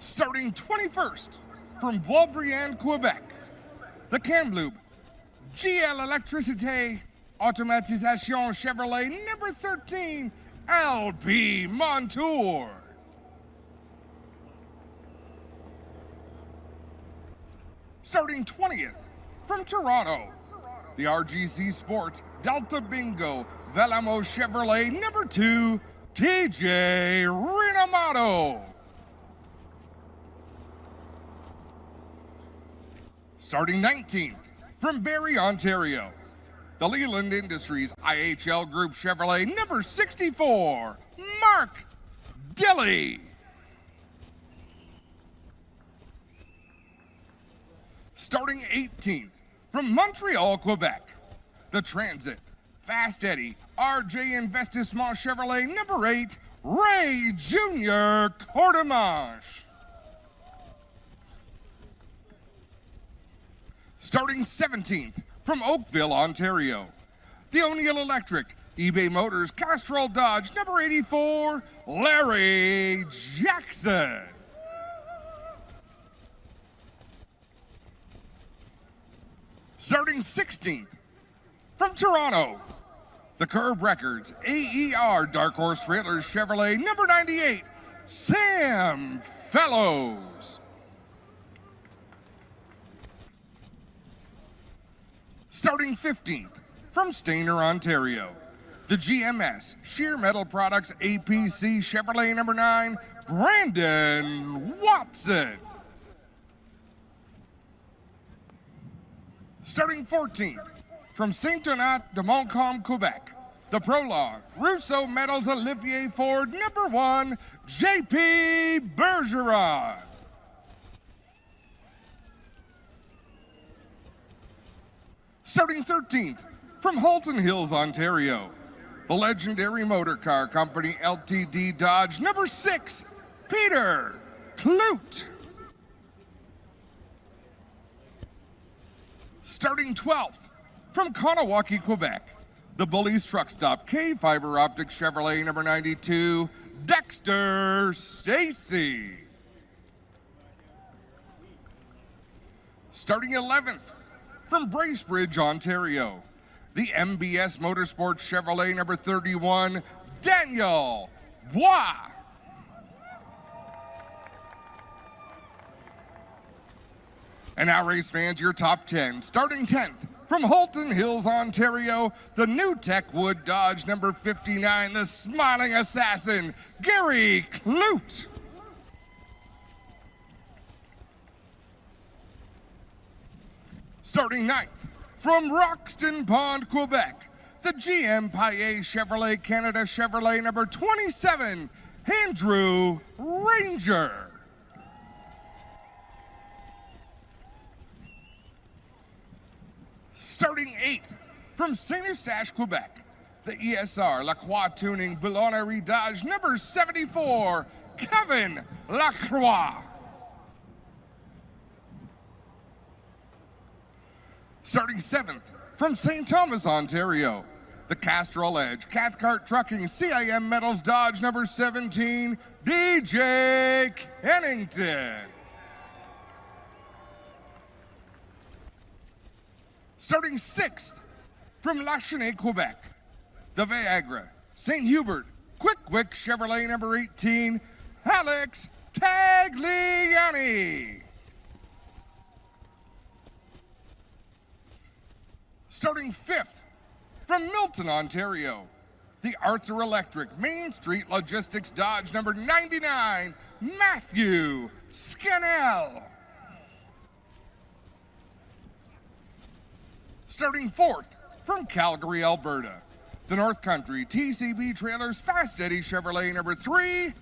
Starting 21st from Boisbriand, Quebec, the Kamloops GL Electricité Automatisation Chevrolet number 13 LP Montour. Starting 20th from Toronto, the RGC Sports Delta Bingo Velamo Chevrolet number 2 TJ Rinamato. Starting 19th from Barrie, Ontario, the Leland Industries IHL Group Chevrolet number 64 Mark Dilly. Starting 18th from Montreal, Quebec, the Transit Fast Eddie RJ Investissement Chevrolet number 8 Ray Jr. Courtemanche. Starting 17th from Oakville, Ontario, the O'Neill Electric eBay Motors Castrol Dodge number 84 Larry Jackson. Starting 16th from Toronto, the Curb Records AER Dark Horse Trailers Chevrolet number 98 Sam Fellows. Starting 15th from Stayner, Ontario, the GMS Sheer Metal Products APC Chevrolet number 9 Brandon Watson. Starting 14th from Saint-Donat de Montcalm, Quebec, the Prologue Russo Metals Olivier Ford number 1 JP Bergeron. Starting 13th from Halton Hills, Ontario, the legendary Motor Car Company Ltd Dodge number 6 Peter Kloot. Starting 12th from Conawakie, Quebec, the Bullies Truck Stop K Fiber Optic Chevrolet number 92 Dexter Stacy. Starting 11th from Bracebridge, Ontario, the MBS Motorsports Chevrolet number 31 Daniel Bois. And now, race fans, your top 10. Starting 10th from Halton Hills, Ontario, the New Tech Wood Dodge number 59, the Smiling Assassin, Gary Kloot. Starting 9th from Roxton Pond, Quebec, the GM Paillet Chevrolet Canada Chevrolet number 27, Andrew Ranger. Starting 8th from Saint Eustache, Quebec, the ESR Lacroix Tuning Boulogne Dodge number 74, Kevin Lacroix. Starting 7th from St. Thomas, Ontario, the Castrol Edge Cathcart Trucking CIM Metals Dodge number 17, DJ Kennington. Starting 6th from Lachine, Quebec, the Viagra St. Hubert Quick Chevrolet number 18, Alex Tagliani. Starting 5th from Milton, Ontario, the Arthur Electric Main Street Logistics Dodge number 99, Matthew Scannell. Starting 4th from Calgary, Alberta, the North Country TCB Trailers Fast Eddie Chevrolet number 3,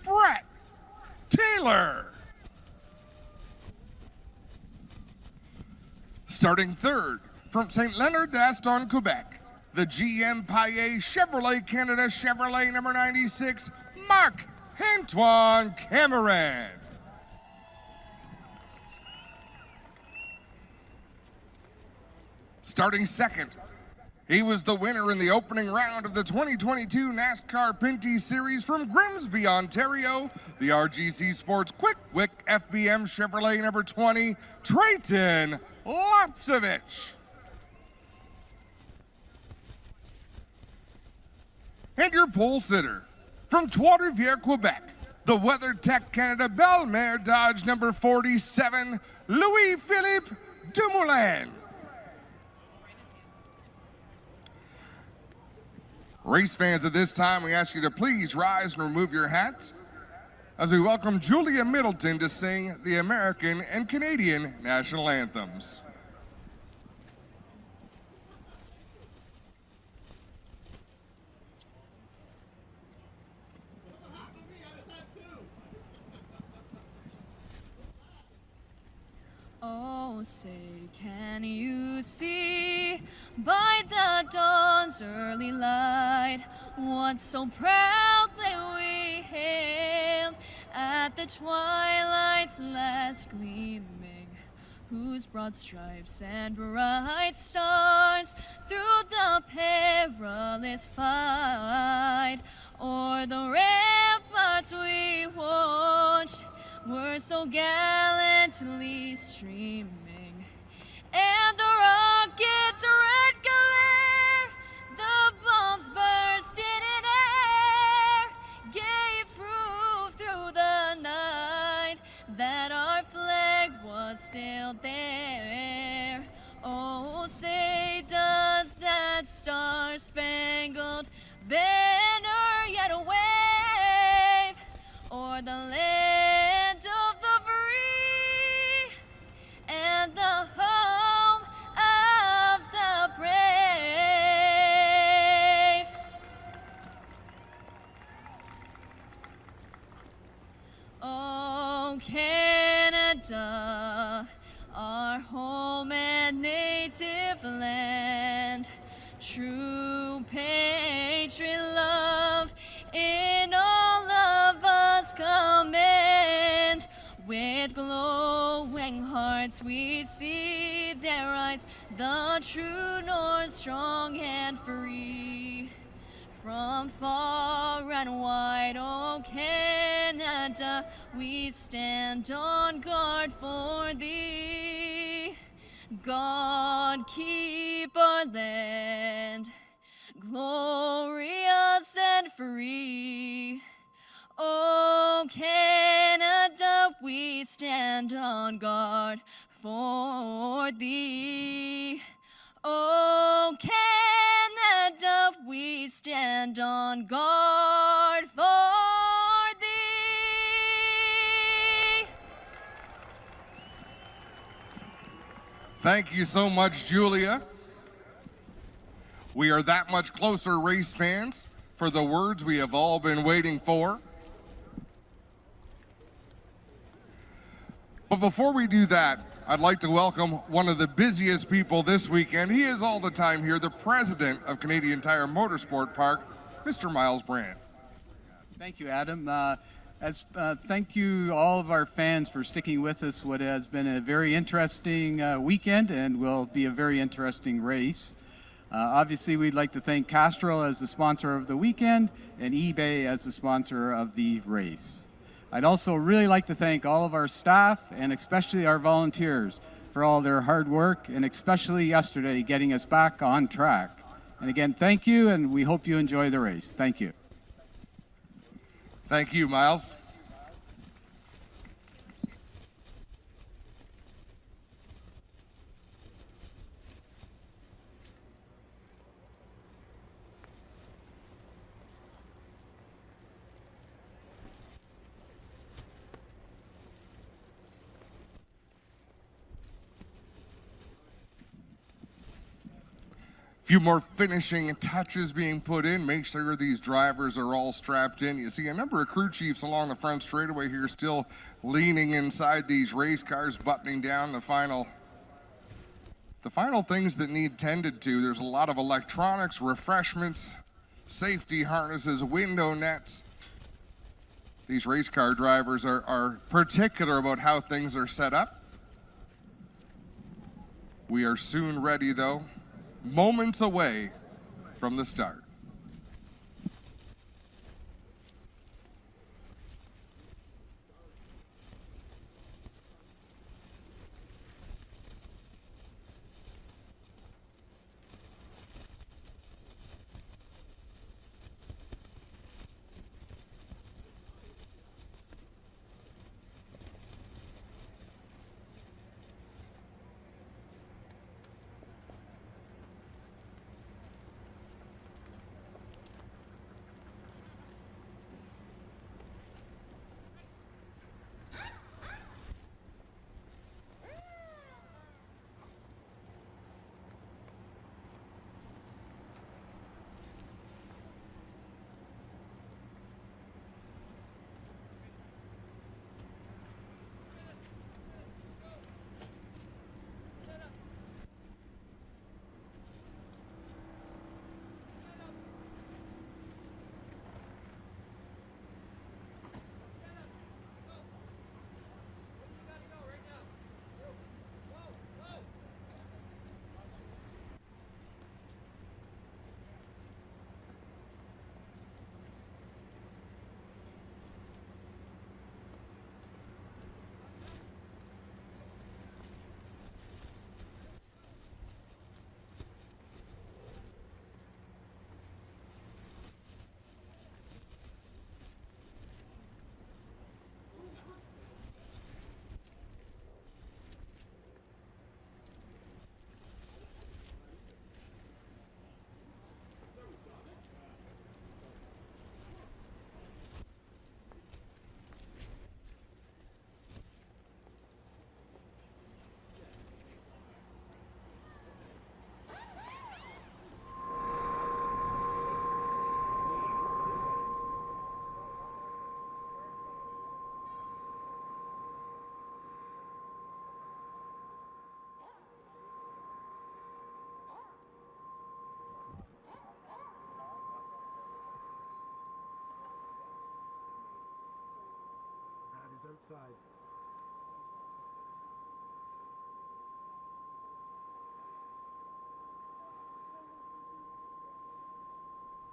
Brett Taylor. Starting 3rd from St. Leonard d'Aston, Quebec, the GM Paillet Chevrolet Canada Chevrolet number 96, Marc Antoine Cameron. Starting 2nd, He was the winner in the opening round of the 2022 NASCAR Pinty Series from Grimsby, Ontario. The RGC Sports Quick Wick FBM Chevrolet number 20, Trayton Lapsevich. And your pole sitter from Trois-Rivières, Quebec, the WeatherTech Canada Belle-Mare Dodge number 47, Louis-Philippe Dumoulin. Race fans, at this time, we ask you to please rise and remove your hats as we welcome Julia Middleton to sing the American and Canadian national anthems. Oh, say, can you see by the dawn's early light what so proudly we hailed at the twilight's last gleaming, whose broad stripes and bright stars through the perilous fight o'er the ramparts we watched were so gallantly streaming, and the rocket's red glare, the bombs bursting in air, gave proof through the night that our flag was still there. Oh, say, does that star-spangled banner yet wave o'er the land of the free and the home of the brave? Oh, Canada, our home and native land, true patriot love in all of us commend. With glowing hearts we see their eyes, the true north, strong and free. From far and wide, oh Canada, we stand on guard for thee. God keep our land glorious and free. Oh Canada, we stand on guard for thee. Oh Canada, we stand on guard for thee. Thank you so much, Julia. We are that much closer, race fans, for the words we have all been waiting for. But before we do that, I'd like to welcome one of the busiest people this weekend. He is all the time here, the president of Canadian Tire Motorsport Park, Mr. Miles Brandt. Thank you, Adam. Thank you all of our fans for sticking with us. What has been a very interesting weekend and will be a very interesting race. Obviously, we'd like to thank Castrol as the sponsor of the weekend and eBay as the sponsor of the race. I'd also really like to thank all of our staff and especially our volunteers for all their hard work and especially yesterday getting us back on track. And again, thank you, and we hope you enjoy the race. Thank you. Thank you, Miles. Few more finishing touches being put in. Make sure these drivers are all strapped in. You see a number of crew chiefs along the front straightaway here still leaning inside these race cars, buttoning down the final things that need tended to. There's a lot of electronics, refreshments, safety harnesses, window nets. These race car drivers are particular about how things are set up. We are soon ready, though. Moments away from the start. Outside.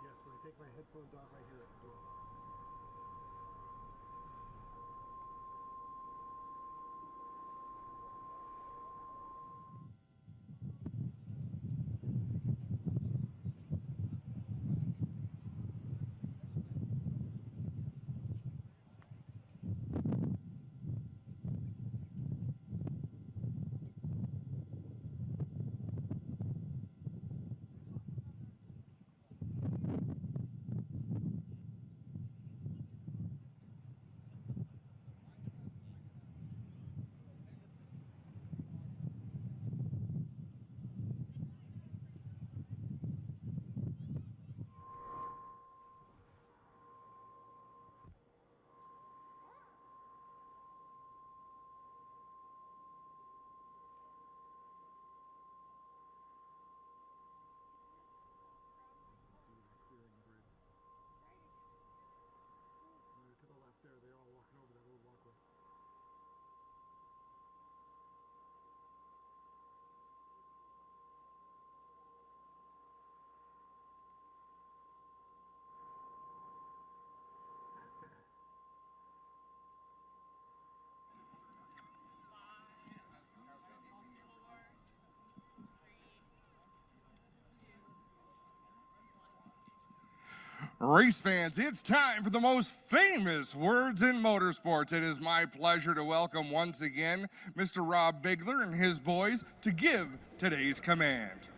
Yes, when I take my headphones off, I hear it as well. Race fans, it's time for the most famous words in motorsports. It is my pleasure to welcome once again Mr. Rob Bigler and his boys to give today's command.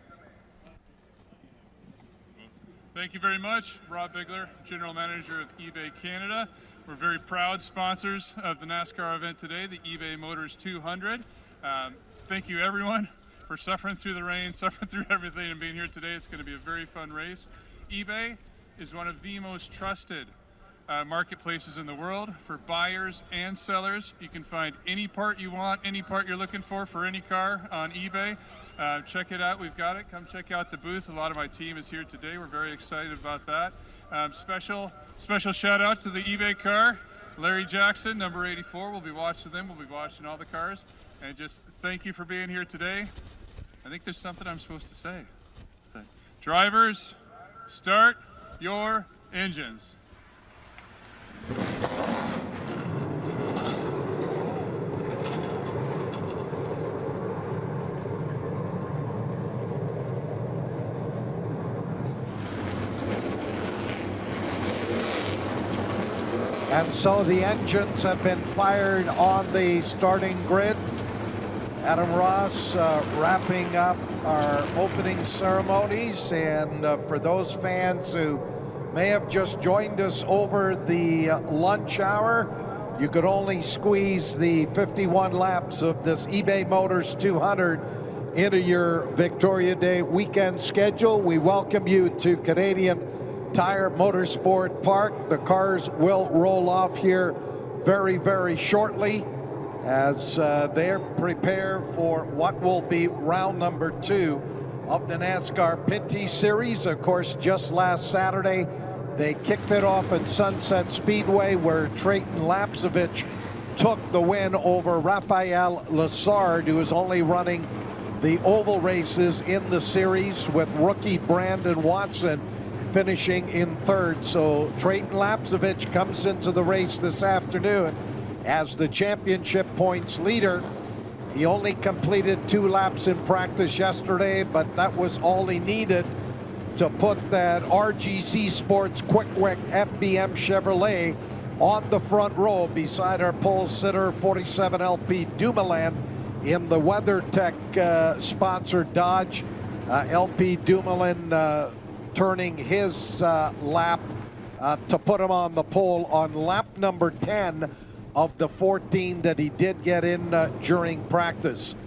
Thank you very much. Rob Bigler, General Manager of eBay Canada. We're very proud sponsors of the NASCAR event today, the eBay Motors 200. Thank you everyone for suffering through the rain, suffering through everything and being here today. It's going to be a very fun race. eBay is one of the most trusted marketplaces in the world for buyers and sellers. You can find any part you want, any part you're looking for any car on eBay. Check it out, we've got it. Come check out the booth. A lot of my team is here today. We're very excited about that. Special shout out to the eBay car. Larry Jackson, number 84. We'll be watching them. We'll be watching all the cars. And just thank you for being here today. I think there's something I'm supposed to say. Drivers, Start your engines. And so the engines have been fired on the starting grid. Adam Ross wrapping up our opening ceremonies. And for those fans who may have just joined us over the lunch hour, you could only squeeze the 51 laps of this eBay Motors 200 into your Victoria Day weekend schedule. We welcome you to Canadian Tire Motorsport Park. The cars will roll off here very, very shortly as they prepare for what will be round number 2 of the NASCAR Pinty Series. Of course, just last Saturday, they kicked it off at Sunset Speedway, where Trayton Lapsevich took the win over Rafael Lessard, who is only running the oval races in the series, with rookie Brandon Watson finishing in third. So Trayton Lapsevich comes into the race this afternoon as the championship points leader. He only completed 2 laps in practice yesterday, but that was all he needed to put that RGC Sports Quick-Wick FBM Chevrolet on the front row beside our pole sitter 47 LP Dumoulin in the WeatherTech sponsored Dodge. LP Dumoulin turning his lap to put him on the pole on lap number 10 of the 14 that he did get in during practice.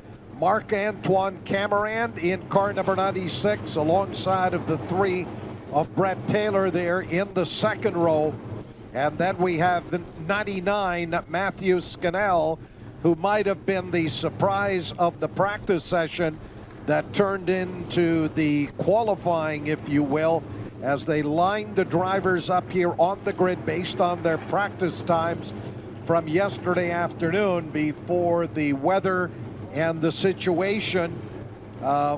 Marc-Antoine Camerand in car number 96 alongside of the 3 of Brett Taylor there in the second row. And then we have the 99 Matthew Scannell, who might have been the surprise of the practice session that turned into the qualifying, if you will, as they lined the drivers up here on the grid based on their practice times from yesterday afternoon before the weather and the situation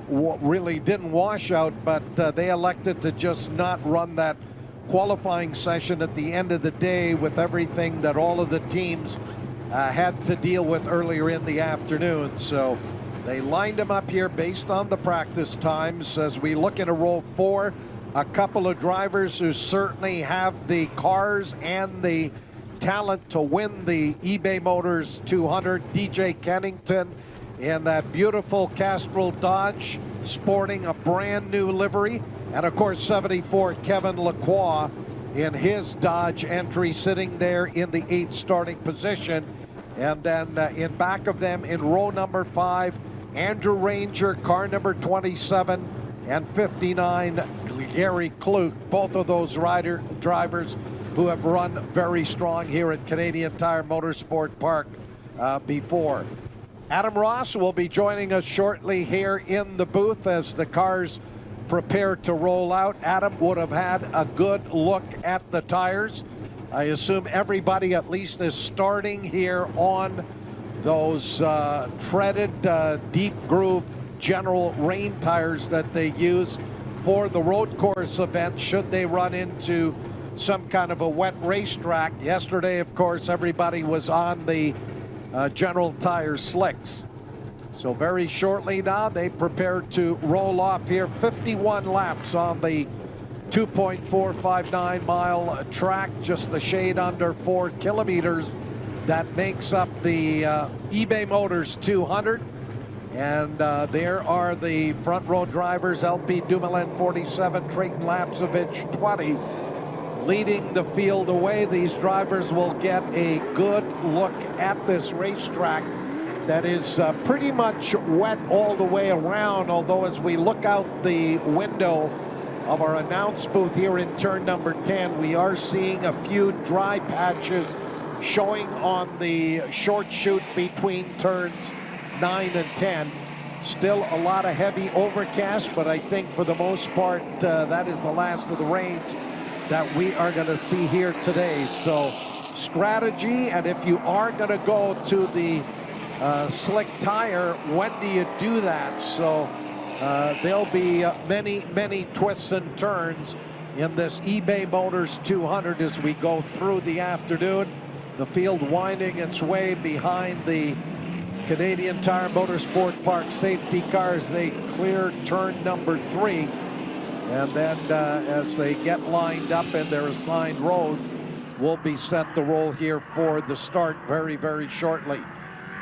really didn't wash out, but they elected to just not run that qualifying session at the end of the day with everything that all of the teams had to deal with earlier in the afternoon. So they lined them up here based on the practice times. As we look at a row 4, a couple of drivers who certainly have the cars and the talent to win the eBay Motors 200. DJ Kennington in that beautiful Castrol Dodge, sporting a brand new livery. And of course, 74 Kevin Lacroix in his Dodge entry, sitting there in the 8th starting position. And then in back of them in row number 5, Andrew Ranger, car number 27, and 59 Gary Klute, both of those drivers who have run very strong here at Canadian Tire Motorsport Park before. Adam Ross will be joining us shortly here in the booth as the cars prepare to roll out. Adam would have had a good look at the tires. I assume everybody at least is starting here on those treaded deep groove General Rain tires that they use for the road course event should they run into some kind of a wet racetrack. Yesterday, of course, everybody was on the General Tire slicks. So very shortly now, they prepare to roll off here. 51 laps on the 2.459 mile track, just a shade under 4 kilometers. That makes up the eBay Motors 200. And there are the front row drivers: LP Dumoulin 47, Trayton Lapsevich 20. Leading the field away. These drivers will get a good look at this racetrack that is pretty much wet all the way around, although as we look out the window of our announce booth here in turn number 10, we are seeing a few dry patches showing on the short chute between turns 9 and 10. Still a lot of heavy overcast, but I think for the most part that is the last of the rains that we are going to see here today. So strategy, and if you are going to go to the slick tire, when do you do that? So there'll be many twists and turns in this eBay Motors 200 as we go through the afternoon. The field winding its way behind the Canadian Tire Motorsport Park safety cars. They clear turn number 3. And then as they get lined up in their assigned rows, we'll be set to roll here for the start very, very shortly.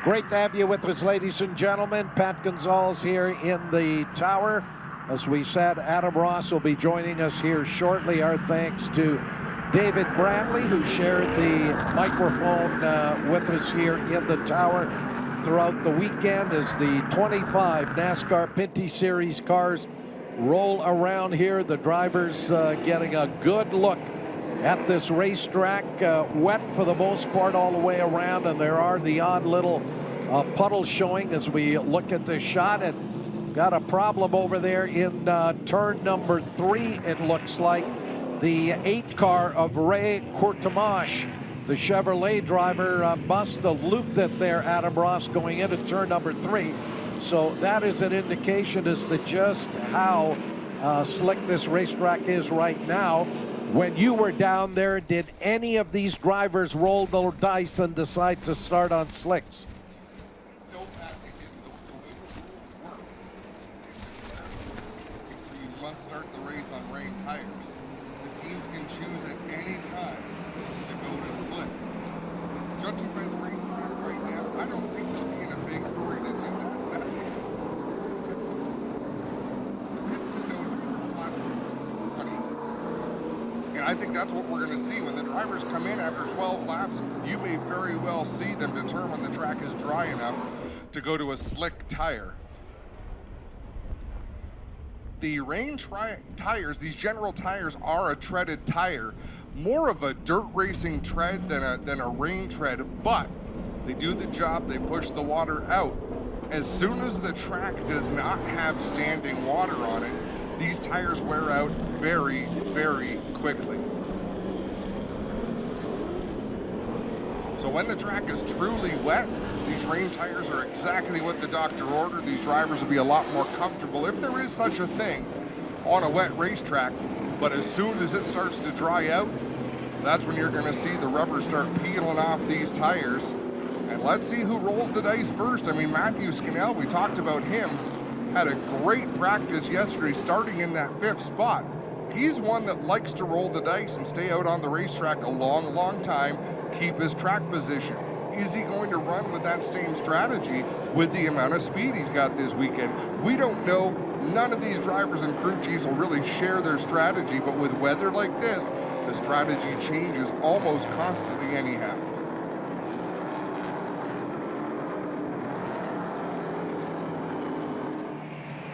Great to have you with us, ladies and gentlemen. Pat Gonzalez here in the tower. As we said, Adam Ross will be joining us here shortly. Our thanks to David Bradley, who shared the microphone with us here in the tower throughout the weekend as the 25 NASCAR Pinty Series cars roll around here. The drivers getting a good look at this racetrack. Wet for the most part all the way around, and there are the odd little puddles showing as we look at this shot. And got a problem over there in turn number 3, it looks like. The 8 car of Ray Courtemanche, the Chevrolet driver, must have looped it there, Adam Ross, going into turn number 3. So that is an indication as to just how slick this racetrack is right now. When you were down there, did any of these drivers roll the dice and decide to start on slicks? No, I think the way the rules work, so you must start the race on rain tires. The teams can choose at any time to go to slicks. Judging by the racetrack right now, I don't think they'll be in a big hurry to do that. That's the pit windows are flat, honey. And I think that's what we're going to see when the drivers come in after 12 laps. You may very well see them determine the track is dry enough to go to a slick tire. The rain tires, these general tires, are a treaded tire, more of a dirt racing tread than a rain tread, but they do the job. They push the water out. As soon as the track does not have standing water on it, these tires wear out very, very quickly. So when the track is truly wet, these rain tires are exactly what the doctor ordered. These drivers will be a lot more comfortable, if there is such a thing, on a wet racetrack. But as soon as it starts to dry out, that's when you're going to see the rubber start peeling off these tires. And let's see who rolls the dice first. I mean, Matthew Scannell, we talked about him, had a great practice yesterday starting in that 5th spot. He's one that likes to roll the dice and stay out on the racetrack a long, long time, keep his track position. Is he going to run with that same strategy with the amount of speed he's got this weekend? We don't know. None of these drivers and crew chiefs will really share their strategy, but with weather like this, the strategy changes almost constantly anyhow.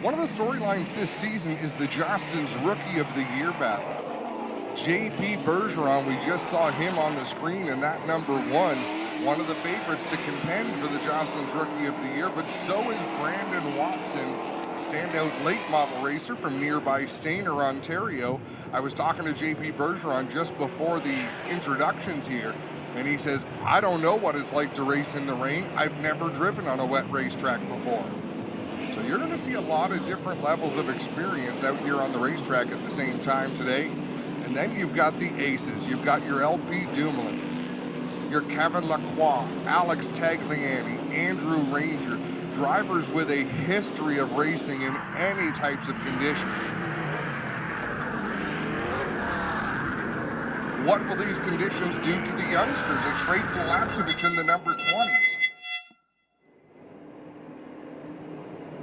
One of the storylines this season is the Jostens Rookie of the Year battle. J.P. Bergeron, we just saw him on the screen in that number 1 of the favorites to contend for the Jostens Rookie of the Year, but so is Brandon Watson, standout late model racer from nearby Stayner, Ontario. I was talking to J.P. Bergeron just before the introductions here, and he says, I don't know what it's like to race in the rain. I've never driven on a wet racetrack before. So you're going to see a lot of different levels of experience out here on the racetrack at the same time today. And then you've got the aces. You've got your LP Dumoulins, your Kevin Lacroix, Alex Tagliani, Andrew Ranger, drivers with a history of racing in any types of conditions. What will these conditions do to the youngsters? A Trayton Lapsevich in the number 20.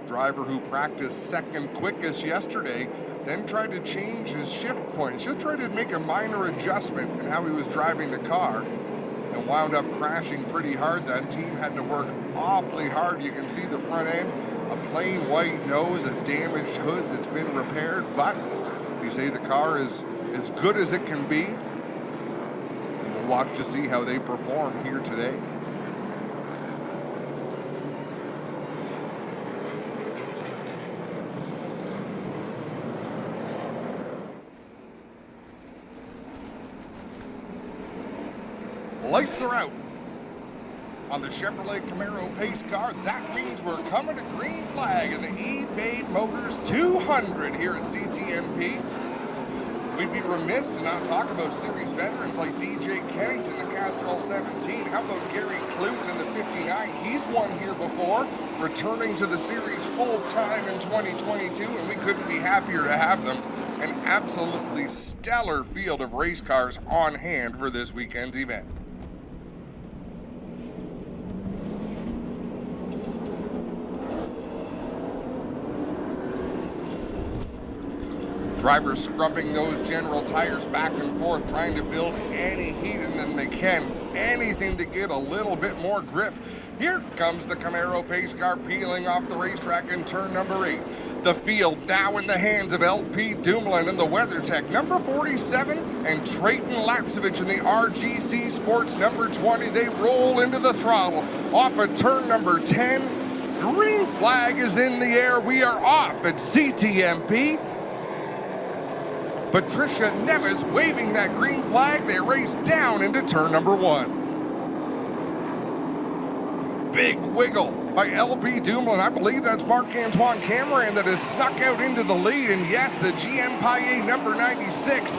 Driver who practiced second quickest yesterday, then tried to change his shift points, just tried to make a minor adjustment in how he was driving the car, and wound up crashing pretty hard. That team had to work awfully hard. You can see the front end, a plain white nose, a damaged hood that's been repaired, but they say the car is as good as it can be. And we'll watch to see how they perform here today. Lights are out on the Chevrolet Camaro pace car. That means we're coming to green flag in the eBay Motors 200 here at CTMP. We'd be remiss to not talk about series veterans like DJ Kennington, the Castrol 17. How about Gary Clute in the 59? He's won here before, returning to the series full-time in 2022, and we couldn't be happier to have them. An absolutely stellar field of race cars on hand for this weekend's event. Drivers scrubbing those General tires back and forth, trying to build any heat in them they can. Anything to get a little bit more grip. Here comes the Camaro pace car peeling off the racetrack in turn number 8. The field now in the hands of LP Dumoulin and the WeatherTech number 47 and Trayton Lapsevich in the RGC Sports number 20. They roll into the throttle off of turn number 10. Green flag is in the air. We are off at CTMP. Patricia Neves waving that green flag. They race down into turn number 1. Big wiggle by LP Dumoulin. I believe that's Marc-Antoine Cameron that has snuck out into the lead. And yes, the GM Paillet number 96.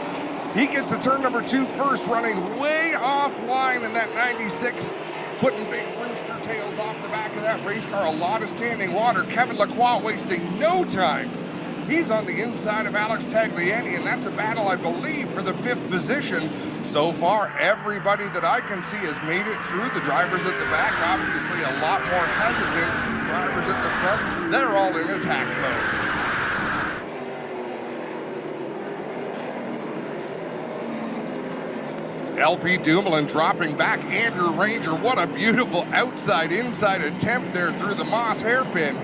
He gets to turn number 2 first, running way offline in that 96, putting big rooster tails off the back of that race car. A lot of standing water. Kevin Lacroix wasting no time. He's on the inside of Alex Tagliani, and that's a battle, I believe, for the 5th position. So far, everybody that I can see has made it through. The drivers at the back, obviously a lot more hesitant. Drivers at the front, they're all in attack mode. LP Dumoulin dropping back. Andrew Ranger, what a beautiful outside-inside attempt there through the Moss hairpin.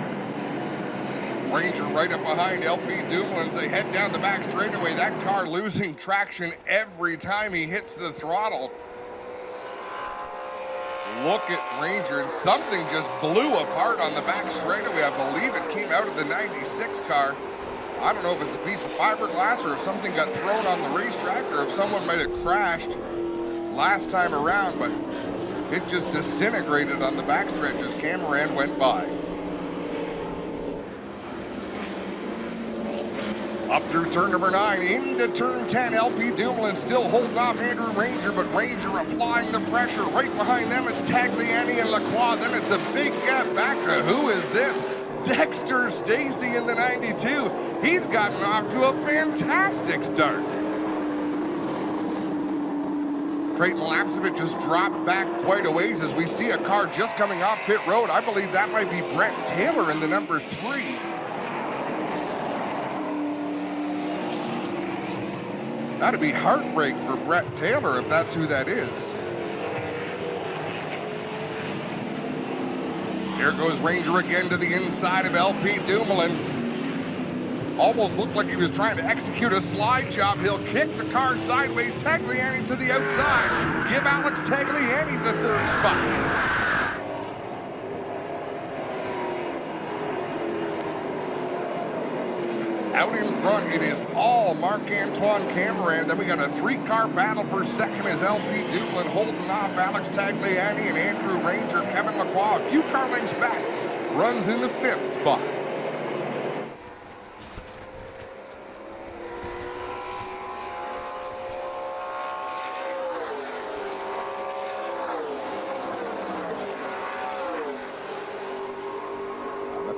Ranger right up behind LP Dumoulin as they head down the back straightaway. That car losing traction every time he hits the throttle. Look at Ranger, and something just blew apart on the back straightaway. I believe it came out of the 96 car. I don't know if it's a piece of fiberglass or if something got thrown on the racetrack or if someone might have crashed last time around, but it just disintegrated on the backstretch as Cameron went by. Up through turn number 9, into turn 10, LP Dumoulin still holding off Andrew Ranger, but Ranger applying the pressure. Right behind them, it's Tagliani and Lacroix. Then it's a big gap back to who is this? Dexter Stacy in the 92. He's gotten off to a fantastic start. Trayton Lapsevich just dropped back quite a ways as we see a car just coming off pit road. I believe that might be Brett Taylor in the number 3. That'd be heartbreak for Brett Taylor if that's who that is. Here goes Ranger again to the inside of LP Dumoulin. Almost looked like he was trying to execute a slide job. He'll kick the car sideways. Tagliani to the outside. Give Alex Tagliani the 3rd spot. Out in front, it is all Marc-Antoine Cameron. Then we got a 3-car battle for second as LP Dumoulin holding off Alex Tagliani and Andrew Ranger. Kevin Lacroix, a few car lengths back, runs in the 5th spot.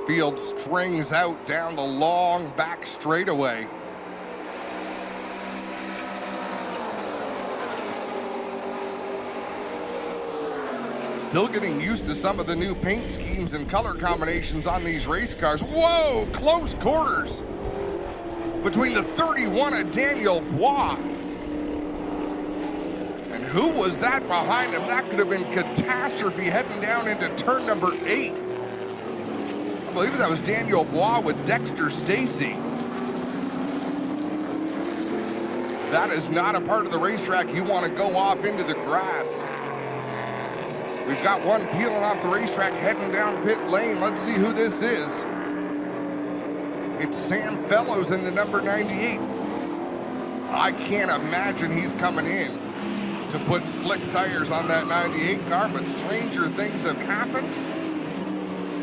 Field strings out down the long back straightaway. Still getting used to some of the new paint schemes and color combinations on these race cars. Whoa, close quarters between the 31 of Daniel Bois. And who was that behind him? That could have been catastrophe heading down into turn number 8. I believe that was Daniel Bois with Dexter Stacy. That is not a part of the racetrack you want to go off into the grass. We've got one peeling off the racetrack heading down pit lane. Let's see who this is. It's Sam Fellows in the number 98. I can't imagine he's coming in to put slick tires on that 98 car, but stranger things have happened.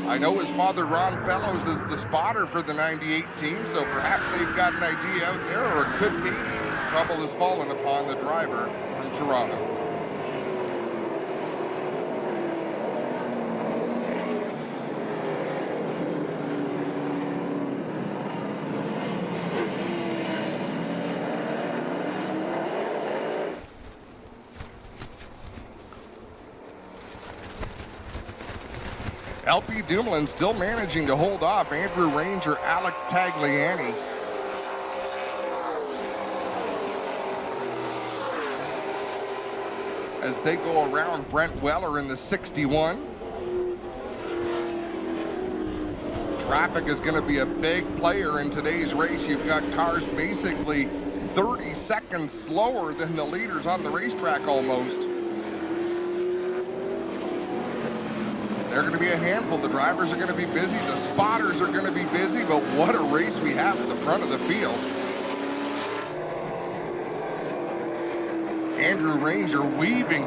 I know his father, Ron Fellows, is the spotter for the 98 team, so perhaps they've got an idea out there, or it could be trouble has fallen upon the driver from Toronto. LP Dumoulin still managing to hold off Andrew Ranger, Alex Tagliani. As they go around Brent Weller in the 61. Traffic is going to be a big player in today's race. You've got cars basically 30 seconds slower than the leaders on the racetrack almost. They're going to be a handful. The drivers are going to be busy. The spotters are going to be busy. But what a race we have at the front of the field. Andrew Ranger weaving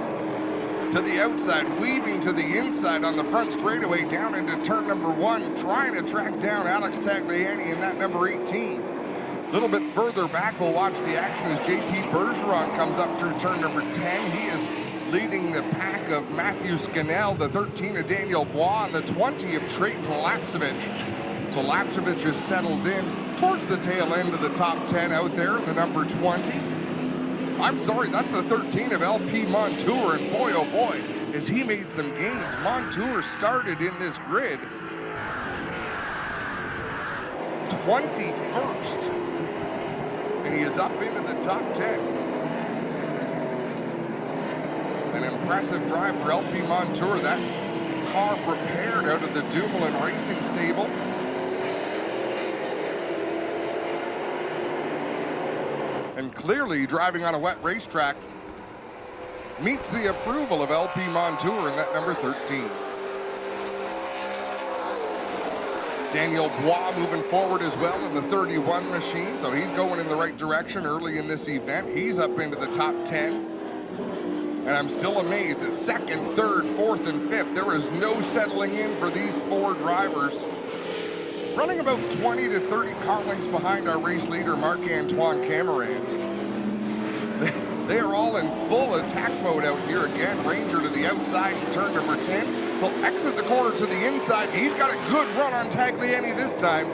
to the outside, weaving to the inside on the front straightaway down into turn number 1, trying to track down Alex Tagliani in that number 18. A little bit further back, we'll watch the action as JP Bergeron comes up through turn number 10. He is leading the pack of Matthew Scannell, the 13 of Daniel Bois, and the 20 of Trayton Lapcevich. So Lapcevich is settled in towards the tail end of the top 10 out there in the number 20. I'm sorry, that's the 13 of LP Montour, and boy, oh boy, has he made some gains. Montour started in this grid 21st, and he is up into the top 10. An impressive drive for LP Montour. That car prepared out of the Dumoulin Racing stables. And clearly driving on a wet racetrack meets the approval of LP Montour in that number 13. Daniel Bois moving forward as well in the 31 machine, so he's going in the right direction early in this event. He's up into the top 10. And I'm still amazed at second, third, fourth, and fifth. There is no settling in for these 4 drivers. Running about 20 to 30 car lengths behind our race leader, Marc-Antoine Camarand. They are all in full attack mode out here again. Ranger to the outside in turn number 10. He'll exit the corner to the inside. He's got a good run on Tagliani this time.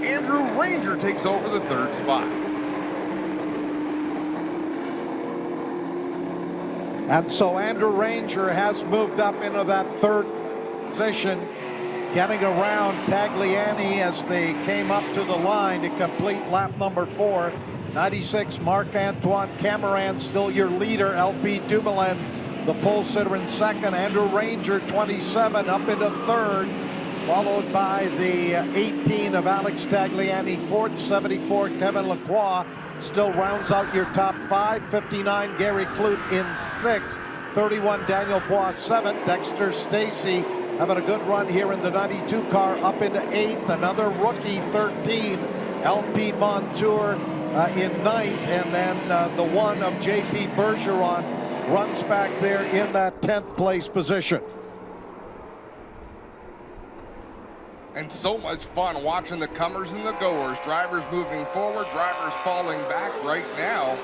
Andrew Ranger takes over the 3rd spot. And so Andrew Ranger has moved up into that 3rd position, getting around Tagliani as they came up to the line to complete lap number 4. 96, Marc-Antoine Camarand, still your leader. LP Dumoulin, the pole sitter in 2nd. Andrew Ranger, 27, up into 3rd, followed by the 18 of Alex Tagliani, 4th. 74, Kevin Lacroix still rounds out your top 5. 59, Gary Clute in 6th. 31, Daniel Bois, 7th. Dexter Stacey having a good run here in the 92 car, up into 8th. Another rookie, 13, LP Montour in 9th. And then the 1 of JP Bergeron runs back there in that 10th place position. And so much fun watching the comers and the goers. Drivers moving forward, drivers falling back right now.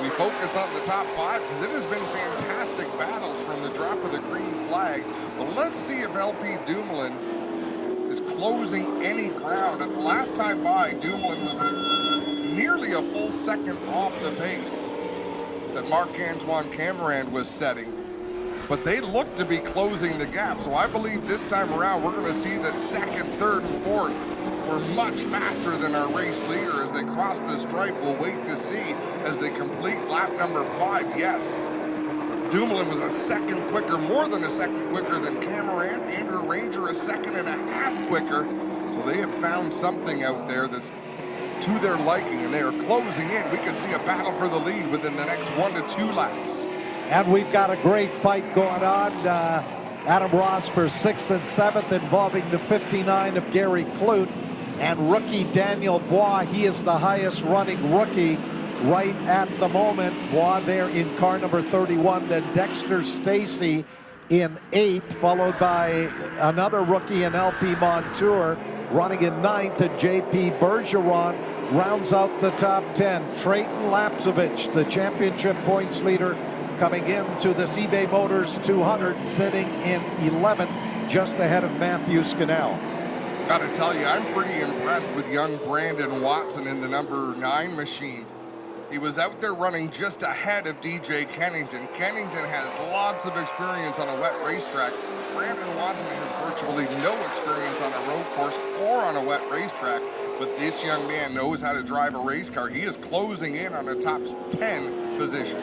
We focus on the top 5 because it has been fantastic battles from the drop of the green flag. But let's see if LP Dumoulin is closing any ground. At the last time by, Dumoulin was nearly a full second off the pace that Marc-Antoine Camarand was setting. But they look to be closing the gap. So I believe this time around, we're going to see that 2nd, 3rd, and 4th were much faster than our race leader as they cross the stripe. We'll wait to see as they complete lap number 5. Yes, Dumoulin was a second quicker, more than a second quicker than Camarand. Andrew Ranger a second and a half quicker. So they have found something out there that's to their liking, and they are closing in. We could see a battle for the lead within the next 1 to 2 laps. And we've got a great fight going on. Adam Ross for 6th and 7th, involving the 59 of Gary Clute. And rookie Daniel Bois, he is the highest running rookie right at the moment. Bois there in car number 31. Then Dexter Stacey in 8th, followed by another rookie in LP Montour. running in 9th, and J.P. Bergeron rounds out the top 10. Trayton Lapcevich, the championship points leader, coming into this eBay Motors 200, sitting in 11th, just ahead of Matthew Scannell. Got to tell you, I'm pretty impressed with young Brandon Watson in the number 9 machine. He was out there running just ahead of DJ Kennington. Kennington has lots of experience on a wet racetrack. Brandon Watson has virtually no experience on a road course or on a wet racetrack, but this young man knows how to drive a race car. He is closing in on a top 10 position.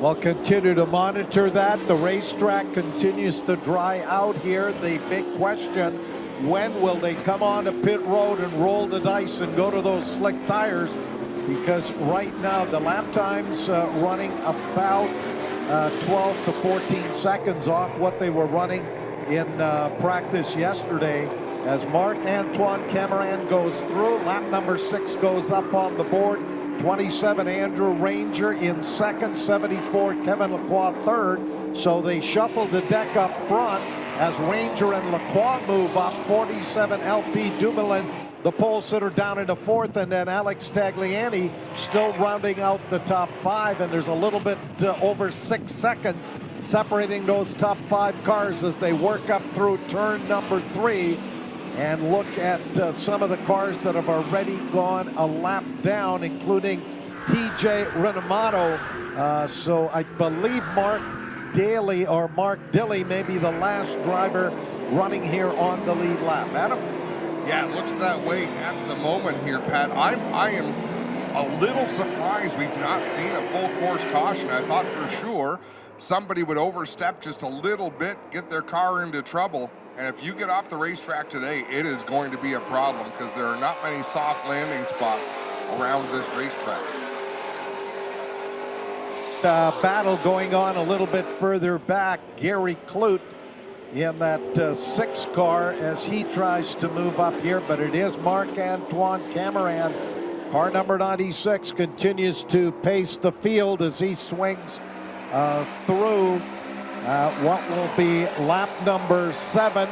We'll continue to monitor that. The racetrack continues to dry out here. The big question, when will they come on to pit road and roll the dice and go to those slick tires? Because right now the lap times running about 12 to 14 seconds off what they were running in practice yesterday. As Marc-Antoine Cameron goes through, lap number 6 goes up on the board. 27 Andrew Ranger in second, 74 Kevin Lacroix third. So they shuffle the deck up front as Ranger and Lacroix move up. 47 LP Dumoulin, the pole sitter, down into 4th, and then Alex Tagliani still rounding out the top 5, and there's a little bit over 6 seconds separating those top 5 cars as they work up through turn number 3 and look at some of the cars that have already gone a lap down, including TJ Renato. So I believe Mark Daly or Mark Dilley may be the last driver running here on the lead lap. Adam? Yeah, it looks that way at the moment here, Pat. I am a little surprised we've not seen a full course caution. I thought for sure somebody would overstep just a little bit, get their car into trouble. And if you get off the racetrack today, it is going to be a problem because there are not many soft landing spots around this racetrack. Battle going on a little bit further back. Gary Clute in that 6 car as he tries to move up here, but it is Marc-Antoine Cameron. Car number 96 continues to pace the field as he swings through what will be lap number 7.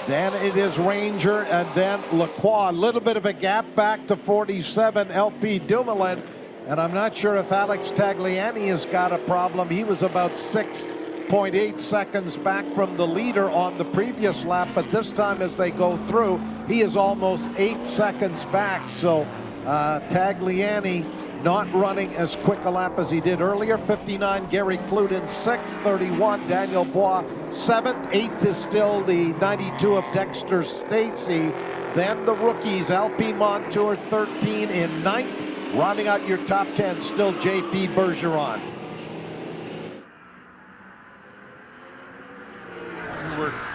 Then it is Ranger and then Lacroix. A little bit of a gap back to 47 LP Dumoulin, and I'm not sure if Alex Tagliani has got a problem. He was about 6.8 seconds back from the leader on the previous lap, but this time as they go through, he is almost 8 seconds back. So Tagliani not running as quick a lap as he did earlier. 59 Gary Clute in 6th, 31 Daniel Bois 7th, 8th is still the 92 of Dexter Stacy. Then the rookies, Alpine Montour 13 in 9th. Rounding out your top 10, still J.P. Bergeron.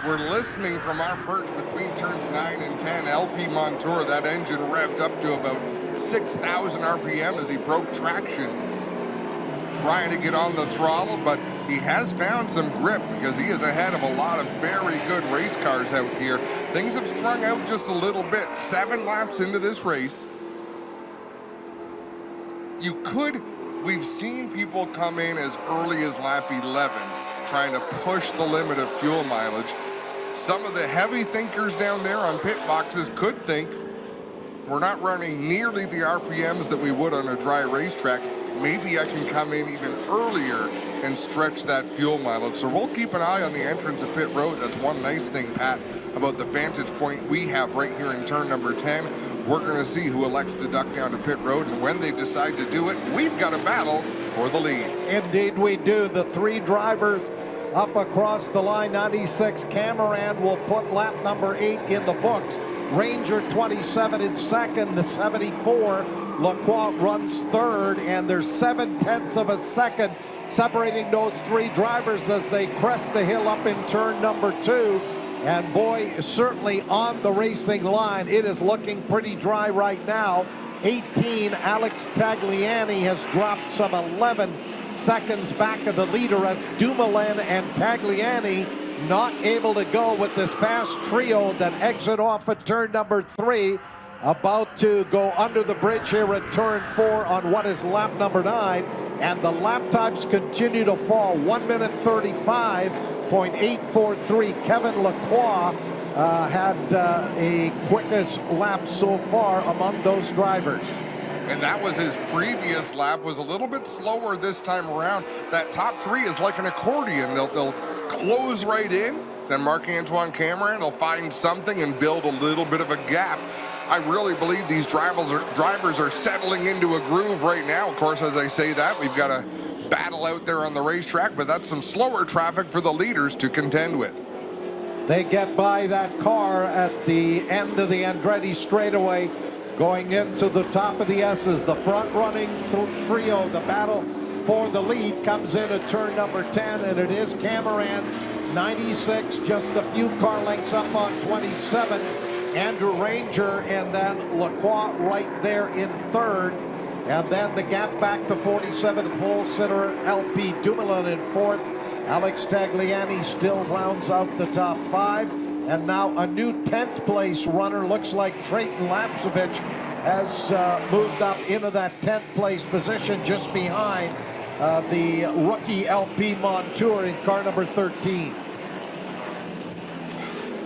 We're listening from our perch between turns 9 and 10. LP Montour, that engine revved up to about 6,000 RPM as he broke traction, trying to get on the throttle, but he has found some grip because he is ahead of a lot of very good race cars out here. Things have strung out just a little bit. 7 laps into this race. We've seen people come in as early as lap 11, trying to push the limit of fuel mileage. Some of the heavy thinkers down there on pit boxes could think, we're not running nearly the RPMs that we would on a dry racetrack. Maybe I can come in even earlier and stretch that fuel mileage. So we'll keep an eye on the entrance of pit road. That's one nice thing, Pat, about the vantage point we have right here in turn number 10. We're going to see who elects to duck down to pit road, and when they decide to do it, we've got a battle for the lead. Indeed we do. The 3 drivers up across the line. 96 Cameron will put lap number 8 in the books. Ranger 27 in second, the 74 Lacroix runs third, and there's 7/10 of a second separating those 3 drivers as they crest the hill up in turn number 2. And boy, certainly on the racing line, it is looking pretty dry right now. 18 Alex Tagliani has dropped some 11 seconds back of the leader as Dumoulin and Tagliani not able to go with this fast trio that exit off at turn number 3. About to go under the bridge here at turn 4 on what is lap number 9. And the lap times continue to fall. 1 minute 35.843. Kevin Lacroix had a quickest lap so far among those drivers. And that was his previous lap, was a little bit slower this time around. That top three is like an accordion. They'll close right in, then Marc-Antoine Cameron will find something and build a little bit of a gap. I really believe these drivers are settling into a groove right now. Of course, as I say that, we've got a battle out there on the racetrack, but that's some slower traffic for the leaders to contend with. They get by that car at the end of the Andretti straightaway, going into the top of the S's. The front-running trio, the battle for the lead, comes in at turn number 10, and it is Cameron, 96, just a few car lengths up on 27. Andrew Ranger, and then Lacroix right there in third. And then the gap back to 47, pole sitter LP Dumoulin in fourth. Alex Tagliani still rounds out the top five. And now a new 10th place runner, looks like Trayton Lapsevich, has moved up into that 10th place position just behind the rookie LP Montour in car number 13.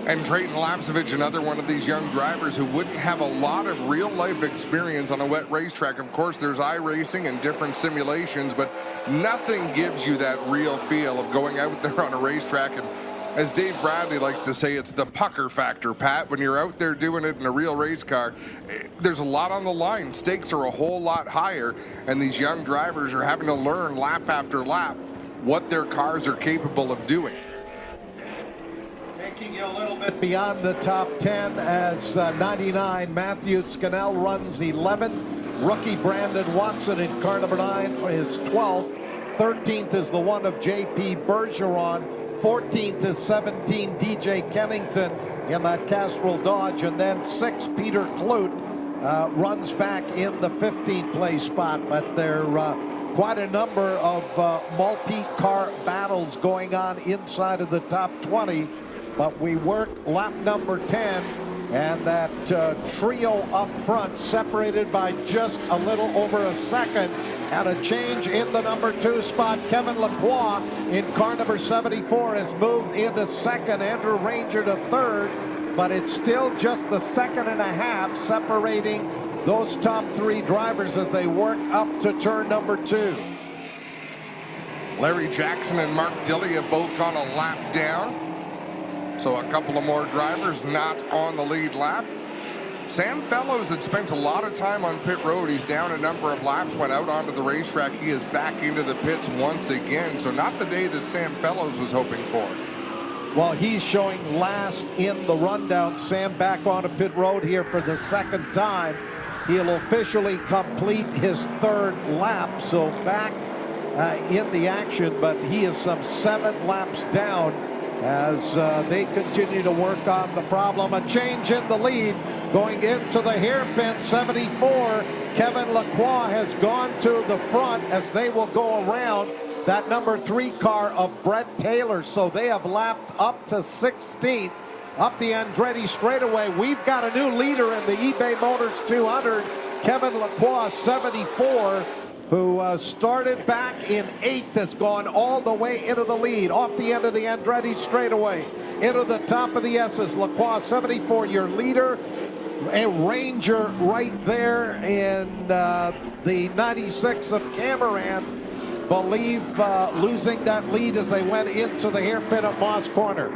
And Trayton Lapsevich, another one of these young drivers who wouldn't have a lot of real-life experience on a wet racetrack. Of course, there's iRacing and different simulations, but nothing gives you that real feel of going out there on a racetrack. And as Dave Bradley likes to say, it's the pucker factor, Pat. When you're out there doing it in a real race car, there's a lot on the line. Stakes are a whole lot higher, and these young drivers are having to learn lap after lap what their cars are capable of doing. Taking you a little bit beyond the top 10 as 99, Matthew Scannell runs 11th. Rookie Brandon Watson in car number 9 is 12th. 13th is the one of J.P. Bergeron. 14th is 17 DJ Kennington in that Castrol Dodge. And then 6 Peter Kloot runs back in the 15th place spot. But there are quite a number of multi-car battles going on inside of the top 20. But we work lap number 10, and that trio up front separated by just a little over a second. And a change in the number 2 spot. Kevin Lacroix in car number 74 has moved into second. Andrew Ranger to third, but it's still just the second and a half separating those top 3 drivers as they work up to turn number 2. Larry Jackson and Mark Dilley have both gone a lap down. So a couple of more drivers not on the lead lap. Sam Fellows had spent a lot of time on pit road. He's down a number of laps, went out onto the racetrack. He is back into the pits once again. So not the day that Sam Fellows was hoping for. Well, he's showing last in the rundown. Sam back onto pit road here for the second time. He'll officially complete his 3rd lap. So back in the action, but he is some 7 laps down as they continue to work on the problem. A change in the lead going into the hairpin. 74, Kevin Lacroix has gone to the front as they will go around that number 3 car of Brett Taylor. So they have lapped up to 16th up the Andretti straightaway. We've got a new leader in the eBay Motors 200, Kevin Lacroix, 74. Who started back in 8th, has gone all the way into the lead, off the end of the Andretti straightaway, into the top of the S's. Lacroix, 74, your leader. A Ranger right there in the 96 of Cameron. Believe losing that lead as they went into the hairpin at Moss Corner.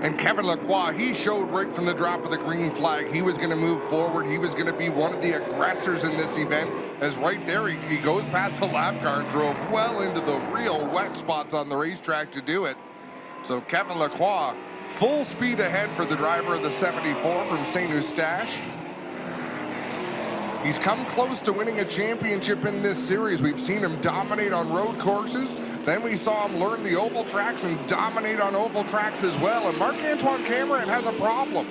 And Kevin Lacroix, he showed right from the drop of the green flag he was going to move forward. He was going to be one of the aggressors in this event, as right there he goes past the lap car and drove well into the real wet spots on the racetrack to do it. So Kevin Lacroix, full speed ahead for the driver of the 74 from St. Eustache. He's come close to winning a championship in this series. We've seen him dominate on road courses. Then we saw him learn the oval tracks and dominate on oval tracks as well. And Marc-Antoine Cameron has a problem.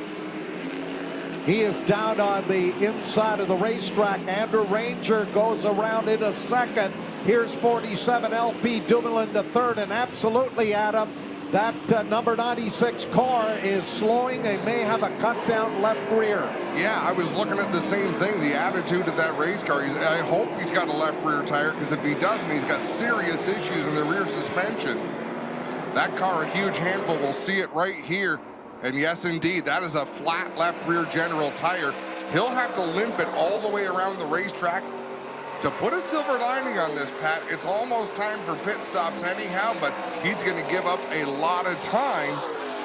He is down on the inside of the racetrack. Andrew Ranger goes around into second. Here's 47 LP Dumoulin to third. And absolutely, Adam, that number 96 car is slowing. They may have a cut down left rear. Yeah, I was looking at the same thing, the attitude of that race car. I hope he's got a left rear tire, because if he doesn't, he's got serious issues in the rear suspension. That car, a huge handful. We'll see it right here And yes, indeed, that is a flat left rear general tire. He'll have to limp it all the way around the racetrack. To put a silver lining on this, Pat, it's almost time for pit stops anyhow, but he's going to give up a lot of time,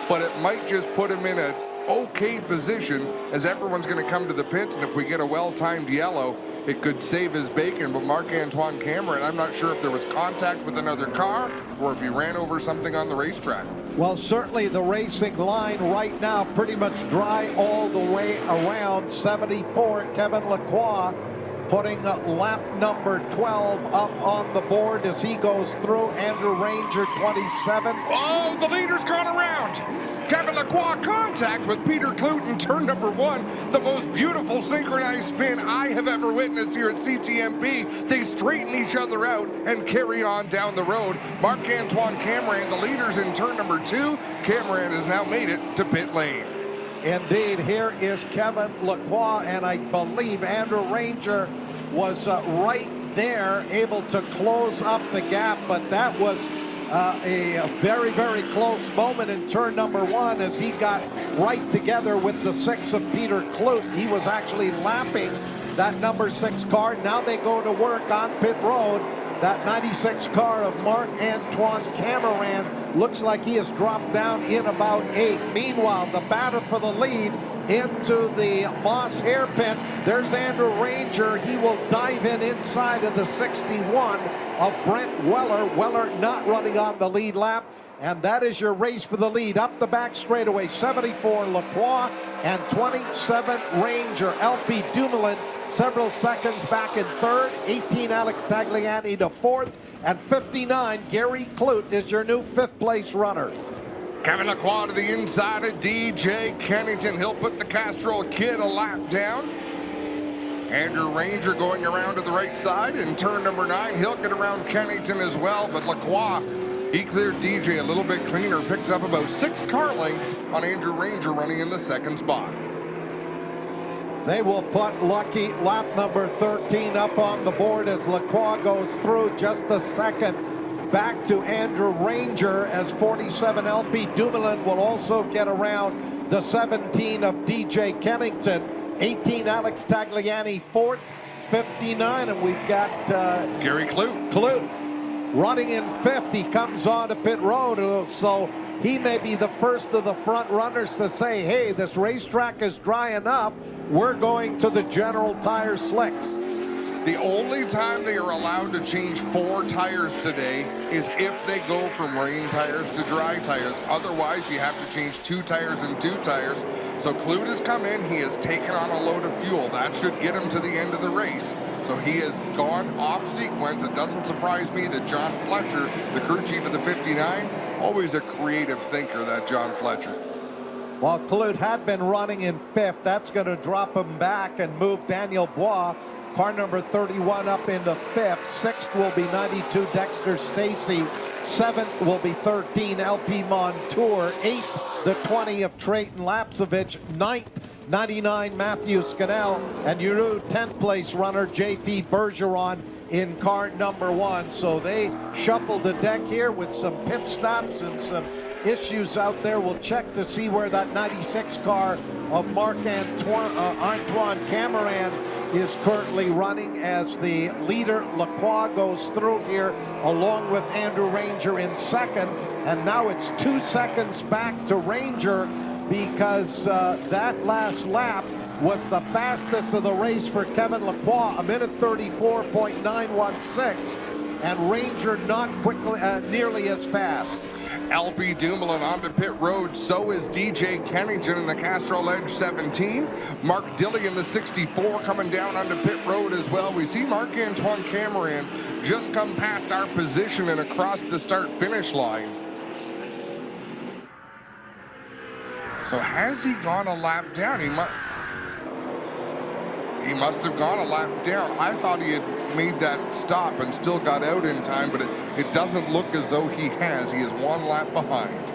but it might just put him in a okay position as everyone's going to come to the pits, and if we get a well-timed yellow, it could save his bacon. But Marc-Antoine Cameron, I'm not sure if there was contact with another car or if he ran over something on the racetrack. Well, certainly the racing line right now pretty much dry all the way around. 74, Kevin Lacroix putting lap number 12 up on the board as he goes through. Andrew Ranger, 27. Oh, the leader's gone around. Kevin Lacroix contact with Peter Kloot in turn number 1. The most beautiful synchronized spin I have ever witnessed here at CTMP. They straighten each other out and carry on down the road. Marc-Antoine Cameron, the leaders in turn number 2. Cameron has now made it to pit lane. Indeed, here is Kevin Lacroix, and I believe Andrew Ranger was right there, able to close up the gap, but that was a very, very close moment in turn number 1 as he got right together with the 6 of Peter Kloot. He was actually lapping that number 6 car. Now they go to work on pit road. That 96 car of Marc-Antoine Cameron looks like he has dropped down in about 8. Meanwhile, the battle for the lead into the Moss hairpin. There's Andrew Ranger. He will dive in inside of the 61 of Brent Weller. Weller not running on the lead lap. And that is your race for the lead. Up the back straightaway, 74 Lacroix and 27 Ranger. LP Dumoulin several seconds back in third. 18 Alex Tagliani to fourth. And 59 Gary Kloot is your new 5th place runner. Kevin Lacroix to the inside of DJ Kennington. He'll put the Castrol Kid a lap down. Andrew Ranger going around to the right side in turn number 9. He'll get around Kennington as well, but Lacroix, he cleared DJ a little bit cleaner, picks up about 6 car lengths on Andrew Ranger running in the 2nd spot. They will put Lucky lap number 13 up on the board as Lacroix goes through. Just a second back to Andrew Ranger as 47 LP Dumoulin will also get around the 17 of DJ Kennington. 18 Alex Tagliani 4th, 59, and we've got Gary Kloot. Kloot running in 5th. He comes on to pit road, so he may be the first of the front runners to say, hey, this racetrack is dry enough. We're going to the General Tire slicks. The only time they are allowed to change 4 tires today is if they go from rain tires to dry tires. Otherwise, you have to change 2 tires and 2 tires. So Kloot has come in, he has taken on a load of fuel. That should get him to the end of the race. So he has gone off sequence. It doesn't surprise me that John Fletcher, the crew chief of the 59, always a creative thinker, that John Fletcher. While Kloot had been running in 5th, that's going to drop him back and move Daniel Bois, car number 31, up into 5th. 6th will be 92 Dexter Stacy. 7th will be 13 LP Montour. 8th, the 20 of Trayton Lapsovich. 9th, 99 Matthew Scannell. And your new 10th place runner, JP Bergeron, in car number 1. So they shuffled the deck here with some pit stops and some issues out there. We'll check to see where that 96 car of Marc-Antoine Cameron is currently running as the leader. Lacroix goes through here along with Andrew Ranger in 2nd, and now it's 2 seconds back to Ranger because that last lap was the fastest of the race for Kevin Lacroix, 1:34.916, and Ranger not quickly nearly as fast. LP Dumoulin onto pit road. So is DJ Kennington in the Castrol Edge 17. Mark Dilley in the 64 coming down onto pit road as well. We see Marc-Antoine Cameron just come past our position and across the start-finish line. So has he gone a lap down? He must have gone a lap down. I thought he had made that stop and still got out in time, but it doesn't look as though he has. He is 1 lap behind.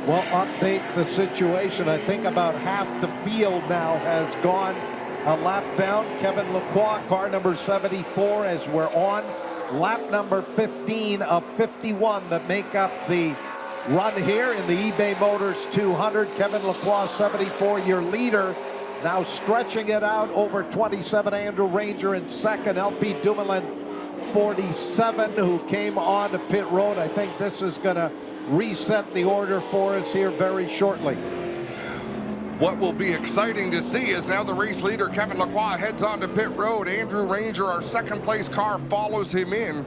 Well, update the situation. I think about half the field now has gone a lap down. Kevin Lacroix, car number 74, as we're on lap number 15 of 51 that make up the run here in the eBay Motors 200. Kevin Lacroix, 74, your leader. Now stretching it out over 27, Andrew Ranger in second. LP Dumoulin, 47, who came on to pit road. I think this is going to reset the order for us here very shortly. What will be exciting to see is now the race leader, Kevin Lacroix, heads on to pit road. Andrew Ranger, our second place car, follows him in.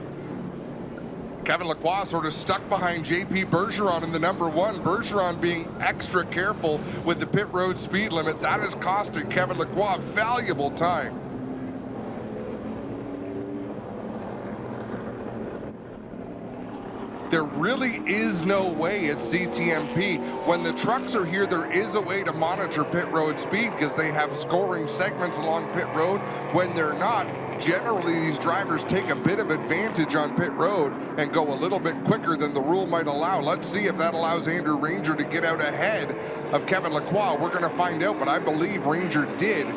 Kevin Lacroix sort of stuck behind JP Bergeron in the number 1. Bergeron being extra careful with the pit road speed limit. That has costed Kevin Lacroix valuable time. There really is no way at CTMP. When the trucks are here, there is a way to monitor pit road speed because they have scoring segments along pit road. When they're not, generally these drivers take a bit of advantage on pit road and go a little bit quicker than the rule might allow. Let's see if that allows Andrew Ranger to get out ahead of Kevin Lacroix. We're going to find out, but I believe Ranger did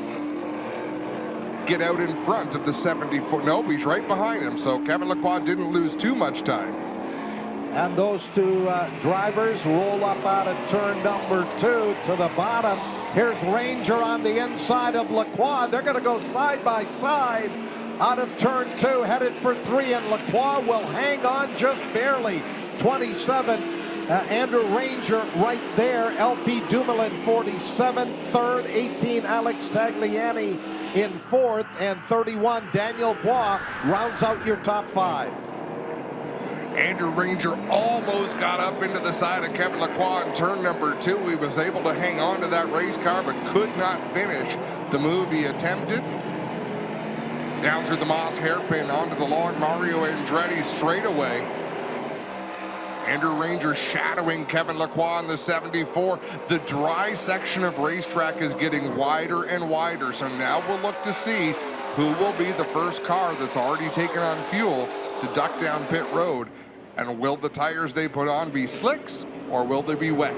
get out in front of the 74. No, he's right behind him, so Kevin Lacroix didn't lose too much time. And those two drivers roll up out of turn number 2 to the bottom. Here's Ranger on the inside of Lacroix. They're going to go side by side out of turn 2, headed for 3, and Lacroix will hang on just barely. 27, Andrew Ranger right there. LP Dumoulin, 47, third. 18, Alex Tagliani in 4th, and 31, Daniel Bois rounds out your top 5. Andrew Ranger almost got up into the side of Kevin Lacroix in turn number 2. He was able to hang on to that race car, but could not finish the move he attempted. Down through the Moss hairpin onto the long Mario Andretti straightaway. Andrew Ranger shadowing Kevin Lacroix in the 74. The dry section of racetrack is getting wider and wider, so now we'll look to see who will be the first car that's already taken on fuel to duck down pit road. And will the tires they put on be slicks or will they be wet?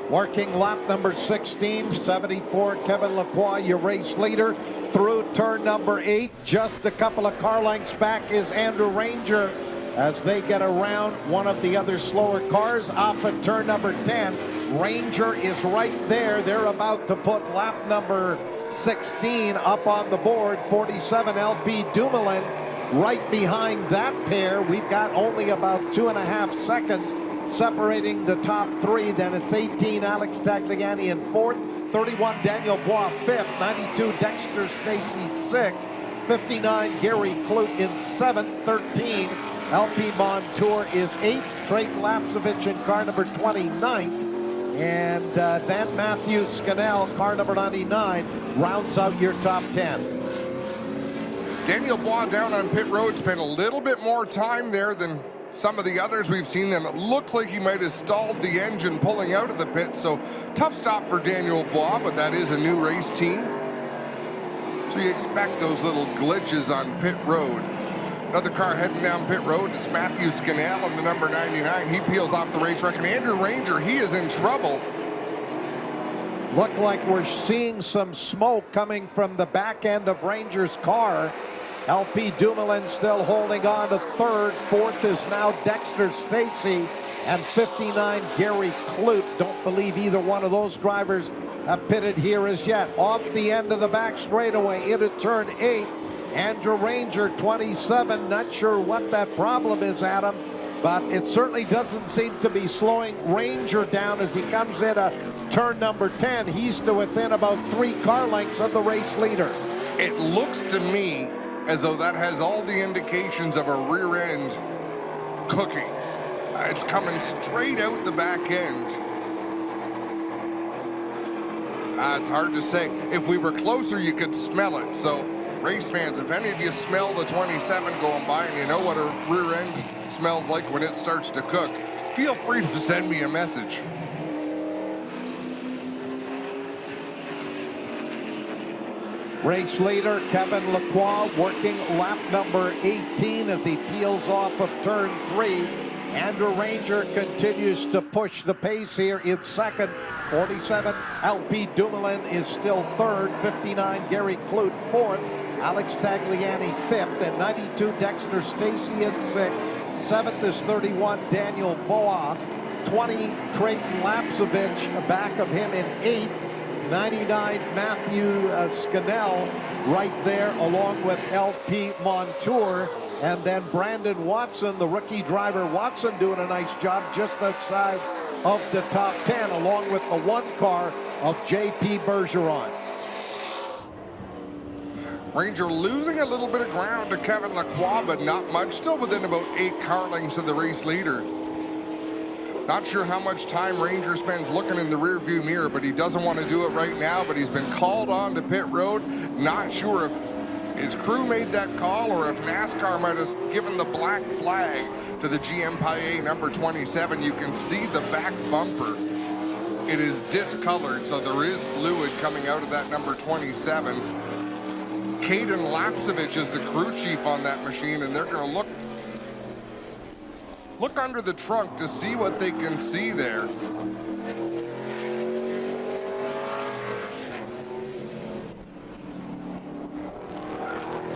Working lap number 16, 74, Kevin Lacroix, your race leader, through turn number 8. Just a couple of car lengths back is Andrew Ranger as they get around one of the other slower cars off at turn number 10. Ranger is right there. They're about to put lap number 16 up on the board. 47, LP Dumoulin right behind that pair. We've got only about 2.5 seconds separating the top 3. Then it's 18, Alex Tagliani in 4th, 31, Daniel Bois 5th, 92, Dexter Stacy 6th, 59, Gary Clute in 7th, 13, LP Montour is 8th, Trayton Lapsevich in car number 29th, and then Matthew Scannell, car number 99, rounds out your top 10. Daniel Bois down on pit road spent a little bit more time there than some of the others we've seen them. It looks like he might have stalled the engine pulling out of the pit, so tough stop for Daniel Bois, but that is a new race team. So you expect those little glitches on pit road. Another car heading down pit road. It's Matthew Scannell in the number 99. He peels off the racetrack, and Andrew Ranger, he is in trouble. Look like we're seeing some smoke coming from the back end of Ranger's car. LP Dumoulin still holding on to 3rd. 4th is now Dexter Stacy, and 59, Gary Clute. Don't believe either one of those drivers have pitted here as yet. Off the end of the back straightaway into turn 8. Andrew Ranger, 27. Not sure what that problem is, Adam, but it certainly doesn't seem to be slowing Ranger down as he comes into turn number 10. He's to within about 3 car lengths of the race leader. It looks to me as though that has all the indications of a rear end cooking. It's coming straight out the back end. It's hard to say. If we were closer, you could smell it. So race fans, if any of you smell the 27 going by and you know what a rear end smells like when it starts to cook, feel free to send me a message. Race leader Kevin Lacroix working lap number 18 as he peels off of turn 3. Andrew Ranger continues to push the pace here in second. 47, LP Dumoulin is still 3rd. 59, Gary Clute 4th. Alex Tagliani 5th, and 92, Dexter Stacy in 6th. 7th is 31, Daniel Bois. 20, Trayton Lapsevich back of him in 8th. 99, Matthew Scannell right there along with LP Montour. And then Brandon Watson, the rookie driver. Watson doing a nice job just outside of the top 10, along with the 1 car of J.P. Bergeron. Ranger losing a little bit of ground to Kevin Lacroix, but not much. Still within about 8 car lengths of the race leader. Not sure how much time Ranger spends looking in the rearview mirror, but he doesn't want to do it right now. But he's been called on to pit road. Not sure if his crew made that call or if NASCAR might have given the black flag to the GM Paillet number 27. You can see the back bumper. It is discolored, so there is fluid coming out of that number 27. Caden Lapsevich is the crew chief on that machine, and they're going to look under the trunk to see what they can see there.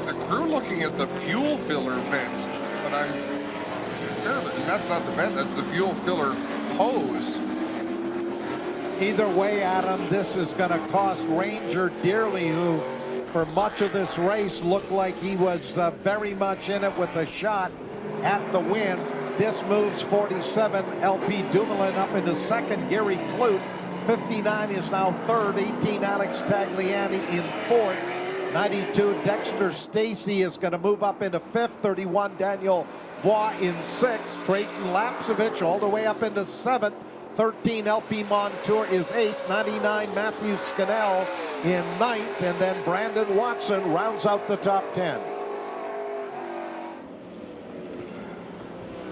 The crew looking at the fuel filler vent, but and that's not the vent, that's the fuel filler hose. Either way, Adam, this is going to cost Ranger dearly, who for much of this race looked like he was very much in it with a shot at the win. This moves 47 LP Dumoulin up into 2nd. Gary Clute, 59, is now 3rd. 18 Alex Tagliani in 4th. 92 Dexter Stacy is going to move up into 5th. 31 Daniel Bois in 6th. Trayton Lapsevich all the way up into 7th. 13 LP Montour is 8th. 99 Matthew Scannell in 9th. And then Brandon Watson rounds out the top 10.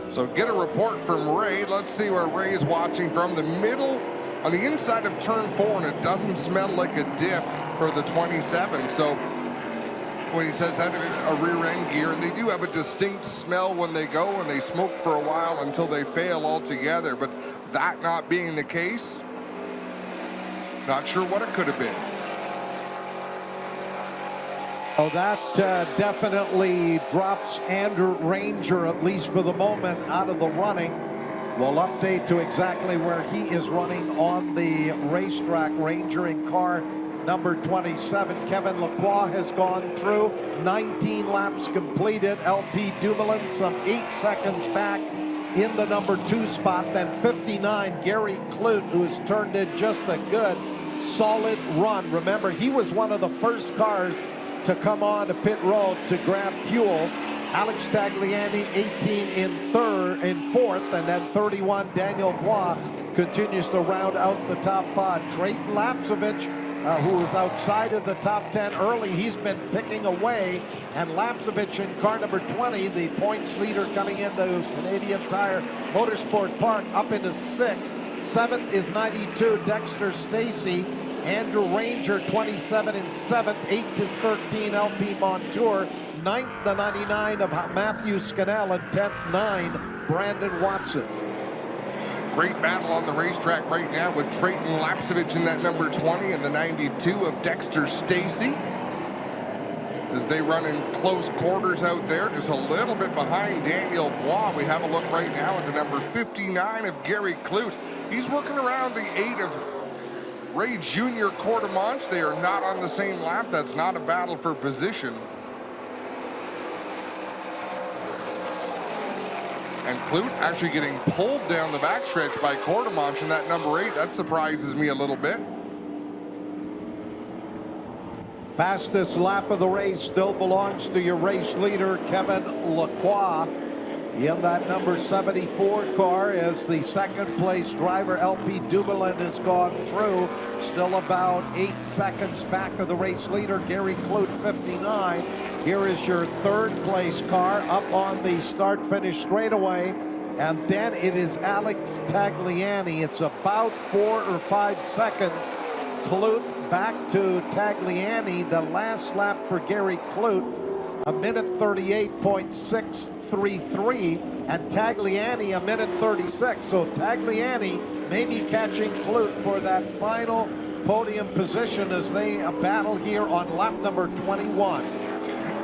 So get a report from Ray. Let's see where Ray is watching from. The middle on the inside of turn 4, and it doesn't smell like a diff for the 27. So when he says that, a rear end gear, and they do have a distinct smell when they go, and they smoke for a while until they fail altogether. But that not being the case, not sure what it could have been. Oh, that definitely drops Andrew Ranger, at least for the moment, out of the running. We'll update to exactly where he is running on the racetrack. Ranger in car number 27. Kevin Lacroix has gone through. 19 laps completed. LP Dumoulin some 8 seconds back in the number 2 spot. Then 59, Gary Clute, who has turned in just a good, solid run. Remember, he was one of the first cars to come on to pit road to grab fuel. Alex Tagliani, 18 in 4th, and then 31 Daniel Bois continues to round out the top 5. Trayton Lapsevich, who was outside of the top 10 early, he's been picking away, and Lapsevich in car number 20, the points leader coming into Canadian Tire Motorsport Park, up into 6th. 7th is 92 Dexter Stacy. Andrew Ranger, 27 in 7th. 8th is 13 LP Montour. 9th, the 99 of Matthew Scannell, and 10th, 9 Brandon Watson. Great battle on the racetrack right now with Trayton Lapsevich in that number 20 and the 92 of Dexter Stacy, as they run in close quarters out there, just a little bit behind Daniel Bois. We have a look right now at the number 59 of Gary Clute. He's working around the 8 of Ray Jr. Courtemanche. They are not on the same lap. That's not a battle for position. And Clute actually getting pulled down the backstretch by Courtemanche in that number 8. That surprises me a little bit. Fastest lap of the race still belongs to your race leader, Kevin Lacroix, in that number 74 car, as the 2nd place driver LP Dumoulin has gone through. Still about 8 seconds back of the race leader, Gary Clute, 59. Here is your 3rd place car up on the start-finish straightaway, and then it is Alex Tagliani. It's about 4 or 5 seconds. Clute back to Tagliani. The last lap for Gary Clute, a minute 38.633, and Tagliani a minute 36. So Tagliani may be catching Clute for that final podium position as they battle here on lap number 21.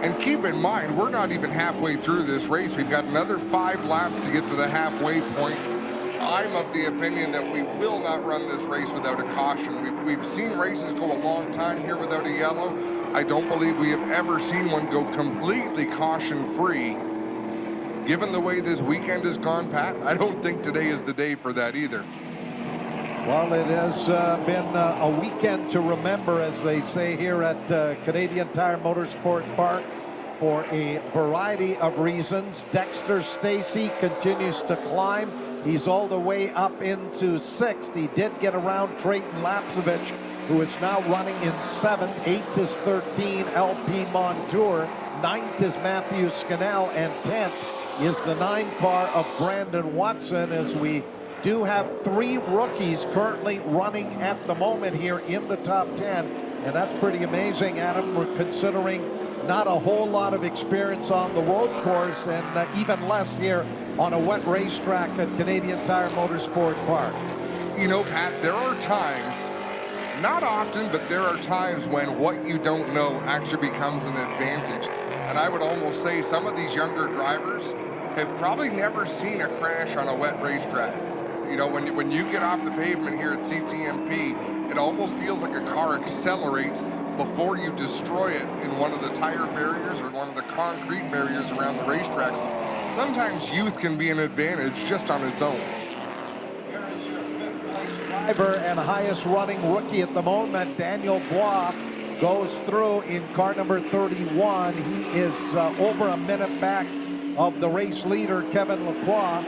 And keep in mind, we're not even halfway through this race. We've got another 5 laps to get to the halfway point I'm of the opinion that we will not run this race without a caution. We've seen races go a long time here without a yellow. I don't believe we have ever seen one go completely caution-free. Given the way this weekend has gone, Pat, I don't think today is the day for that either. Well, it has been a weekend to remember, as they say here at Canadian Tire Motorsport Park, for a variety of reasons. Dexter Stacey continues to climb. He's all the way up into 6th. He did get around Trayton Lapsevich, who is now running in 7th. 8th is 13, LP Montour. 9th is Matthew Scannell, and 10th is the 9 car of Brandon Watson, as we do have 3 rookies currently running at the moment here in the top 10. And that's pretty amazing, Adam. We're considering not a whole lot of experience on the road course, and even less here on a wet racetrack at Canadian Tire Motorsport Park. You know, Pat, there are times, not often, but there are times when what you don't know actually becomes an advantage. And I would almost say some of these younger drivers have probably never seen a crash on a wet racetrack. You know, when you get off the pavement here at CTMP, it almost feels like a car accelerates before you destroy it in one of the tire barriers or one of the concrete barriers around the racetrack. Sometimes youth can be an advantage just on its own. Here is your 5th place driver and highest running rookie at the moment, Daniel Bois, goes through in car number 31. He is over a minute back of the race leader, Kevin Lacroix.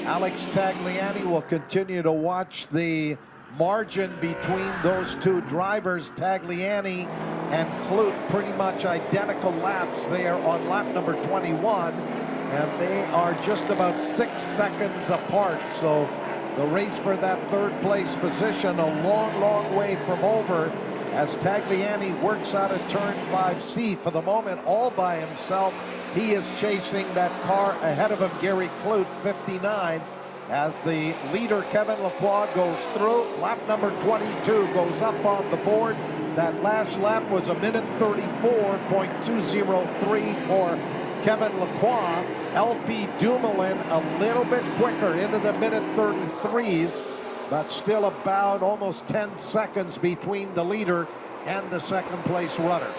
Alex Tagliani will continue to watch the margin between those 2 drivers. Tagliani and Kloot pretty much identical laps there on lap number 21, and they are just about 6 seconds apart. So the race for that 3rd place position a long way from over, as Tagliani works out of turn 5C for the moment all by himself. He is chasing that car ahead of him, Gary Kloot, 59. As the leader, Kevin Lacroix, goes through. Lap number 22 goes up on the board. That last lap was a minute 34.203 for Kevin Lacroix. LP Dumoulin a little bit quicker into the minute 33s, but still about almost 10 seconds between the leader and the 2nd place runner.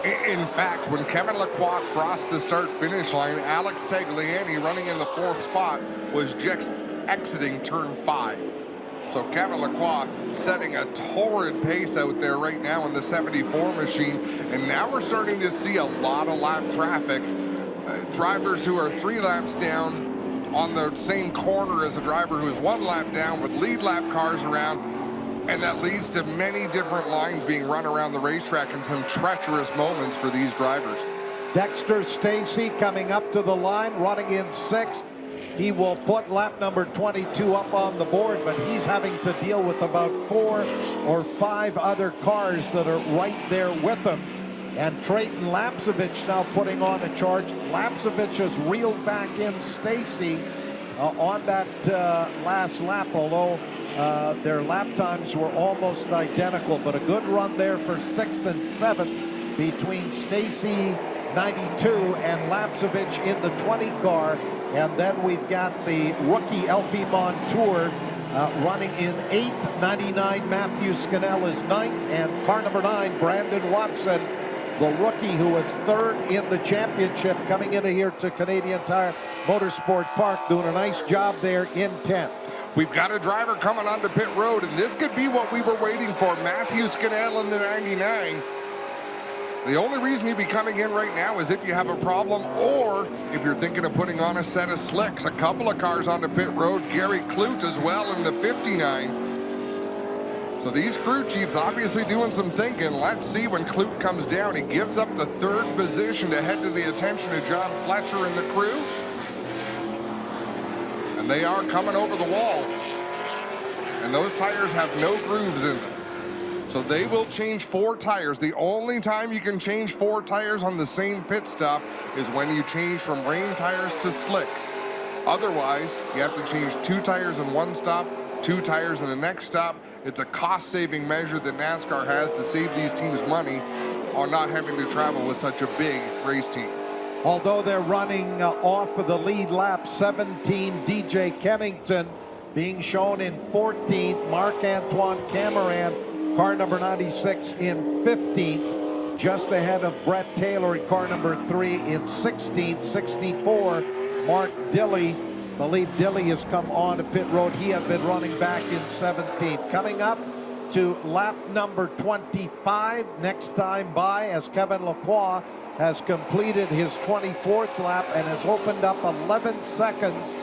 In fact, when Kevin Lacroix crossed the start-finish line, Alex Tagliani, running in the 4th spot, was just exiting turn 5. So Kevin Lacroix setting a torrid pace out there right now in the 74 machine. And now we're starting to see a lot of lap traffic. Drivers who are 3 laps down on the same corner as a driver who is 1 lap down, with lead lap cars around. And that leads to many different lines being run around the racetrack and some treacherous moments for these drivers. Dexter Stacey coming up to the line, running in 6th. He will put lap number 22 up on the board, but he's having to deal with about 4 or 5 other cars that are right there with him. And Trayton Lapsevich now putting on a charge. Lapsevich has reeled back in Stacey on that last lap, although their lap times were almost identical, but a good run there for 6th and 7th between Stacey 92 and Lapsevich in the 20 car. And then we've got the rookie LP Montour running in 8th. 99 Matthew Scannell is 9th, and car number 9 Brandon Watson, the rookie who was 3rd in the championship, coming in here to Canadian Tire Motorsport Park, doing a nice job there in 10th. We've got a driver coming onto pit road, and this could be what we were waiting for. Matthew Scannell in the 99. The only reason he'd be coming in right now is if you have a problem, or if you're thinking of putting on a set of slicks. A couple of cars onto pit road. Gary Kloot as well in the 59. So these crew chiefs obviously doing some thinking. Let's see when Kloot comes down. He gives up the 3rd position to head to the attention of John Fletcher and the crew. And they are coming over the wall. And those tires have no grooves in them. So they will change 4 tires. The only time you can change 4 tires on the same pit stop is when you change from rain tires to slicks. Otherwise, you have to change 2 tires in one stop, 2 tires in the next stop. It's a cost-saving measure that NASCAR has to save these teams money on not having to travel with such a big race team. Although they're running off of the lead lap, 17 DJ Kennington being shown in 14th. Marc-Antoine Cameron, car number 96, in 15th. Just ahead of Brett Taylor in car number 3 in 16th. 64, Mark Dilley. I believe Dilley has come on to pit road. He had been running back in 17th. Coming up to lap number 25, next time by, as Kevin Lacroix has completed his 24th lap and has opened up 11 seconds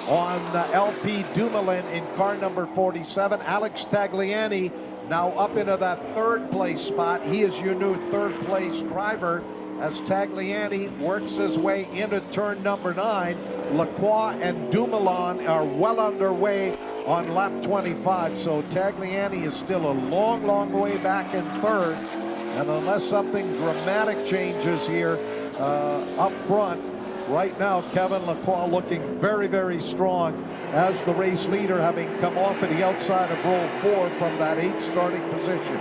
on LP Dumoulin in car number 47. Alex Tagliani now up into that third place spot. He is your new third place driver as Tagliani works his way into turn number 9. Lacroix and Dumoulin are well underway on lap 25, so Tagliani is still a long, long way back in third. And unless something dramatic changes here up front, right now Kevin Lacroix looking very, very strong as the race leader, having come off at the outside of row 4 from that 8th starting position.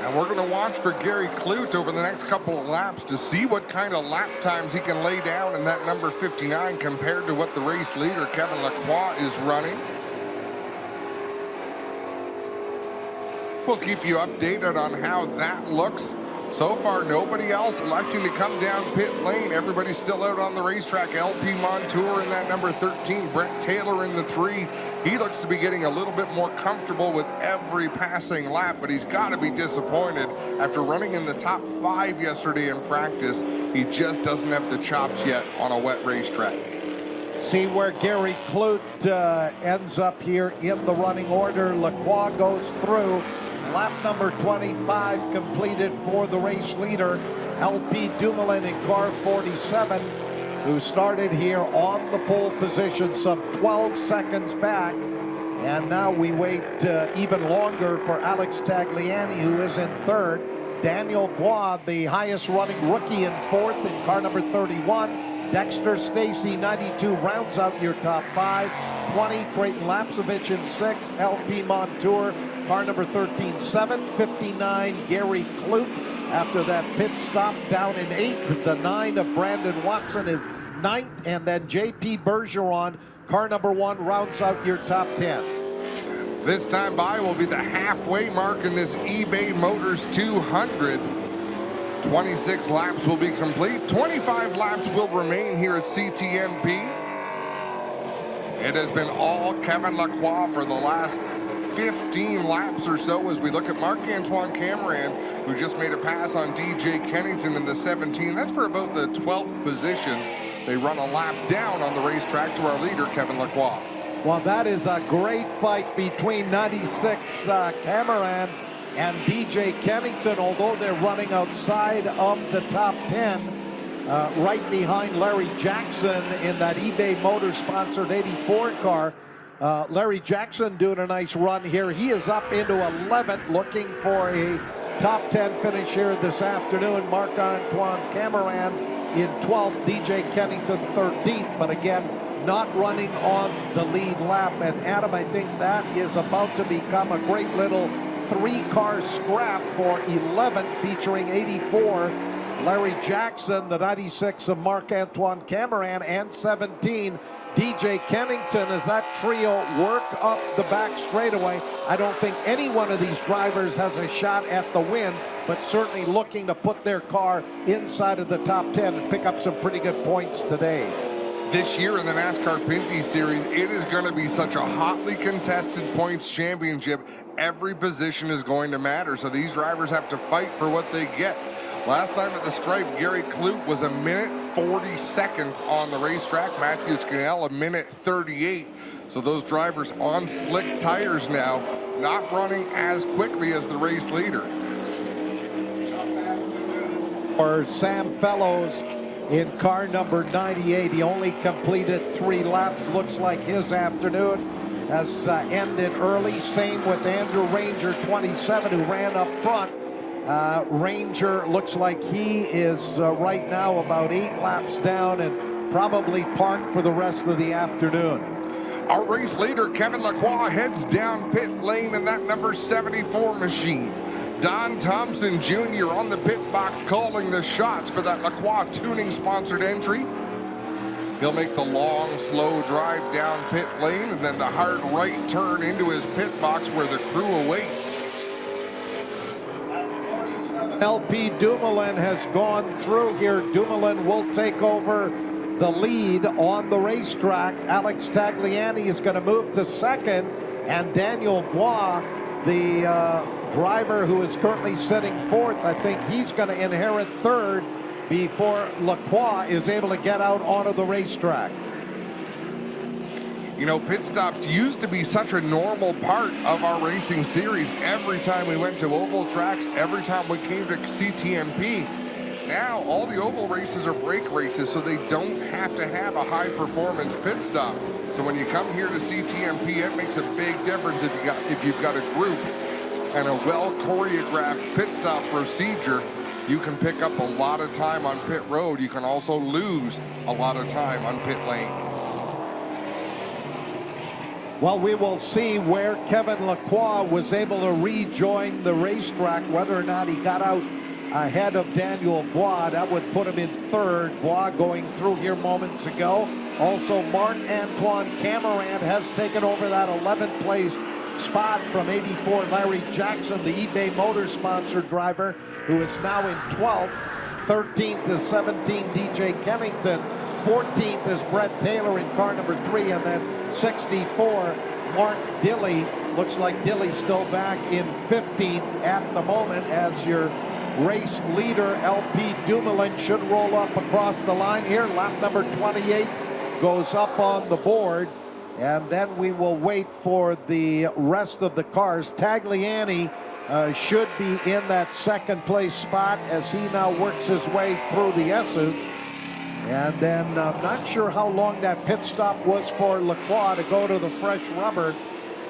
And we're going to watch for Gary Clute over the next couple of laps to see what kind of lap times he can lay down in that number 59 compared to what the race leader Kevin Lacroix is running. We'll keep you updated on how that looks. So far, nobody else electing to come down pit lane. Everybody's still out on the racetrack. LP Montour in that number 13. Brett Taylor in the 3. He looks to be getting a little bit more comfortable with every passing lap, but he's got to be disappointed after running in the top 5 yesterday in practice. He just doesn't have the chops yet on a wet racetrack. See where Gary Clute ends up here in the running order. Lacroix goes through. Lap number 25 completed for the race leader, LP Dumoulin in car 47, who started here on the pole position some 12 seconds back. And now we wait even longer for Alex Tagliani, who is in third. Daniel Bois, the highest running rookie, in fourth in car number 31. Dexter Stacy, 92, rounds out your top 5. 20, Trayton Lapsevich in 6th. LP Montour, car number 13, 7. 59, Gary Clute, after that pit stop, down in 8th. The 9 of Brandon Watson is 9th. And then JP Bergeron, car number 1, rounds out your top 10. This time by will be the halfway mark in this eBay Motors 200. 26 laps will be complete. 25 laps will remain here at CTMP. It has been all Kevin Lacroix for the last 15 laps or so as we look at Marc-Antoine Cameron, who just made a pass on DJ Kennington in the 17. That's for about the 12th position. They run a lap down on the racetrack to our leader, Kevin Lacroix. Well, that is a great fight between 96 Cameron and DJ Kennington, although they're running outside of the top 10, right behind Larry Jackson in that eBay Motor-sponsored 84 car. Larry Jackson doing a nice run here. He is up into 11th, looking for a top 10 finish here this afternoon. Marc-Antoine Cameron in 12th, DJ Kennington 13th, but again, not running on the lead lap. And Adam, I think that is about to become a great little 3-car scrap for 11th, featuring 84 Larry Jackson, the 96 of Marc-Antoine Cameron, and 17 DJ Kennington, as that trio work up the back straightaway. I don't think any one of these drivers has a shot at the win, but certainly looking to put their car inside of the top 10 and pick up some pretty good points today. This year in the NASCAR Pinty Series, it is going to be such a hotly contested points championship. Every position is going to matter, so these drivers have to fight for what they get. Last time at the stripe, Gary Clute was 1 minute 40 seconds on the racetrack. Matthew Scannell 1 minute 38. So those drivers on slick tires now, not running as quickly as the race leader. Or Sam Fellows in car number 98. He only completed 3 laps. Looks like his afternoon has ended early. Same with Andrew Ranger, 27, who ran up front. Ranger looks like he is right now about 8 laps down and probably parked for the rest of the afternoon. Our race leader, Kevin Lacroix, heads down pit lane in that number 74 machine. Don Thompson Jr. on the pit box calling the shots for that Lacroix tuning sponsored entry. He'll make the long, slow drive down pit lane and then the hard right turn into his pit box where the crew awaits. LP Dumoulin has gone through here. Dumoulin will take over the lead on the racetrack. Alex Tagliani is going to move to second, and Daniel Bois, the driver who is currently sitting fourth, I think he's going to inherit third before Lacroix is able to get out onto the racetrack. You know, pit stops used to be such a normal part of our racing series. Every time we went to oval tracks, every time we came to CTMP, now all the oval races are brake races, so they don't have to have a high performance pit stop. So when you come here to CTMP, it makes a big difference if you've got a group and a well choreographed pit stop procedure. You can pick up a lot of time on pit road. You can also lose a lot of time on pit lane. Well, we will see where Kevin Lacroix was able to rejoin the racetrack, whether or not he got out ahead of Daniel Bois. That would put him in third. Bois going through here moments ago. Also, Marc-Antoine Camerand has taken over that 11th place spot from 84 Larry Jackson, the eBay Motor sponsor driver, who is now in 12th. 13th is 17 DJ Kennington. 14th is Brett Taylor in car number 3, and then 64 Mark Dilley. Looks like Dilley's still back in 15th at the moment, as your race leader LP Dumoulin should roll up across the line here. Lap number 28 goes up on the board, and then we will wait for the rest of the cars. Tagliani should be in that second place spot as he now works his way through the S's. And then I'm not sure how long that pit stop was for Lacroix to go to the fresh rubber,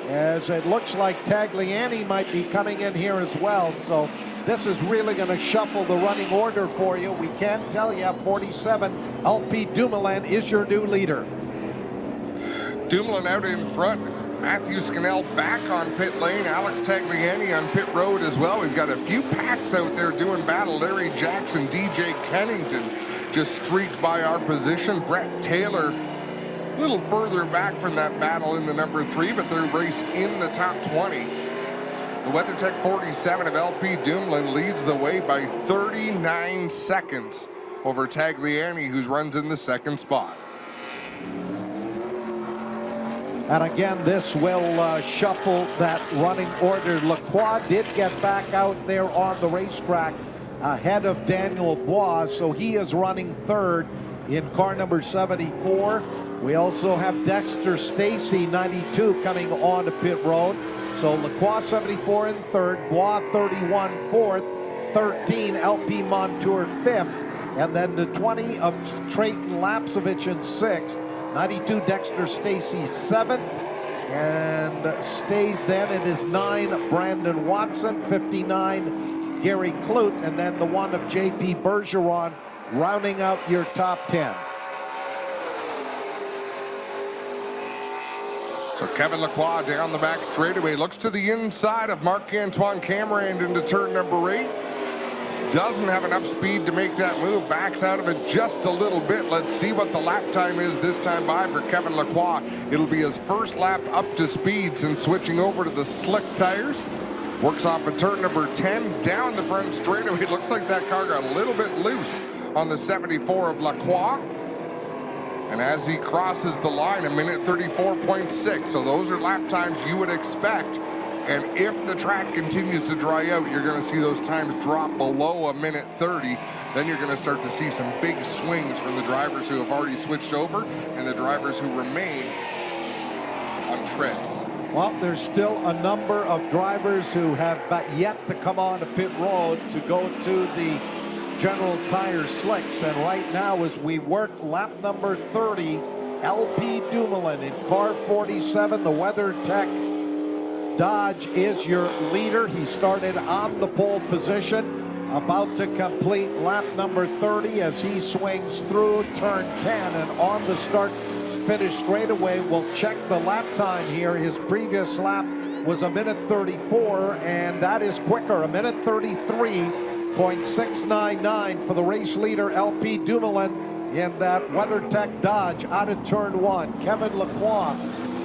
as it looks like Tagliani might be coming in here as well. So this is really going to shuffle the running order for you. We can tell you 47 LP Dumoulin is your new leader. Dumoulin out in front. Matthew Scannell back on pit lane. Alex Tagliani on pit road as well. We've got a few packs out there doing battle. Larry Jackson, DJ Kennington just streaked by our position. Brett Taylor a little further back from that battle in the number 3, but their race in the top 20. The WeatherTech 47 of LP Dumoulin leads the way by 39 seconds over Tagliani, who runs in the second spot. And again, this will shuffle that running order. Lacroix did get back out there on the racetrack ahead of Daniel Bois, so he is running third in car number 74. We also have Dexter Stacy, 92, coming on to pit road. So Lacroix 74 in third, Bois 31 fourth, 13 LP Montour fifth, and then the 20 of Trayton Lapsovich in sixth. 92 Dexter Stacy seventh, and stays then it is 9 Brandon Watson, 59 Gary Clute, and then the one of JP Bergeron rounding out your top 10. So Kevin Lacroix down the back straightaway, looks to the inside of Marc-Antoine Camerand into turn number 8. Doesn't have enough speed to make that move, backs out of it just a little bit. Let's see what the lap time is this time by for Kevin Lacroix. It'll be his first lap up to speed since switching over to the slick tires. Works off of turn number 10 down the front straightaway. It looks like that car got a little bit loose on the 74 of Lacroix. And as he crosses the line, a minute 34.6. So those are lap times you would expect. And if the track continues to dry out, you're going to see those times drop below a minute 30. Then you're going to start to see some big swings from the drivers who have already switched over and the drivers who remain on treads. Well, there's still a number of drivers who have yet to come on to pit road to go to the General Tire slicks. And right now, as we work lap number 30, LP Dumoulin in car 47, the WeatherTech Dodge is your leader. He started on the pole position, about to complete lap number 30 as he swings through turn 10 and on the start finish straightaway. We'll check the lap time here. His previous lap was a minute 34, and that is quicker, a minute 33.699 for the race leader LP Dumoulin in that WeatherTech Dodge out of turn 1. Kevin Lacroix,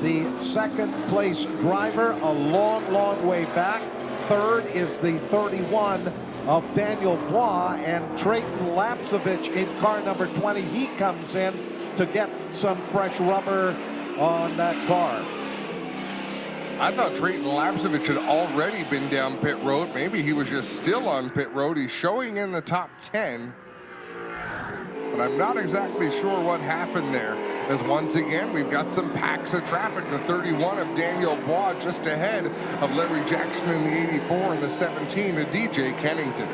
the second place driver, a long way back. Third is the 31 of Daniel Bois, and Trayton Lapsevich in car number 20. He comes in to get some fresh rubber on that car. I thought Trayton Lapsevich had already been down pit road. Maybe he was just still on pit road. He's showing in the top 10, but I'm not exactly sure what happened there. As once again, we've got some packs of traffic. The 31 of Daniel Bois just ahead of Larry Jackson in the 84 and the 17 of DJ Kennington.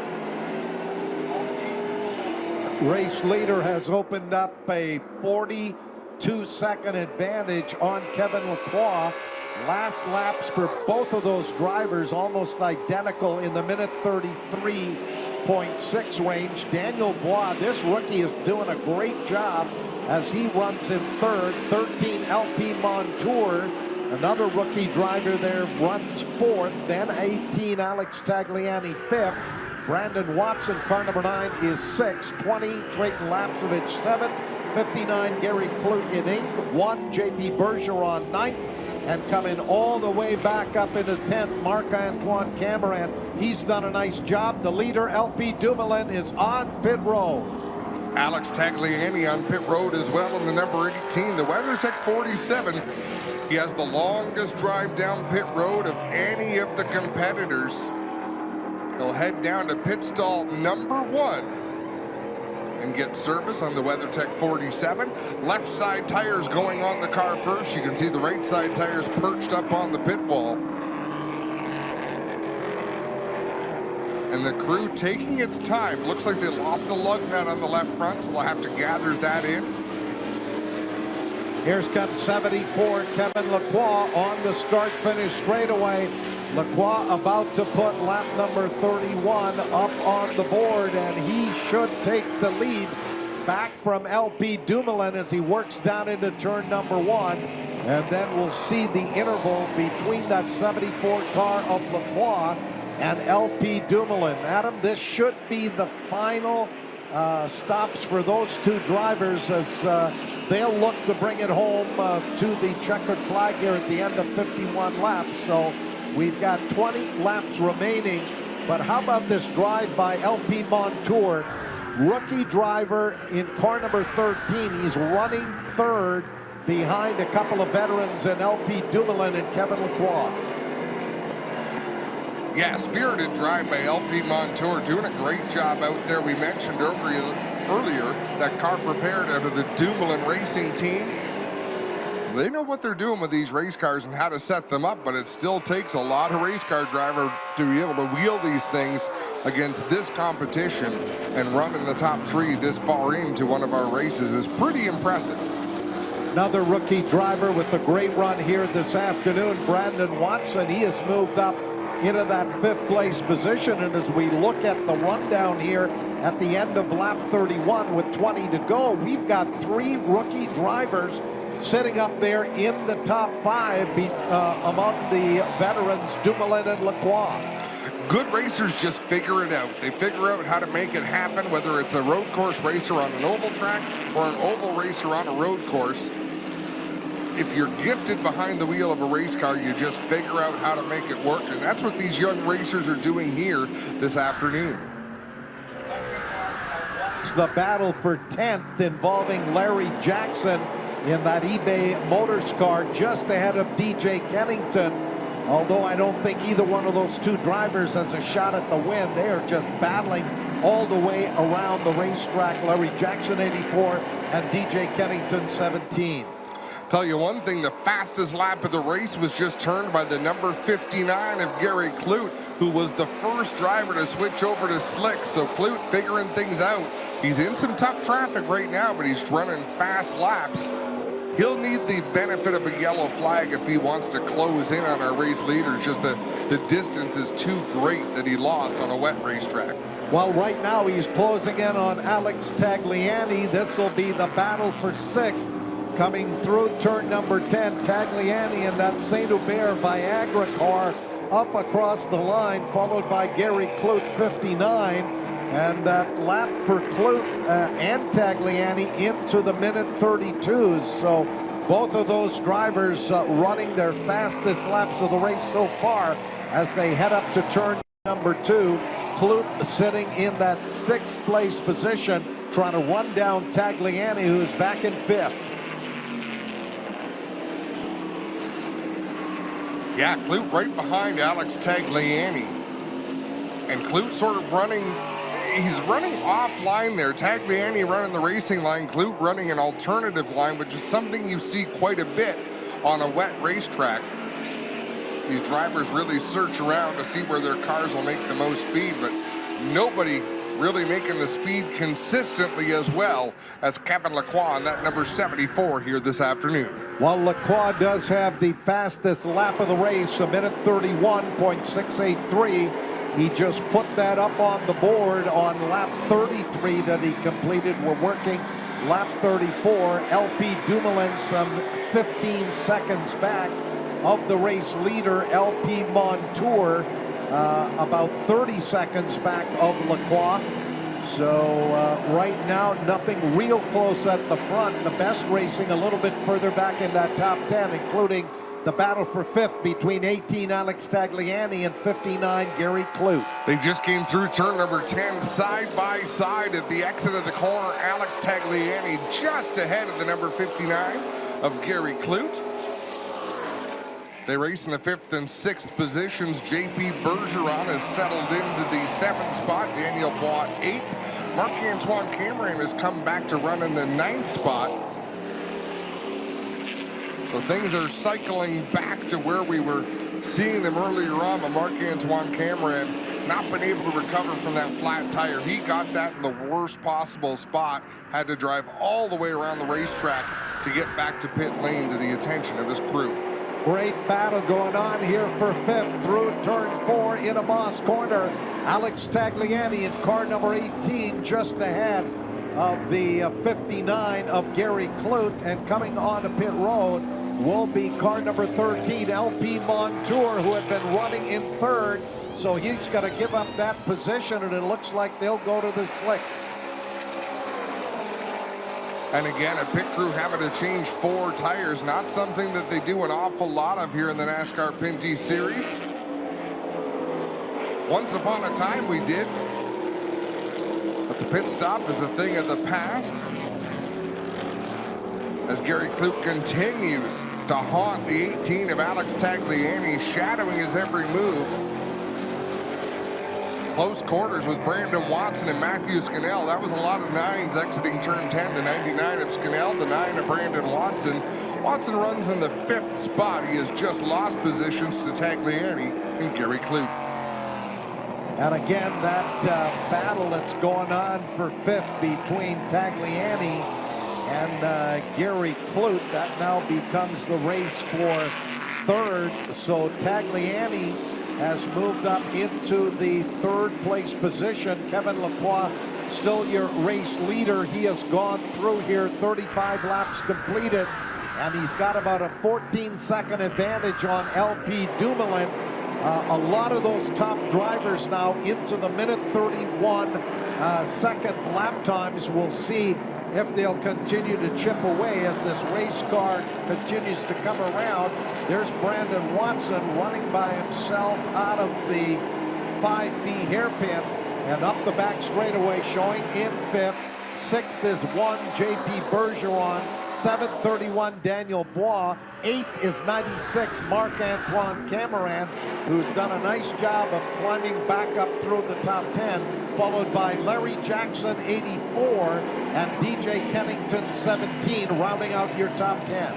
Race leader has opened up a 42-second advantage on Kevin Lacroix. Last laps for both of those drivers almost identical in the minute 33.6 range. Daniel Bois, this rookie, is doing a great job as he runs in third. 13 LP Montour, another rookie driver there, runs fourth. Then 18 Alex Tagliani fifth. Brandon Watson, car number 9, is 6th. 20 Trayton Lapsevich 7th. 59 Gary Clute in 8th. 1 JP Bergeron 9th. And coming all the way back up into 10th, Marc-Antoine Cameron. He's done a nice job. The leader, LP Dumoulin, is on pit road. Alex Tagliani on pit road as well in the number 18, the WeatherTech 47. He has the longest drive down pit road of any of the competitors. He'll head down to pit stall number 1 and get service on the WeatherTech 47. Left side tires going on the car first. You can see the right side tires perched up on the pit wall. And the crew taking its time. Looks like they lost a lug nut on the left front, so they'll have to gather that in. Here's comes 74 Kevin Lacroix on the start-finish straightaway. Lacroix about to put lap number 31 up on the board, and he should take the lead back from LP Dumoulin as he works down into turn number 1. And then we'll see the interval between that 74 car of Lacroix and LP Dumoulin. Adam, this should be the final stops for those two drivers as they'll look to bring it home to the checkered flag here at the end of 51 laps. So we've got 20 laps remaining. But how about this drive by LP Montour? Rookie driver in car number 13. He's running third behind a couple of veterans in LP Dumoulin and Kevin Lacroix. Yeah, spirited drive by LP Montour, doing a great job out there. We mentioned earlier that car prepared out of the Dumoulin Racing team. So they know what they're doing with these race cars and how to set them up, but it still takes a lot of race car driver to be able to wheel these things against this competition, and run in the top 3 this far into one of our races is pretty impressive. Another rookie driver with a great run here this afternoon, Brandon Watson. He has moved up into that 5th place position, and as we look at the rundown here at the end of lap 31 with 20 to go, we've got 3 rookie drivers sitting up there in the top 5 among the veterans, Dumoulin and Lacroix. Good racers just figure it out. They figure out how to make it happen, whether it's a road course racer on an oval track or an oval racer on a road course. If you're gifted behind the wheel of a race car, you just figure out how to make it work. And that's what these young racers are doing here this afternoon. It's the battle for 10th involving Larry Jackson in that eBay Motors car just ahead of DJ Kennington. Although I don't think either one of those two drivers has a shot at the win. They are just battling all the way around the racetrack. Larry Jackson 84 and DJ Kennington 17. Tell you one thing, the fastest lap of the race was just turned by the number 59 of Gary Clute, who was the first driver to switch over to slick. So Clute figuring things out. He's in some tough traffic right now, but he's running fast laps. He'll need the benefit of a yellow flag if he wants to close in on our race leader. Just the distance is too great that he lost on a wet racetrack. Well, right now he's closing in on Alex Tagliani. This will be the battle for 6th. Coming through turn number 10, Tagliani and that Saint-Hubert Viagra car up across the line, followed by Gary Clute 59. And that lap for Clute and Tagliani into the minute 32s. So both of those drivers running their fastest laps of the race so far as they head up to turn number 2. Clute sitting in that 6th place position, trying to run down Tagliani, who's back in 5th. Yeah, Clute right behind Alex Tagliani. And Clute sort of running, he's running offline there. Tagliani running the racing line, Clute running an alternative line, which is something you see quite a bit on a wet racetrack. These drivers really search around to see where their cars will make the most speed, but nobody really making the speed consistently as well as Kevin Lacroix on that number 74 here this afternoon. While Lacroix does have the fastest lap of the race, a minute 31.683, he just put that up on the board on lap 33 that he completed. We're working lap 34. LP Dumoulin some 15 seconds back of the race leader, LP Montour, about 30 seconds back of Lacroix. So right now, nothing real close at the front. The best racing a little bit further back in that top 10, including the battle for 5th between 18 Alex Tagliani and 59 Gary Clute. They just came through turn number 10 side by side at the exit of the corner. Alex Tagliani just ahead of the number 59 of Gary Clute. They race in the 5th and 6th positions. JP Bergeron has settled into the 7th spot. Daniel Bois 8th. Marc-Antoine Cameron has come back to run in the 9th spot. So things are cycling back to where we were seeing them earlier on. But Marc-Antoine Cameron not been able to recover from that flat tire. He got that in the worst possible spot. Had to drive all the way around the racetrack to get back to pit lane to the attention of his crew. Great battle going on here for 5th through turn 4 in a Moss corner. Alex Tagliani in car number 18 just ahead of the 59 of Gary Clute, and coming on to pit road will be car number 13, LP Montour, who had been running in 3rd. So he's got to give up that position, and it looks like they'll go to the slicks. And again, a pit crew having to change 4 tires, not something that they do an awful lot of here in the NASCAR Pinty Series. Once upon a time we did, but the pit stop is a thing of the past. As Gary Clute continues to haunt the 18 of Alex Tagliani, shadowing his every move. Close quarters with Brandon Watson and Matthew Scannell. That was a lot of 9s exiting turn 10. The 99 of Scannell, the 9 of Brandon Watson. Watson runs in the 5th spot. He has just lost positions to Tagliani and Gary Clute. And again, that battle that's going on for 5th between Tagliani and Gary Clute, that now becomes the race for 3rd. So Tagliani has moved up into the 3rd place position. Kevin Lacroix still your race leader. He has gone through here, 35 laps completed, and he's got about a 14-second advantage on LP Dumoulin. A lot of those top drivers now into the minute 31 second lap times. We'll see if they'll continue to chip away as this race car continues to come around. There's Brandon Watson running by himself out of the 5B hairpin and up the back straightaway, showing in 5th. 6th is 1 JP Bergeron. 7th, 31 Daniel Bois. 8th is 96 Marc-Antoine Cameron, who's done a nice job of climbing back up through the top 10, followed by Larry Jackson 84 and DJ Kennington 17, rounding out your top 10.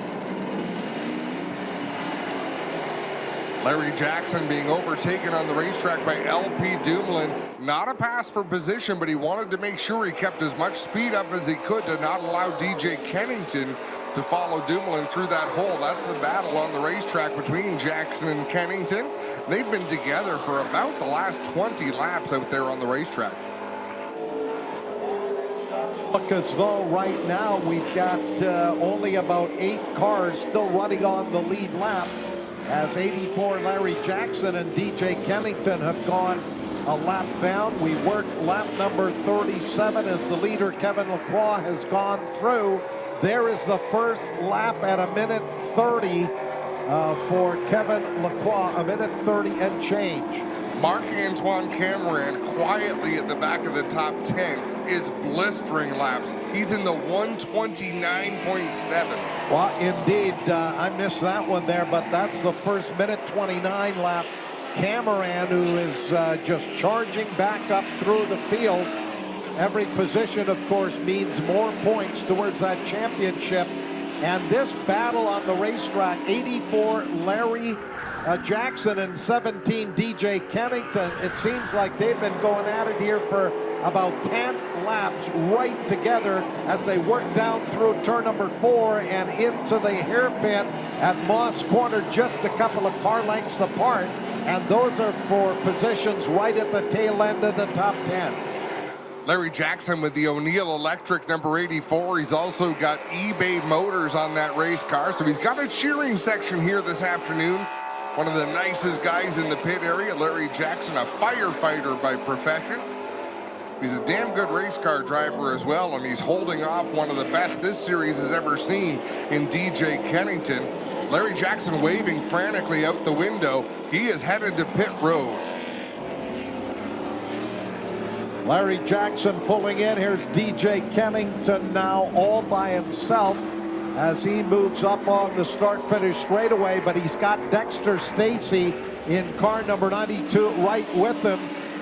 Larry Jackson being overtaken on the racetrack by LP Dumoulin. Not a pass for position, but he wanted to make sure he kept as much speed up as he could to not allow DJ Kennington to follow Dumoulin through that hole. That's the battle on the racetrack between Jackson and Kennington. They've been together for about the last 20 laps out there on the racetrack. Look as though right now we've got only about 8 cars still running on the lead lap, as 84 Larry Jackson and DJ Kennington have gone a lap down. We work lap number 37 as the leader, Kevin Lacroix, has gone through. There is the first lap at 1:30 for Kevin Lacroix, 1:30 and change. Marc-Antoine Cameron quietly at the back of the top 10 is blistering laps. He's in the 129.7. Well, indeed, I missed that one there, but that's the first 1:29 lap. Cameron, who is just charging back up through the field. Every position, of course, means more points towards that championship. And this battle on the racetrack, 84 Larry Jackson and 17 DJ Kennington, it seems like they've been going at it here for about 10 laps right together as they work down through turn number 4 and into the hairpin at Moss Corner, just a couple of car lengths apart. And those are for positions right at the tail end of the top 10. Larry Jackson with the O'Neill Electric number 84. He's also got eBay Motors on that race car, so he's got a cheering section here this afternoon. One of the nicest guys in the pit area, Larry Jackson, a firefighter by profession. He's a damn good race car driver as well, and he's holding off one of the best this series has ever seen in DJ Kennington. Larry Jackson waving frantically out the window. He is headed to pit road. Larry Jackson pulling in. Here's DJ Kennington now all by himself as he moves up on the start-finish straightaway, but he's got Dexter Stacy in car number 92 right with him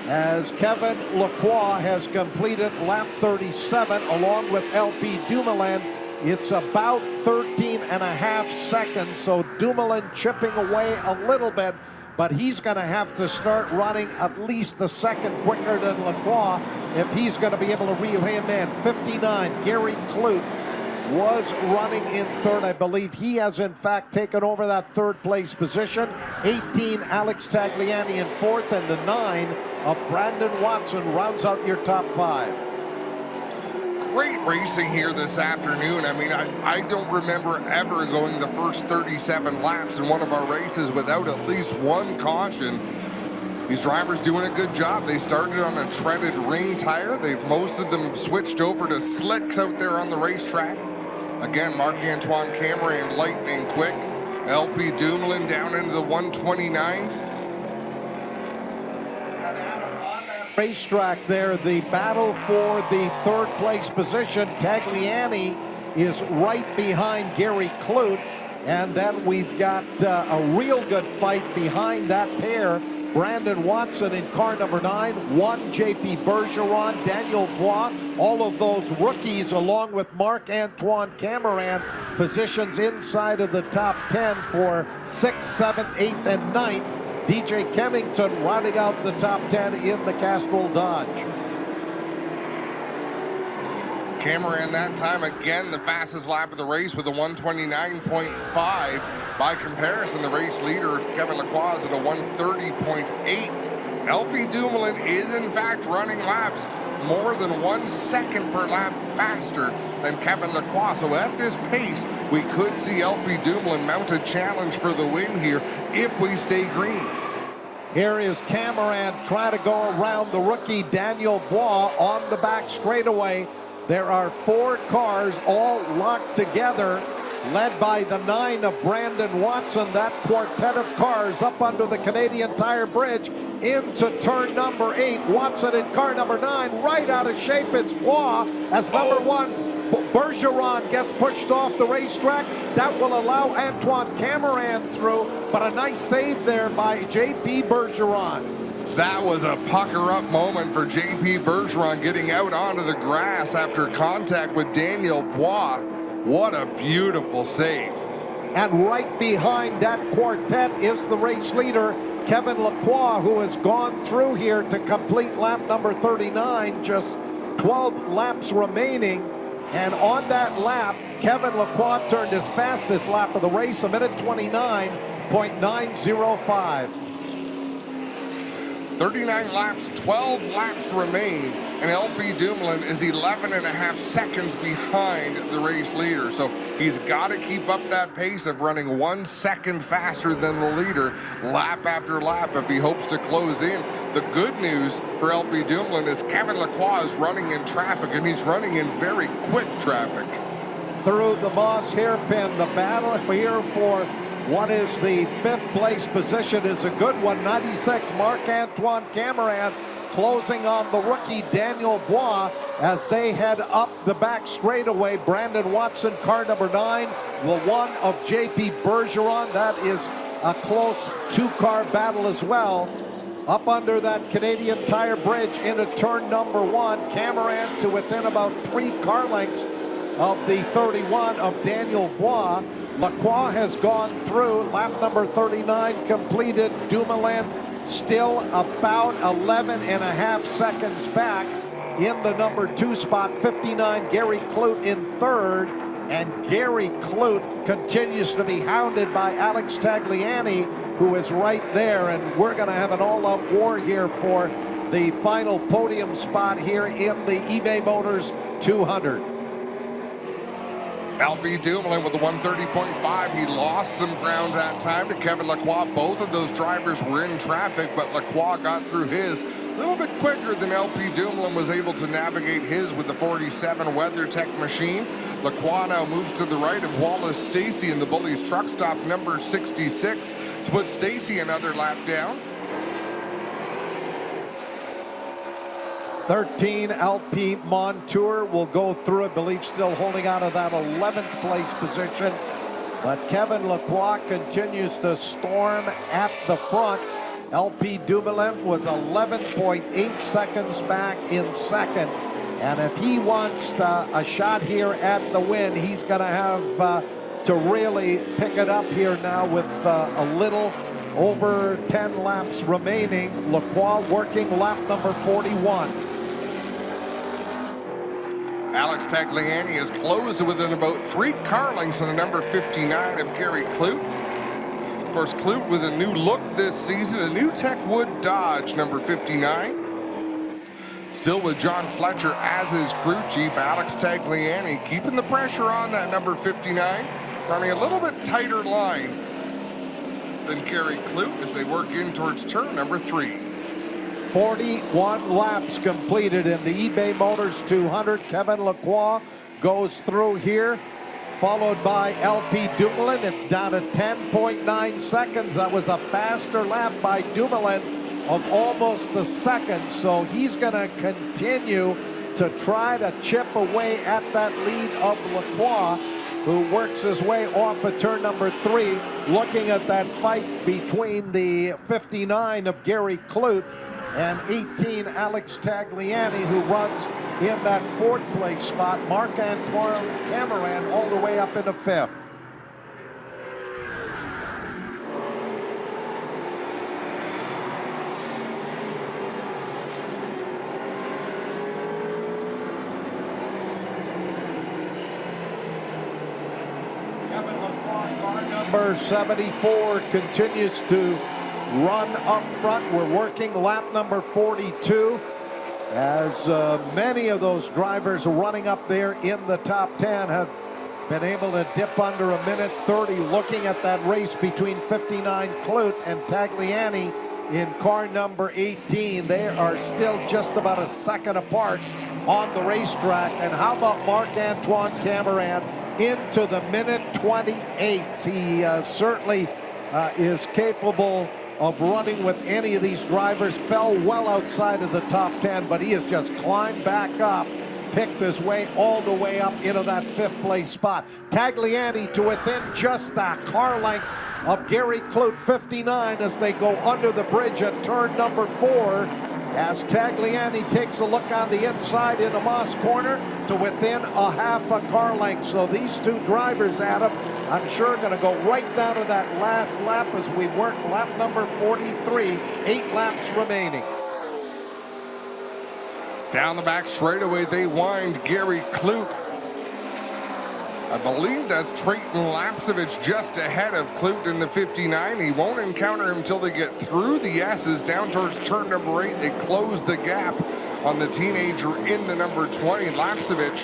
as Kevin Lacroix has completed lap 37 along with LP Dumoulin. It's about 13.5 seconds, so Dumoulin chipping away a little bit, but he's going to have to start running at least a second quicker than Lacroix if he's going to be able to reel him in. 59, Gary Clute was running in third. I believe he has in fact taken over that third place position. 18, Alex Tagliani in fourth, and the 9 of Brandon Watson rounds out your top 5. Great racing here this afternoon. I mean, I don't remember ever going the first 37 laps in one of our races without at least one caution. These drivers doing a good job. They started on a treaded ring tire. Most of them switched over to slicks out there on the racetrack. Again, Marc-Antoine Cameron lightning quick. LP Dumoulin down into the 129s. Racetrack there, the battle for the third place position. Tagliani is right behind Gary Clute, and then we've got a real good fight behind that pair. Brandon Watson in car number 9, 1 JP Bergeron, Daniel Bois, all of those rookies along with Marc-Antoine Cameron, positions inside of the top 10 for 6th, 7th, 8th, and 9th. DJ Kennington rounding out the top 10 in the Castrol Dodge. Cameron that time again the fastest lap of the race with a 129.5. By comparison, the race leader Kevin Lacroix is at a 130.8. LP Dumoulin is in fact running laps more than 1 second per lap faster than Kevin Lacroix. So at this pace, we could see LP Dumoulin mount a challenge for the win here if we stay green. Here is Cameron trying to go around the rookie Daniel Bois on the back straightaway. There are 4 cars all locked together, led by the 9 of Brandon Watson. That quartet of cars up under the Canadian Tire Bridge into turn number 8. Watson in car number 9, right out of shape. It's Bois as number 1. Bergeron gets pushed off the racetrack. That will allow Antoine Cameron through, but a nice save there by JP Bergeron. That was a pucker-up moment for JP Bergeron getting out onto the grass after contact with Daniel Bois. What a beautiful save. And right behind that quartet is the race leader, Kevin Lacroix, who has gone through here to complete lap number 39, just 12 laps remaining. And on that lap, Kevin Lacroix turned his fastest lap of the race, 1:29.905. 39 laps, 12 laps remain, and LP Dumoulin is 11.5 seconds behind the race leader. So he's got to keep up that pace of running 1 second faster than the leader lap after lap if he hopes to close in. The good news for LP Dumoulin is Kevin Lacroix is running in traffic, and he's running in very quick traffic. Through the Moss hairpin, the battle here for what is the 5th place position is a good one. 96, Marc-Antoine Cameron closing on the rookie Daniel Bois as they head up the back straightaway. Brandon Watson, car number 9, the one of JP Bergeron. That is a close 2-car battle as well. Up under that Canadian Tire bridge into turn number 1, Cameron to within about 3 car lengths of the 31 of Daniel Bois. Lacroix has gone through, lap number 39 completed. Dumoulin still about 11.5 seconds back in the number 2 spot. 59, Gary Clute in 3rd, and Gary Clute continues to be hounded by Alex Tagliani, who is right there, and we're going to have an all-out war here for the final podium spot here in the eBay Motors 200. LP Dumoulin with the 130.5. He lost some ground that time to Kevin Lacroix. Both of those drivers were in traffic, but Lacroix got through his a little bit quicker than LP Dumoulin was able to navigate his with the 47 WeatherTech machine. Lacroix now moves to the right of Wallace Stacy in the Bullies truck stop number 66 to put Stacy another lap down. 13, LP Montour will go through, I believe, still holding out of that 11th place position. But Kevin Lacroix continues to storm at the front. LP Dumoulin was 11.8 seconds back in 2nd. And if he wants a shot here at the win, he's going to have to really pick it up here now with a little over 10 laps remaining. Lacroix working lap number 41. Alex Tagliani is closed within about 3 car lengths on the number 59 of Gary Clute. Of course, Clute with a new look this season, the new Tech Wood Dodge number 59. Still with John Fletcher as his crew chief. Alex Tagliani keeping the pressure on that number 59, running a little bit tighter line than Gary Clute as they work in towards turn number 3. 41 laps completed in the eBay Motors 200. Kevin Lacroix goes through here, followed by LP Dumoulin. It's down to 10.9 seconds. That was a faster lap by Dumoulin of almost a second. So he's going to continue to try to chip away at that lead of Lacroix, who works his way off of turn number 3, looking at that fight between the 59 of Gary Clute and 18 Alex Tagliani, who runs in that 4th place spot. Marc-Antoine Cameron all the way up into 5th. Kevin Lacroix, car number 74, continues to run up front. We're working lap number 42 as many of those drivers running up there in the top 10 have been able to dip under a minute 30. Looking at that race between 59 Clute and Tagliani in car number 18, they are still just about a second apart on the racetrack. And how about Marc-Antoine Cameron into the minute 28s? He certainly is capable of running with any of these drivers. Fell well outside of the top 10, but he has just climbed back up, picked his way all the way up into that 5th place spot. Tagliani to within just that car length of Gary Clute, 59, as they go under the bridge at turn number 4, as Tagliani takes a look on the inside into Moss Corner to within a half a car length. So these two drivers, Adam, I'm sure going to go right down to that last lap as we work lap number 43, 8 laps remaining. Down the back straightaway they wind Gary Clute. I believe that's Trayton Lapsevich just ahead of Clute in the 59. He won't encounter him until they get through the S's down towards turn number 8. They close the gap on the teenager in the number 20. Lapsevich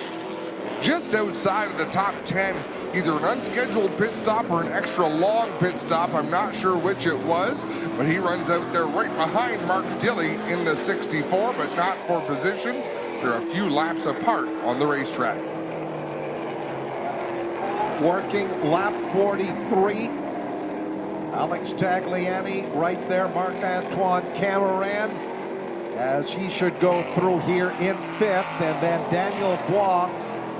just outside of the top 10, either an unscheduled pit stop or an extra long pit stop. I'm not sure which it was, but he runs out there right behind Mark Dilley in the 64, but not for position. They're a few laps apart on the racetrack. Working lap 43. Alex Tagliani right there. Marc-Antoine Cameron, as he should go through here in 5th. And then Daniel Bois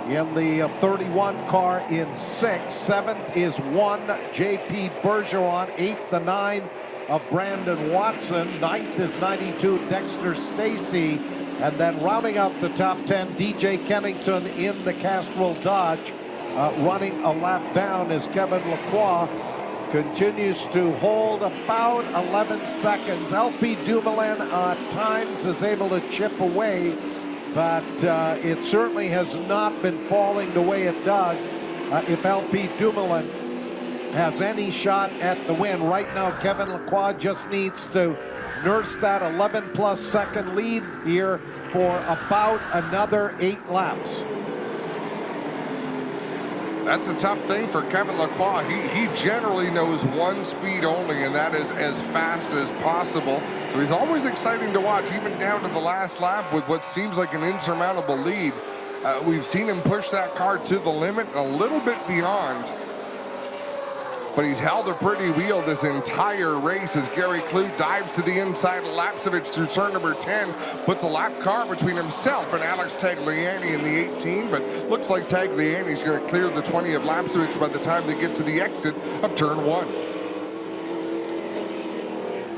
in the 31 car in 6th. 7th is 1 J.P. Bergeron. 8th, the 9 of Brandon Watson. 9th is 92 Dexter Stacy. And then rounding out the top 10, DJ Kennington in the Castrol Dodge. Running a lap down as Kevin Lacroix continues to hold about 11 seconds. LP Dumoulin at times is able to chip away, but it certainly has not been falling the way it does. If LP Dumoulin has any shot at the win, right now Kevin Lacroix just needs to nurse that 11+ second lead here for about another 8 laps. That's a tough thing for Kevin Lacroix. He generally knows one speed only, and that is as fast as possible. So he's always exciting to watch, even down to the last lap with what seems like an insurmountable lead. We've seen him push that car to the limit and a little bit beyond. But he's held a pretty wheel this entire race as Gary Clute dives to the inside of Lapsevich through turn number 10, puts a lap car between himself and Alex Tagliani in the 18, but looks like Tagliani's going to clear the 20 of Lapsevich by the time they get to the exit of turn 1.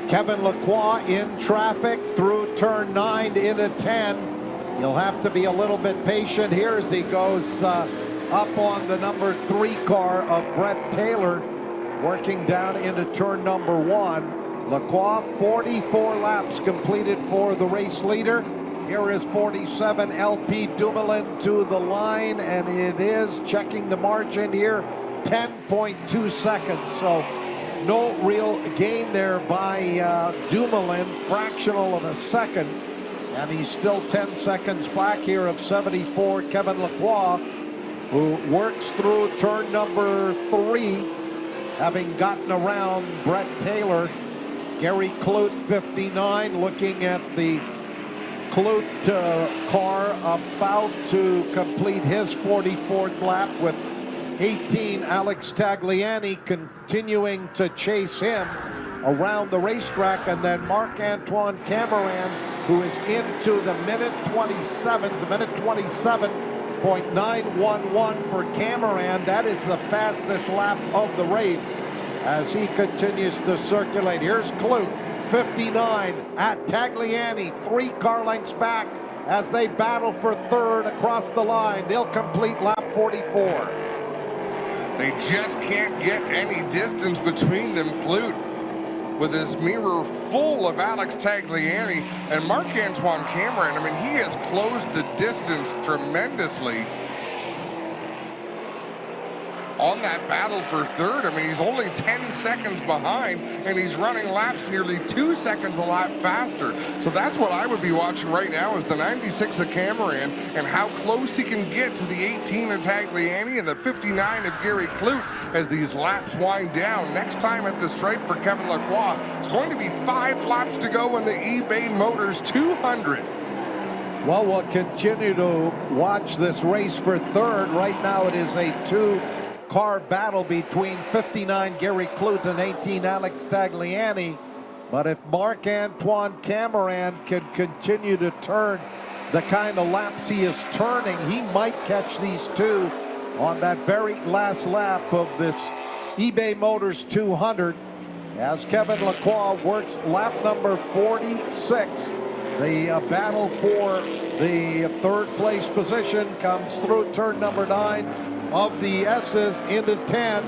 Kevin Lacroix in traffic through turn 9 into 10. You'll have to be a little bit patient here as he goes up on the number 3 car of Brett Taylor, working down into turn number 1. Lacroix, 44 laps completed for the race leader. Here is 47 LP Dumoulin to the line, and it is checking the margin here, 10.2 seconds. So no real gain there by Dumoulin, fractional of a second, and he's still 10 seconds back here of 74 Kevin Lacroix, who works through turn number 3, having gotten around Brett Taylor. Gary Clute, 59, looking at the Clute car about to complete his 44th lap, with 18 Alex Tagliani continuing to chase him around the racetrack. And then Marc-Antoine Cameron, who is into the minute 27s, a minute 27.911 for Cameron. That is the fastest lap of the race as he continues to circulate. Here's Clute, 59 at Tagliani, 3 car lengths back as they battle for 3rd across the line. They'll complete lap 44. They just can't get any distance between them. Clute with his mirror full of Alex Tagliani and Marc-Antoine Cameron. I mean, he has closed the distance tremendously on that battle for 3rd. I mean, he's only 10 seconds behind, and he's running laps nearly 2 seconds a lap faster. So that's what I would be watching right now, is the 96 of Cameron and how close he can get to the 18 of Tagliani and the 59 of Gary Clute as these laps wind down. Next time at the stripe for Kevin Lacroix, it's going to be 5 laps to go in the eBay Motors 200. Well, we'll continue to watch this race for 3rd. Right now it is a 2-car battle between 59 Gary Clute and 18 Alex Tagliani. But if Marc-Antoine Cameron can continue to turn the kind of laps he is turning, he might catch these 2 on that very last lap of this eBay Motors 200 as Kevin Lacroix works lap number 46. The battle for the 3rd place position comes through turn number 9 of the S's into 10.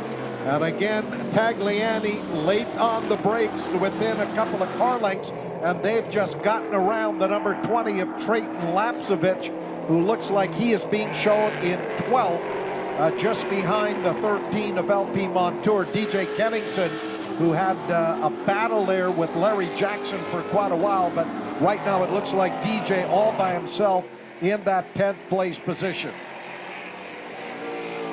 And again, Tagliani late on the brakes within a couple of car lengths, and they've just gotten around the number 20 of Trayton Lapsevich, who looks like he is being shown in 12th. just behind the 13 of LP Montour, DJ Kennington, who had a battle there with Larry Jackson for quite a while, but right now it looks like DJ all by himself in that 10th place position.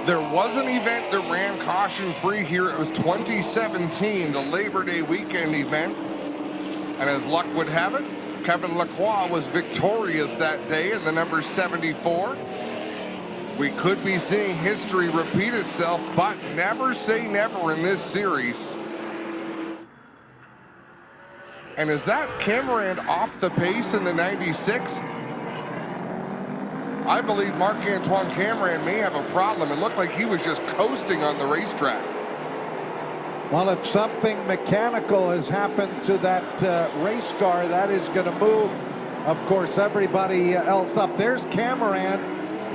There was an event that ran caution-free here. It was 2017, the Labor Day weekend event. And as luck would have it, Kevin Lacroix was victorious that day in the number 74. We could be seeing history repeat itself, but never say never in this series. And is that Cameron off the pace in the 96? I believe Marc-Antoine Cameron may have a problem. It looked like he was just coasting on the racetrack. Well, if something mechanical has happened to that race car, that is going to move, of course, everybody else up. There's Cameron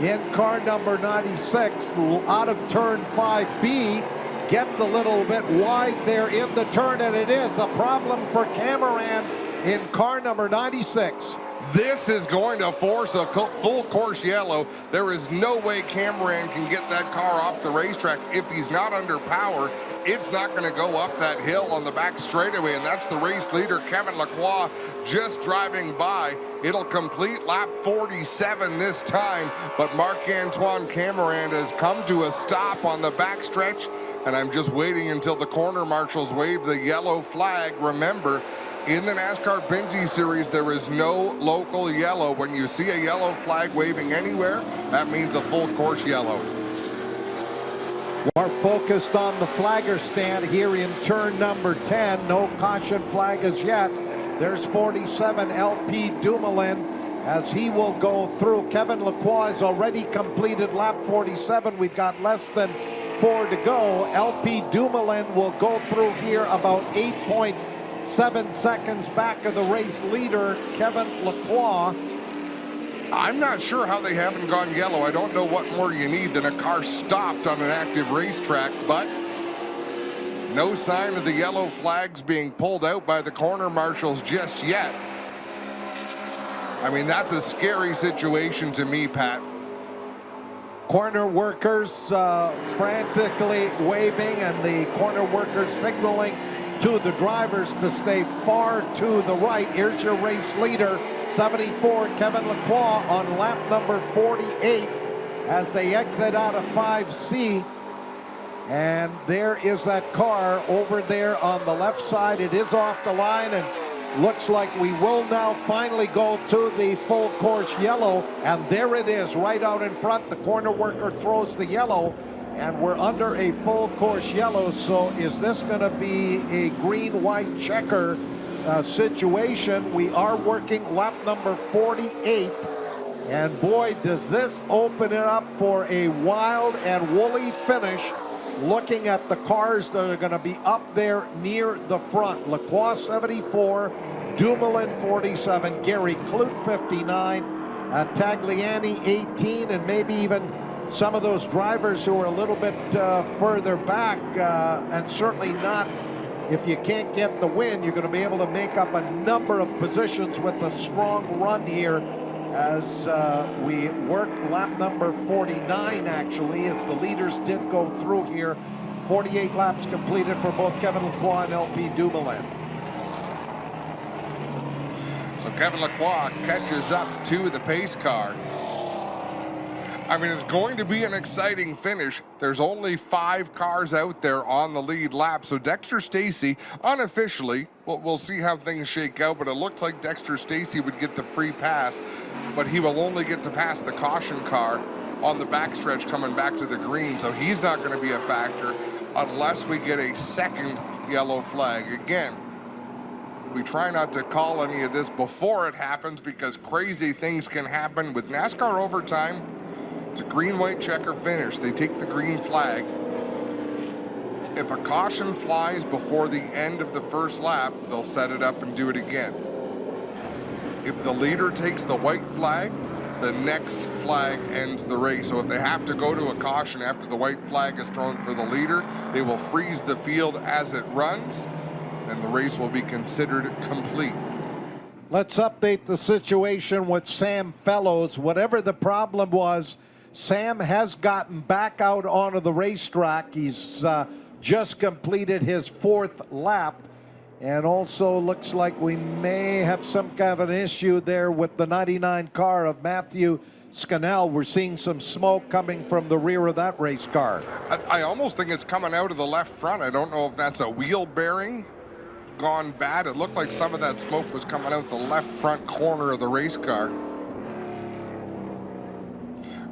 in car number 96, out of turn 5B. Gets a little bit wide there in the turn, and it is a problem for Cameron in car number 96. This is going to force a full course yellow. There is no way Cameron can get that car off the racetrack. If he's not under power, it's not going to go up that hill on the back straightaway, and that's the race leader, Kevin Lacroix, just driving by. It'll complete lap 47 this time, but Marc-Antoine Cameron has come to a stop on the backstretch, and I'm just waiting until the corner marshals wave the yellow flag. Remember, in the NASCAR Pinty Series, there is no local yellow. When you see a yellow flag waving anywhere, that means a full course yellow. We're focused on the flagger stand here in turn number 10. No caution flag as yet. There's 47 LP Dumoulin as he will go through. Kevin Lacroix has already completed lap 47. We've got less than 4 to go. LP Dumoulin will go through here about 8.7 seconds back of the race leader, Kevin Lacroix. I'm not sure how they haven't gone yellow. I don't know what more you need than a car stopped on an active racetrack, but no sign of the yellow flags being pulled out by the corner marshals just yet. I mean, that's a scary situation to me, Pat. Corner workers frantically waving, and the corner workers signaling to the drivers to stay far to the right. Here's your race leader, 74, Kevin Lacroix, on lap number 48 as they exit out of 5C. And there is that car over there on the left side. It is off the line, and looks like we will now finally go to the full course yellow. And there it is, right out in front. The corner worker throws the yellow, and we're under a full course yellow. So is this going to be a green-white checker situation? We are working lap number 48, and boy, does this open it up for a wild and woolly finish. Looking at the cars that are going to be up there near the front. Lacroix 74, Dumoulin 47, Gary Clute 59, Tagliani 18, and maybe even some of those drivers who are a little bit further back, and certainly not, if you can't get the win, you're going to be able to make up a number of positions with a strong run here as we work lap number 49, actually, as the leaders did go through here. 48 laps completed for both Kevin Lacroix and LP Dumoulin. So Kevin Lacroix catches up to the pace car. I mean, it's going to be an exciting finish. There's only 5 cars out there on the lead lap. So Dexter Stacey, unofficially, we'll see how things shake out, but it looks like Dexter Stacey would get the free pass, but he will only get to pass the caution car on the backstretch coming back to the green. So he's not going to be a factor unless we get a second yellow flag. Again, we try not to call any of this before it happens because crazy things can happen. With NASCAR overtime, it's a green-white checker finish. They take the green flag. If a caution flies before the end of the first lap, they'll set it up and do it again. If the leader takes the white flag, the next flag ends the race. So if they have to go to a caution after the white flag is thrown for the leader, they will freeze the field as it runs, and the race will be considered complete. Let's update the situation with Sam Fellows. Whatever the problem was, Sam has gotten back out onto the racetrack. He's just completed his 4th lap. And also looks like we may have some kind of an issue there with the 99 car of Matthew Scannell. We're seeing some smoke coming from the rear of that race car. I almost think it's coming out of the left front. I don't know if that's a wheel bearing gone bad. It looked like some of that smoke was coming out the left front corner of the race car.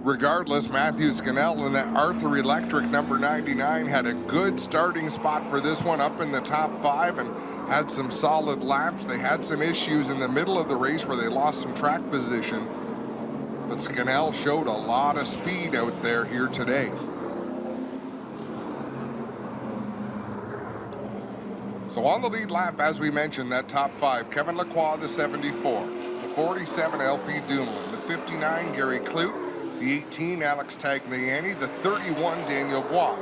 Regardless, Matthew Scannell in that Arthur Electric number 99 had a good starting spot for this one, up in the top 5 and had some solid laps. They had some issues in the middle of the race where they lost some track position, but Scannell showed a lot of speed out there here today. So on the lead lap, as we mentioned, that top 5, Kevin Lacroix, the 74, the 47, LP Dumoulin, the 59, Gary Clute, the 18, Alex Tagliani, the 31, Daniel Bois.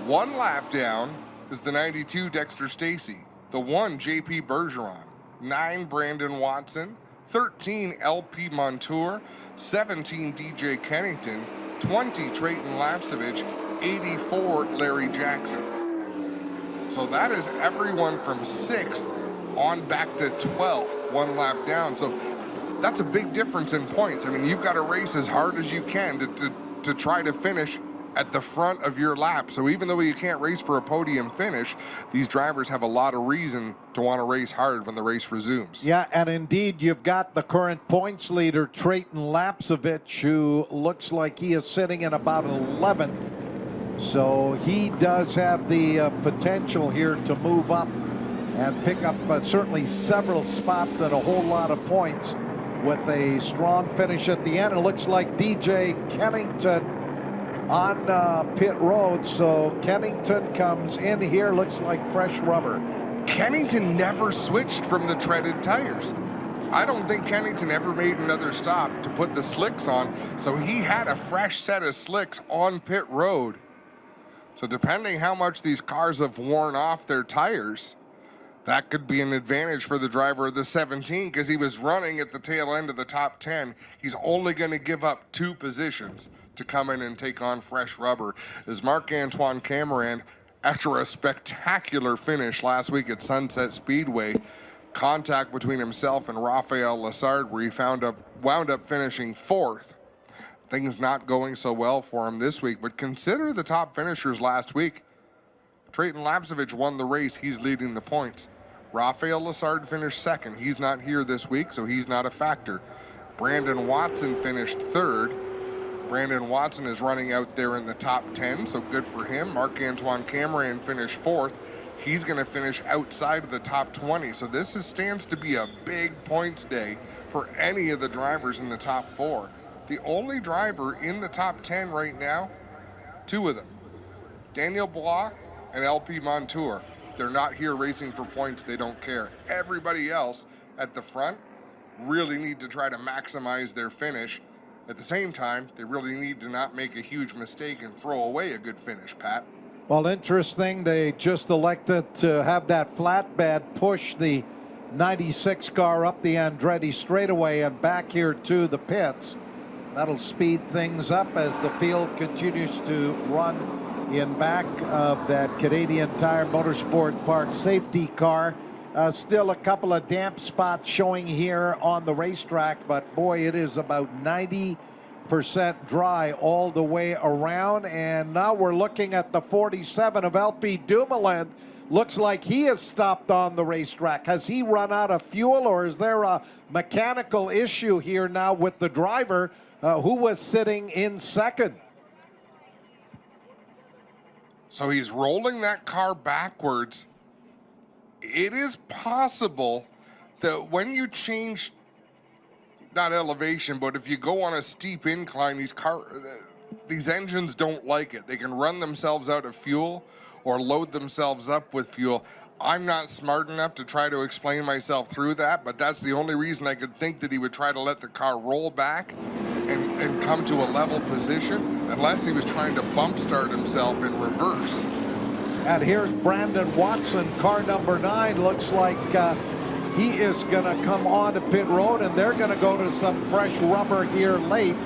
1 lap down is the 92, Dexter Stacey, the 1, JP Bergeron, 9, Brandon Watson, 13, LP Montour, 17, DJ Kennington, 20, Trayton Lapsevich, 84, Larry Jackson. So that is everyone from 6th on back to 12th, 1 lap down. So that's a big difference in points. I mean, you've got to race as hard as you can to try to finish at the front of your lap. So even though you can't race for a podium finish, these drivers have a lot of reason to want to race hard when the race resumes. Yeah, and indeed, you've got the current points leader, Trayton Lapsevich, who looks like he is sitting in about 11th. So he does have the potential here to move up and pick up certainly several spots and a whole lot of points with a strong finish at the end. It looks like DJ Kennington on pit road. So Kennington comes in here, looks like fresh rubber. Kennington never switched from the treaded tires. I don't think Kennington ever made another stop to put the slicks on. So he had a fresh set of slicks on pit road. So depending how much these cars have worn off their tires, that could be an advantage for the driver of the 17 because he was running at the tail end of the top 10. He's only going to give up 2 positions to come in and take on fresh rubber. As Marc-Antoine Cameron, after a spectacular finish last week at Sunset Speedway, contact between himself and Raphael Lessard where he wound up finishing 4th. Things not going so well for him this week, but consider the top finishers last week. Trayton Lapsevich won the race. He's leading the points. Raphael Lessard finished 2nd. He's not here this week, so he's not a factor. Brandon Watson finished 3rd. Brandon Watson is running out there in the top 10, so good for him. Marc-Antoine Cameron finished 4th. He's going to finish outside of the top 20, so this stands to be a big points day for any of the drivers in the top 4. The only driver in the top 10 right now, 2 of them, Daniel Bois and LP Montour. They're not here racing for points. They don't care. Everybody else at the front really need to try to maximize their finish. At the same time, they really need to not make a huge mistake and throw away a good finish, Pat. Well, interesting. They just elected to have that flatbed push the 96 car up the Andretti straightaway and back here to the pits. That'll speed things up as the field continues to run in back of that Canadian Tire Motorsport Park safety car. Still a couple of damp spots showing here on the racetrack, but boy, it is about 90% dry all the way around. And now we're looking at the 47 of LP Dumoulin. Looks like he has stopped on the racetrack. Has he run out of fuel, or is there a mechanical issue here now with the driver who was sitting in 2nd? So he's rolling that car backwards. It is possible that when you change, not elevation, but if you go on a steep incline, these engines don't like it. They can run themselves out of fuel or load themselves up with fuel. I'm not smart enough to try to explain myself through that, but that's the only reason I could think that he would try to let the car roll back and come to a level position, unless he was trying to bump start himself in reverse. And here's Brandon Watson, car number 9. Looks like he is going to come on to pit road, and they're going to go to some fresh rubber here late.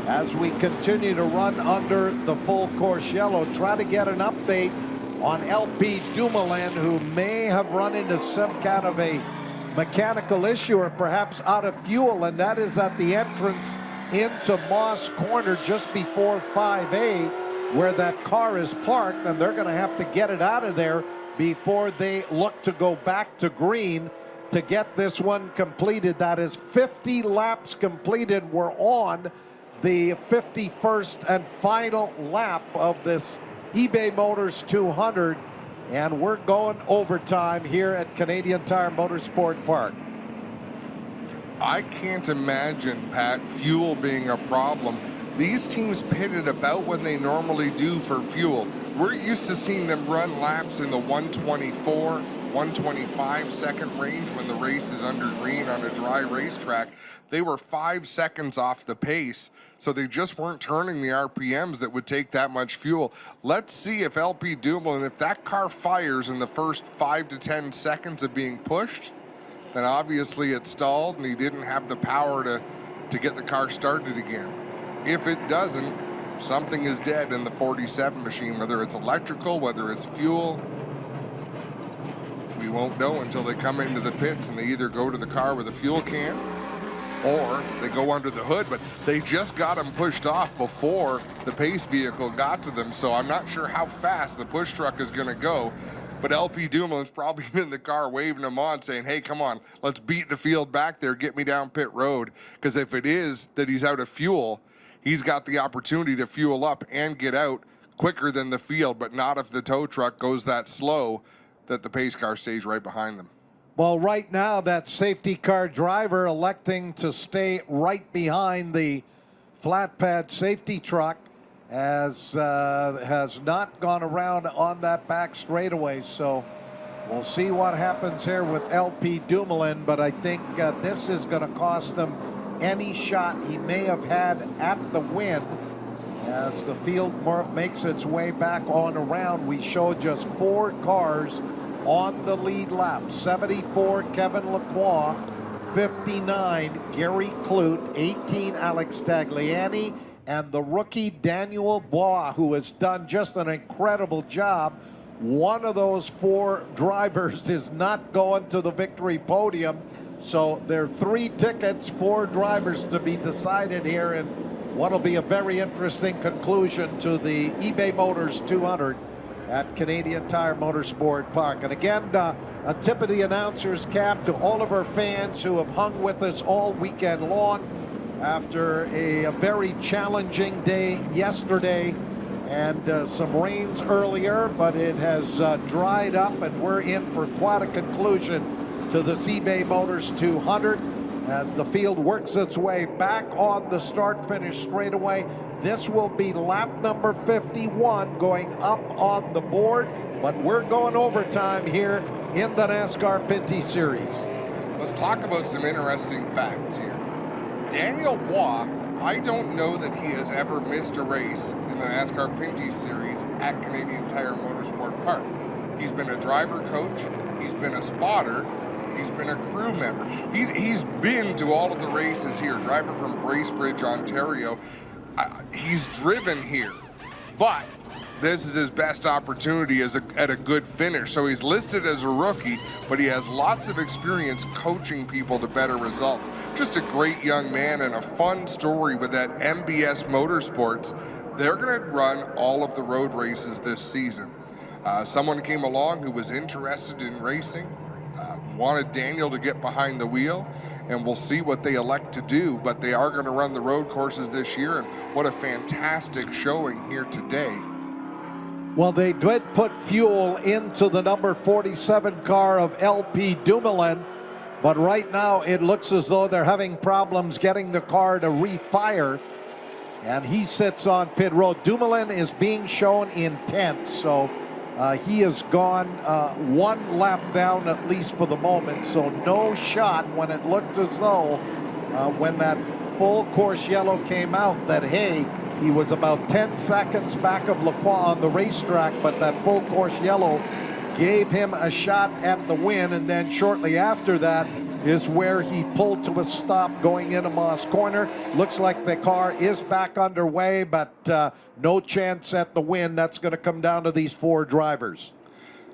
as we continue to run under the full course yellow. Try to get an update on LP Dumoulin, who may have run into some kind of a mechanical issue or perhaps out of fuel, and that is at the entrance into Moss Corner just before 5A, where that car is parked, and they're going to have to get it out of there before they look to go back to green to get this one completed. That is 50 laps completed. We're on the 51st and final lap of this eBay Motors 200, and we're going overtime here at Canadian Tire Motorsport Park. I can't imagine, Pat, fuel being a problem. These teams pitted about when they normally do for fuel. We're used to seeing them run laps in the 124, 125 second range when the race is under green on a dry racetrack. They were 5 seconds off the pace, so they just weren't turning the RPMs that would take that much fuel. Let's see if LP Dumoulin, if that car fires in the first 5 to 10 seconds of being pushed, then obviously it stalled and he didn't have the power to get the car started again. If it doesn't, something is dead in the 47 machine, whether it's electrical, whether it's fuel. We won't know until they come into the pits and they either go to the car with a fuel can or they go under the hood, but they just got them pushed off before the pace vehicle got to them, so I'm not sure how fast the push truck is going to go. But LP Dumoulin's probably in the car waving him on, saying, hey, come on, let's beat the field back there, get me down pit road. Because if it is that he's out of fuel, he's got the opportunity to fuel up and get out quicker than the field, but not if the tow truck goes that slow that the pace car stays right behind them. Well, right now, that safety car driver electing to stay right behind the flat pad safety truck has not gone around on that back straightaway. So we'll see what happens here with LP Dumoulin, but I think this is going to cost him any shot he may have had at the win. As the field makes its way back on around, we show just 4 cars on the lead lap. 74, Kevin Lacroix. 59, Gary Clute. 18, Alex Tagliani. And the rookie Daniel Bois, who has done just an incredible job. One of those 4 drivers is not going to the victory podium. So there are 3 tickets, 4 drivers to be decided here, and what will be a very interesting conclusion to the eBay Motors 200 at Canadian Tire Motorsport Park. And again, a tip of the announcer's cap to all of our fans who have hung with us all weekend long after a very challenging day yesterday and some rains earlier, but it has dried up and we're in for quite a conclusion to the eBay Motors 200 as the field works its way back on the start-finish straightaway. This will be lap number 51 going up on the board, but we're going overtime here in the NASCAR Pinty Series. Let's talk about some interesting facts here. Daniel Bois, I don't know that he has ever missed a race in the NASCAR Pinty Series at Canadian Tire Motorsport Park. He's been a driver coach, he's been a spotter, he's been a crew member. He's been to all of the races here, driver from Bracebridge, Ontario. He's driven here, but this is his best opportunity at a good finish. So he's listed as a rookie, but he has lots of experience coaching people to better results. Just a great young man and a fun story with that MBS Motorsports. They're going to run all of the road races this season. Someone came along who was interested in racing, wanted Daniel to get behind the wheel, and we'll see what they elect to do, but they are going to run the road courses this year, and what a fantastic showing here today. Well, they did put fuel into the number 47 car of LP Dumoulin, but right now it looks as though they're having problems getting the car to refire, and he sits on pit road. Dumoulin is being shown in 10th, so he has gone 1 lap down at least for the moment, so no shot when it looked as though when that full course yellow came out that, hey, he was about 10 seconds back of Lacroix on the racetrack, but that full course yellow gave him a shot at the win, and then shortly after that, is where he pulled to a stop going into Moss Corner. Looks like the car is back underway, but no chance at the win. That's going to come down to these 4 drivers.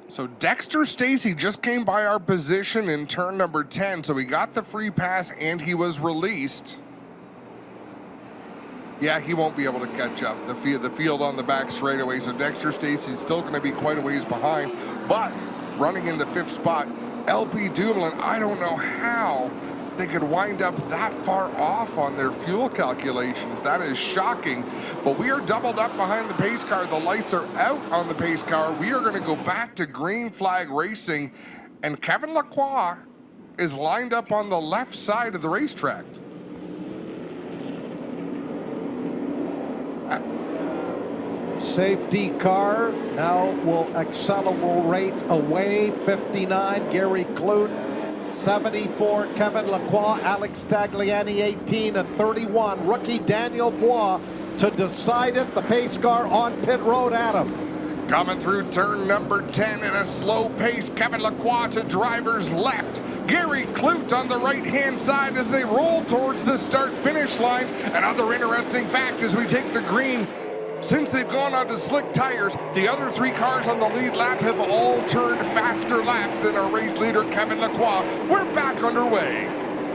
So Dexter Stacy just came by our position in turn number 10, so he got the free pass and he was released. Yeah, he won't be able to catch up. The field on the back straightaway, so Dexter Stacy's still going to be quite a ways behind, but running in the 5th spot, LP Dumoulin. I don't know how they could wind up that far off on their fuel calculations. That is shocking. But we are doubled up behind the pace car. The lights are out on the pace car. We are going to go back to green flag racing, and Kevin Lacroix is lined up on the left side of the racetrack. Safety car now will accelerate away. 59, Gary Clute. 74, Kevin Lacroix. Alex Tagliani, 18, and 31, rookie Daniel Bois to decide it. The pace car on pit road, Adam. Coming through turn number 10 in a slow pace, Kevin Lacroix to driver's left. Gary Clute on the right-hand side as they roll towards the start-finish line. Another interesting fact as we take the green, since they've gone on to slick tires, the other 3 cars on the lead lap have all turned faster laps than our race leader, Kevin Lacroix. We're back underway.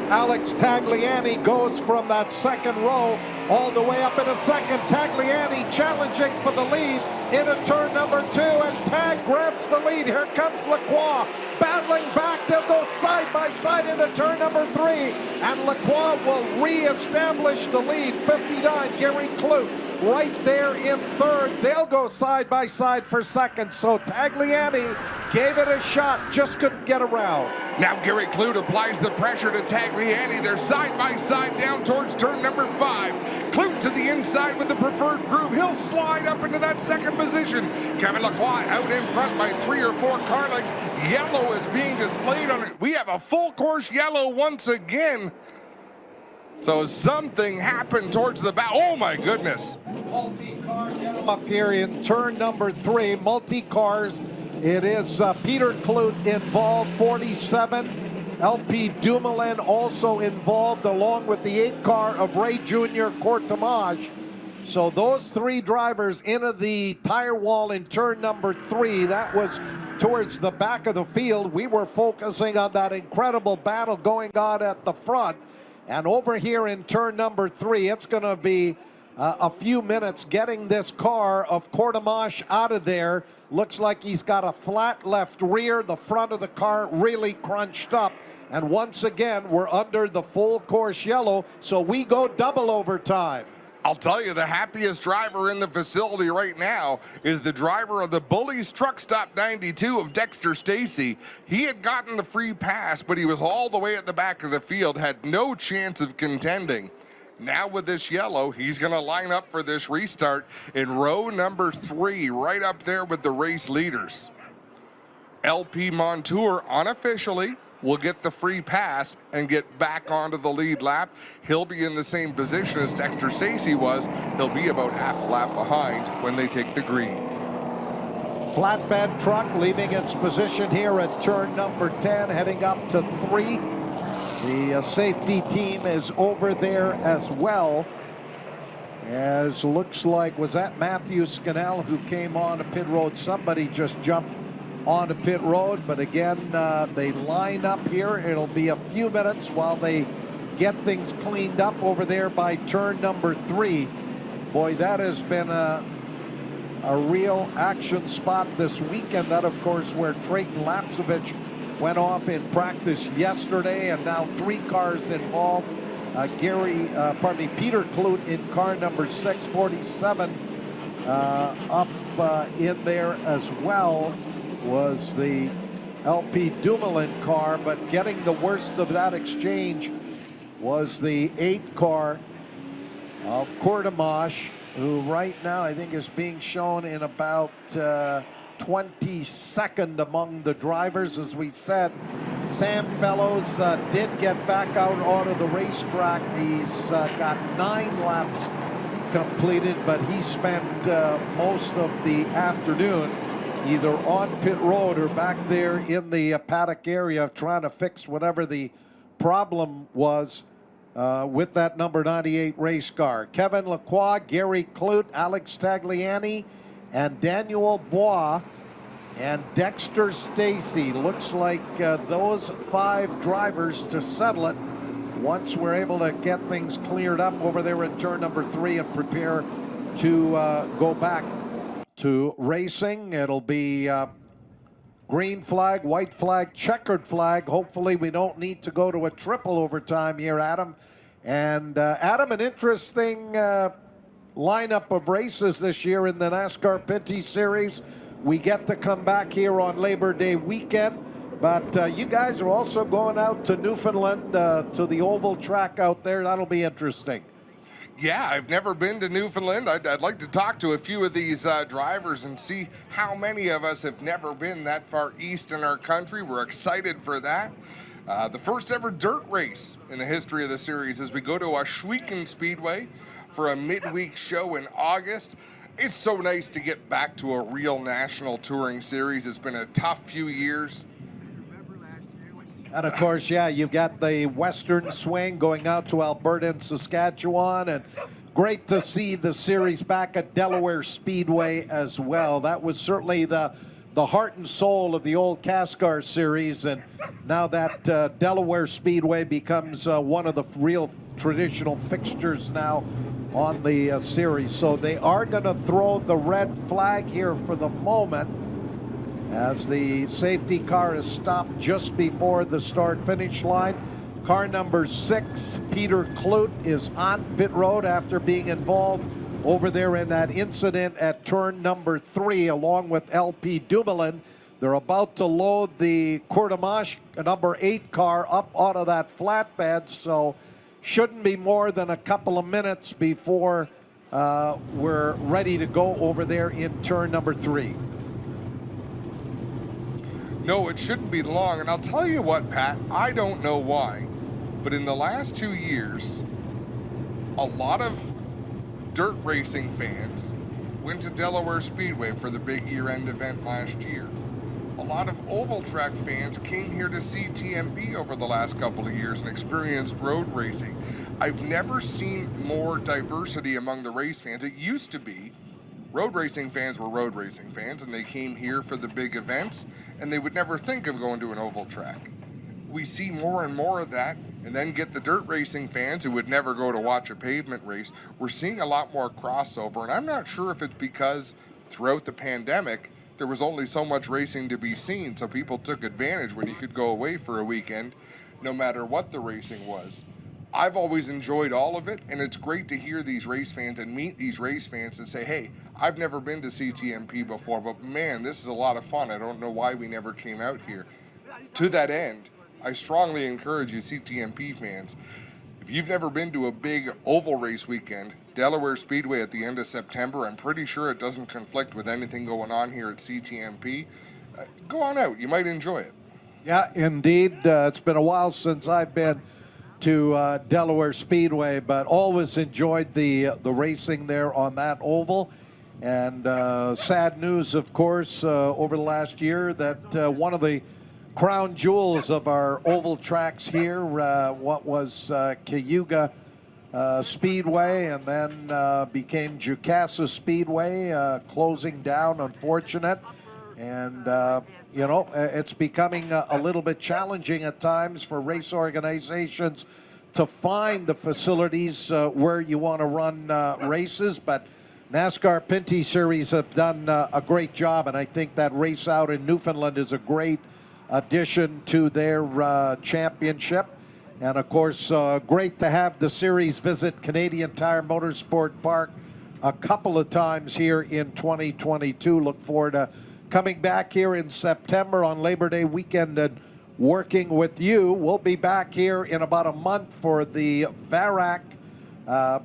Alex Tagliani goes from that second row all the way up into second. Tagliani challenging for the lead into turn number 2, and Tag grabs the lead. Here comes Lacroix battling back. They'll go side by side into turn number 3, and Lacroix will re-establish the lead. 59, Gary Clute right there in 3rd. They'll go side by side for 2nd. So Tagliani gave it a shot, just couldn't get around. Now Gary Clute applies the pressure to Tagliani. They're side by side down towards turn number 5. Clute to the inside with the preferred groove. He'll slide up into that 2nd position. Kevin Lacroix out in front by 3 or 4 car lengths. Yellow is being displayed on it. We have a full course yellow once again. So something happened towards the back. Oh my goodness. Multi-car, get him up here in turn number 3. Multi-cars. It is Peter Clute involved, 47. LP Dumoulin also involved, along with the 8 car of Ray Jr. Courtomage. So those 3 drivers into the tire wall in turn number 3. That was towards the back of the field. We were focusing on that incredible battle going on at the front. And over here in turn number 3, it's going to be a few minutes getting this car of Courtomage out of there. Looks like he's got a flat left rear. The front of the car really crunched up. And once again, we're under the full course yellow, so we go double overtime. I'll tell you, the happiest driver in the facility right now is the driver of the Bullies Truck Stop 92 of Dexter Stacy. He had gotten the free pass, but he was all the way at the back of the field, had no chance of contending. Now with this yellow, he's going to line up for this restart in row number 3, right up there with the race leaders. LP Montour unofficially will get the free pass and get back onto the lead lap. He'll be in the same position as Dexter Stacy was. He'll be about half a lap behind when they take the green. Flatbed truck leaving its position here at turn number 10, heading up to 3. The safety team is over there as well. As looks like, was that Matthew Scannell who came on to pit road? Somebody just jumped onto pit road, but again, they line up here. It'll be a few minutes while they get things cleaned up over there by turn number 3. Boy, that has been a real action spot this weekend. That, of course, where Trayton Lapsevich went off in practice yesterday, and now 3 cars involved. Peter Clute in car number 6, 47 up in there as well was the LP Dumoulin car, but getting the worst of that exchange was the 8 car of Courtomage, who right now I think is being shown in about 22nd among the drivers. As we said, Sam Fellows did get back out onto the racetrack. He's got 9 laps completed, but he spent most of the afternoon either on pit road or back there in the paddock area trying to fix whatever the problem was with that number 98 race car. Kevin Lacroix, Gary Clute, Alex Tagliani, and Daniel Bois and Dexter Stacy. Looks like those 5 drivers to settle it once we're able to get things cleared up over there in turn number 3 and prepare to go back to racing. It'll be green flag, white flag, checkered flag. Hopefully we don't need to go to a triple overtime here, Adam. And Adam, an interesting lineup of races this year in the NASCAR Pinty Series. We get to come back here on Labor Day weekend, but you guys are also going out to Newfoundland, to the oval track out there. That'll be interesting. Yeah, I've never been to Newfoundland. I'd like to talk to a few of these drivers and see how many of us have never been that far east in our country. We're excited for that. The first ever dirt race in the history of the series as we go to Ohsweken Speedway for a midweek show in August. It's so nice to get back to a real national touring series. It's been a tough few years. And of course, yeah, you've got the Western swing going out to Alberta and Saskatchewan, and great to see the series back at Delaware Speedway as well. That was certainly the heart and soul of the old CASCAR series, and now that Delaware Speedway becomes one of the real traditional fixtures now on the series. So they are going to throw the red flag here for the moment as the safety car is stopped just before the start-finish line. Car number 6, Peter Clute, is on pit road after being involved over there in that incident at turn number 3 along with LP Dumoulin. They're about to load the Courtemanche number 8 car up out of that flatbed, so shouldn't be more than a couple of minutes before we're ready to go over there in turn number 3. No, it shouldn't be long, and I'll tell you what, Pat, I don't know why, but in the last 2 years, a lot of dirt racing fans went to Delaware Speedway for the big year-end event last year. A lot of oval track fans came here to see TMP over the last couple of years and experienced road racing. I've never seen more diversity among the race fans. It used to be road racing fans were road racing fans, and they came here for the big events, and they would never think of going to an oval track. We see more and more of that, and then get the dirt racing fans who would never go to watch a pavement race. We're seeing a lot more crossover, and I'm not sure if it's because throughout the pandemic, there was only so much racing to be seen, so people took advantage when you could go away for a weekend, no matter what the racing was. I've always enjoyed all of it, and it's great to hear these race fans and meet these race fans and say, hey, I've never been to CTMP before, but man, this is a lot of fun. I don't know why we never came out here. To that end, I strongly encourage you CTMP fans, if you've never been to a big oval race weekend, Delaware Speedway at the end of September, I'm pretty sure it doesn't conflict with anything going on here at CTMP. Go on out, you might enjoy it. Yeah, indeed. It's been a while since I've been to Delaware Speedway, but always enjoyed the racing there on that oval. And sad news, of course, over the last year that one of the crown jewels of our oval tracks here, what was Cayuga Speedway, and then became Jukasa Speedway, closing down, unfortunate. And you know, it's becoming a little bit challenging at times for race organizations to find the facilities where you want to run races, but NASCAR Pinty Series have done a great job, and I think that race out in Newfoundland is a great addition to their championship. And of course, great to have the series visit Canadian Tire Motorsport Park a couple of times here in 2022. Look forward to coming back here in September on Labor Day weekend and working with you. We'll be back here in about a month for the VARAC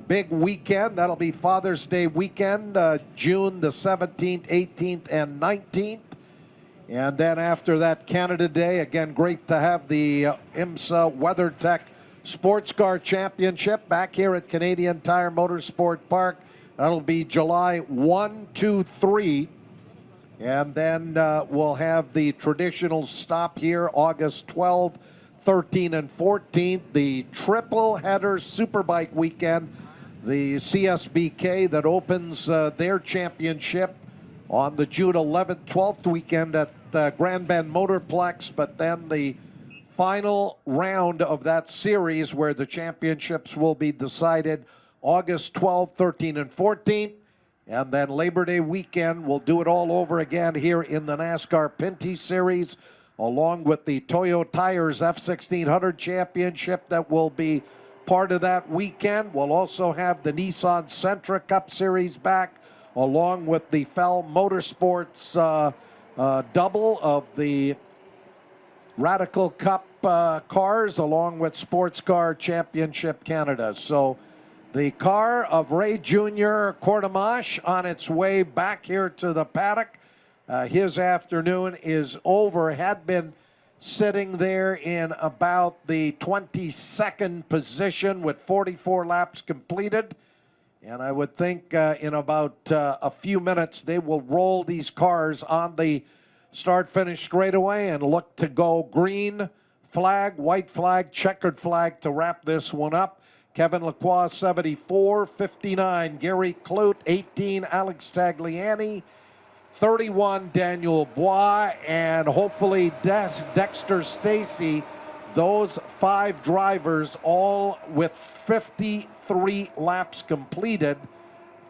big weekend. That'll be Father's Day weekend, June the 17th, 18th, and 19th. And then after that, Canada Day. Again, great to have the IMSA WeatherTech Sports Car Championship back here at Canadian Tire Motorsport Park. That'll be July 1, 2, 3. And then we'll have the traditional stop here August 12, 13th and 14th, the triple header Superbike weekend, the CSBK that opens their championship on the June 11th, 12th weekend at Grand Bend Motorplex, but then the final round of that series where the championships will be decided August 12th, 13th, and 14th. And then Labor Day weekend, we'll do it all over again here in the NASCAR Pinty Series, along with the Toyo Tires F1600 Championship that will be part of that weekend. We'll also have the Nissan Sentra Cup Series back, along with the Fell Motorsports double of the Radical Cup cars, along with Sports Car Championship Canada. So the car of Ray Jr. Courtemache on its way back here to the paddock. His afternoon is over. Had been sitting there in about the 22nd position with 44 laps completed. And I would think in about a few minutes they will roll these cars on the start-finish straightaway and look to go green flag, white flag, checkered flag to wrap this one up. Kevin Lacroix, 74, 59, Gary Clute, 18, Alex Tagliani, 31, Daniel Bois, and hopefully Dexter Stacy. Those 5 drivers, all with 53 laps completed,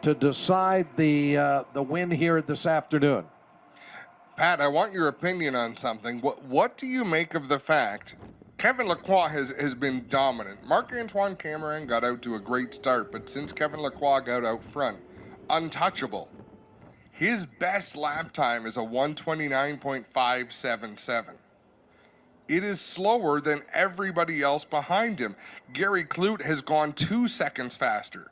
to decide the win here this afternoon. Pat, I want your opinion on something. What do you make of the fact Kevin Lacroix has been dominant? Marc-Antoine Cameron got out to a great start, but since Kevin Lacroix got out front, untouchable. His best lap time is a 1:29.577. It is slower than everybody else behind him. Gary Clute has gone 2 seconds faster.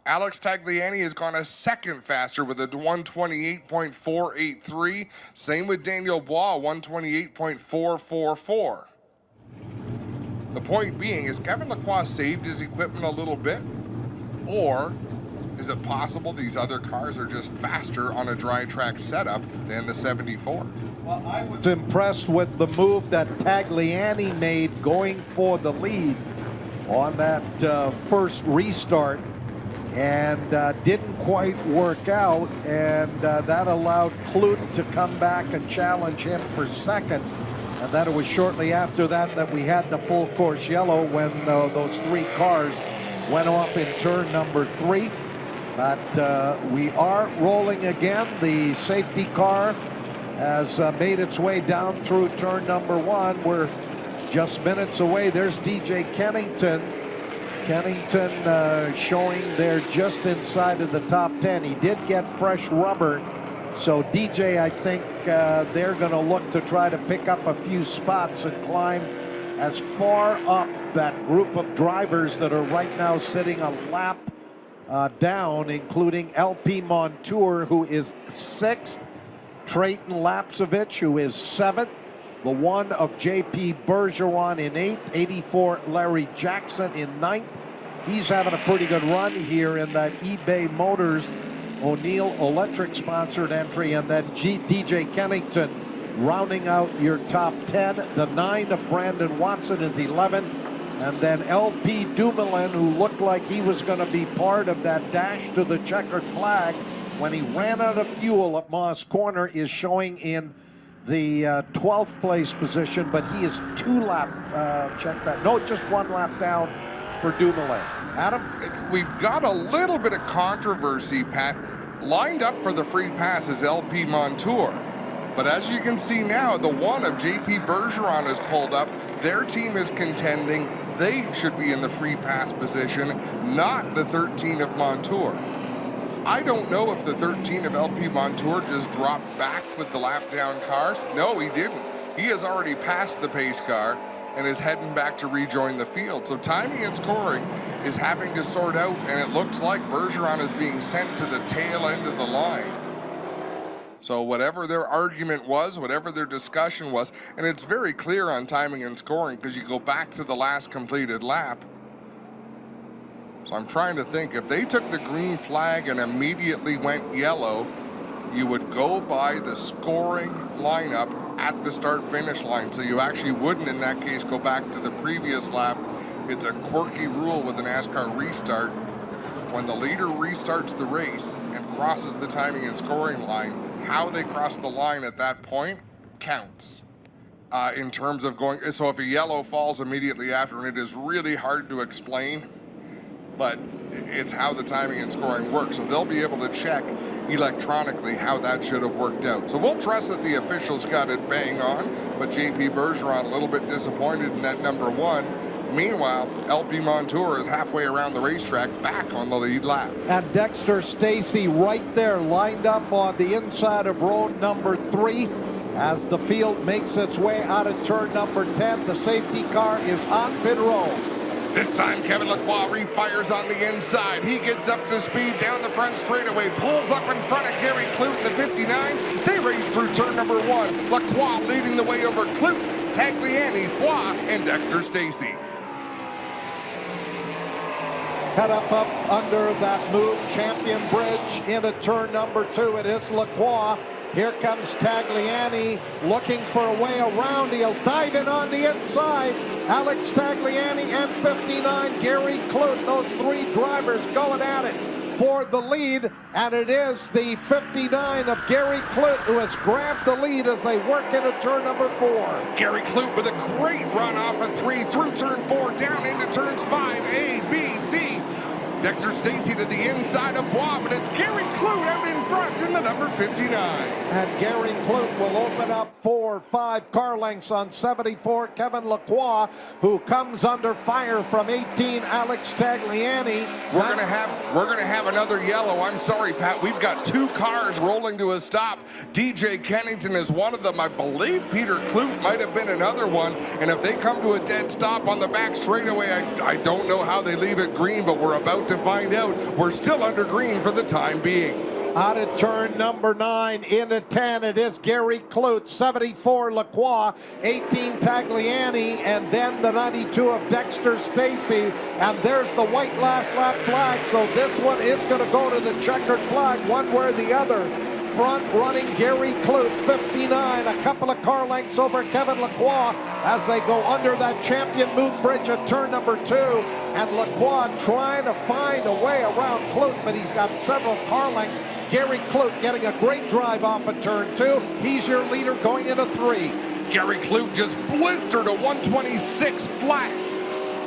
Alex Tagliani has gone a second faster with a 1:28.483. Same with Daniel Bois, 1:28.444. The point being, is Kevin Lacroix saved his equipment a little bit? Or is it possible these other cars are just faster on a dry track setup than the 74? Well, I was impressed with the move that Tagliani made going for the lead on that first restart, and didn't quite work out, and that allowed Clute to come back and challenge him for second. And then it was shortly after that that we had the full course yellow when those 3 cars went off in turn number 3. But we are rolling again. The safety car has made its way down through turn number 1. We're just minutes away. There's DJ Kennington. Kennington showing there just inside of the top 10. He did get fresh rubber. So DJ, I think they're going to look to try to pick up a few spots and climb as far up that group of drivers that are right now sitting a lap down, including LP Montour, who is 6th, Trayton Lapsevich, who is 7th, the one of JP Bergeron in 8th, 84 Larry Jackson in 9th. He's having a pretty good run here in that eBay Motors O'Neill Electric sponsored entry, and then DJ Kennington rounding out your top 10. The 9 of Brandon Watson is 11th, and then LP Dumoulin, who looked like he was going to be part of that dash to the checkered flag when he ran out of fuel at Moss Corner, is showing in the 12th place position, but he is 2 lap, check that, no, just 1 lap down for Dumoulin. Adam? We've got a little bit of controversy, Pat. Lined up for the free pass is LP Montour. But as you can see now, the one of JP Bergeron is pulled up. Their team is contending. They should be in the free pass position, not the 13 of Montour. I don't know if the 13 of LP Montour just dropped back with the lap down cars. No, he didn't. He has already passed the pace car and is heading back to rejoin the field. So timing and scoring is having to sort out, and it looks like Bergeron is being sent to the tail end of the line. So whatever their argument was, whatever their discussion was, and it's very clear on timing and scoring because you go back to the last completed lap. So I'm trying to think, if they took the green flag and immediately went yellow, you would go by the scoring lineup at the start-finish line. So you actually wouldn't, in that case, go back to the previous lap. It's a quirky rule with the NASCAR restart. When the leader restarts the race and crosses the timing and scoring line, how they cross the line at that point counts. In terms of going, so if a yellow falls immediately after, and it is really hard to explain, but it's how the timing and scoring works. So they'll be able to check electronically how that should have worked out. So we'll trust that the officials got it bang on, but JP Bergeron a little bit disappointed in that number 1. Meanwhile, LP Montour is halfway around the racetrack, back on the lead lap. And Dexter Stacy right there, lined up on the inside of row number 3. As the field makes its way out of turn number 10, the safety car is on pit row. This time, Kevin Lacroix refires on the inside. He gets up to speed down the front straightaway, pulls up in front of Gary Clute in the 59. They race through turn number 1. Lacroix leading the way over Clute, Tagliani, Bois, and Dexter Stacy. Head up under that move, Champion Bridge into turn number 2. It is Lacroix. Here comes Tagliani looking for a way around. He'll dive in on the inside. Alex Tagliani and 59 Gary Clute. Those 3 drivers going at it for the lead. And it is the 59 of Gary Clute who has grabbed the lead as they work into turn number 4. Gary Clute with a great run off of 3 through turn 4, down into turns 5, A, B, C. Dexter Stacy to the inside of Bois, but it's Gary Clute out in front in the number 59. And Gary Clute will open up 4-5 car lengths on 74 Kevin Lacroix, who comes under fire from 18 Alex Tagliani. We're gonna have another yellow. I'm sorry, Pat. We've got 2 cars rolling to a stop. DJ Kennington is one of them. I believe Peter Clute might have been another one. And if they come to a dead stop on the back straightaway, I don't know how they leave it green, but we're about to find out. We're still under green for the time being. Out of turn number 9 into 10, it is Gary Clute, 74 Lacroix, 18 Tagliani, and then the 92 of Dexter Stacy. And there's the white last lap flag, so this one is going to go to the checkered flag, one way or the other. Front running Gary Clute, 59, a couple of car lengths over Kevin Lacroix as they go under that Champion Move Bridge at turn number 2. And Lacroix trying to find a way around Clute, but he's got several car lengths. Gary Clute getting a great drive off of turn 2. He's your leader going into 3. Gary Clute just blistered a 126 flat.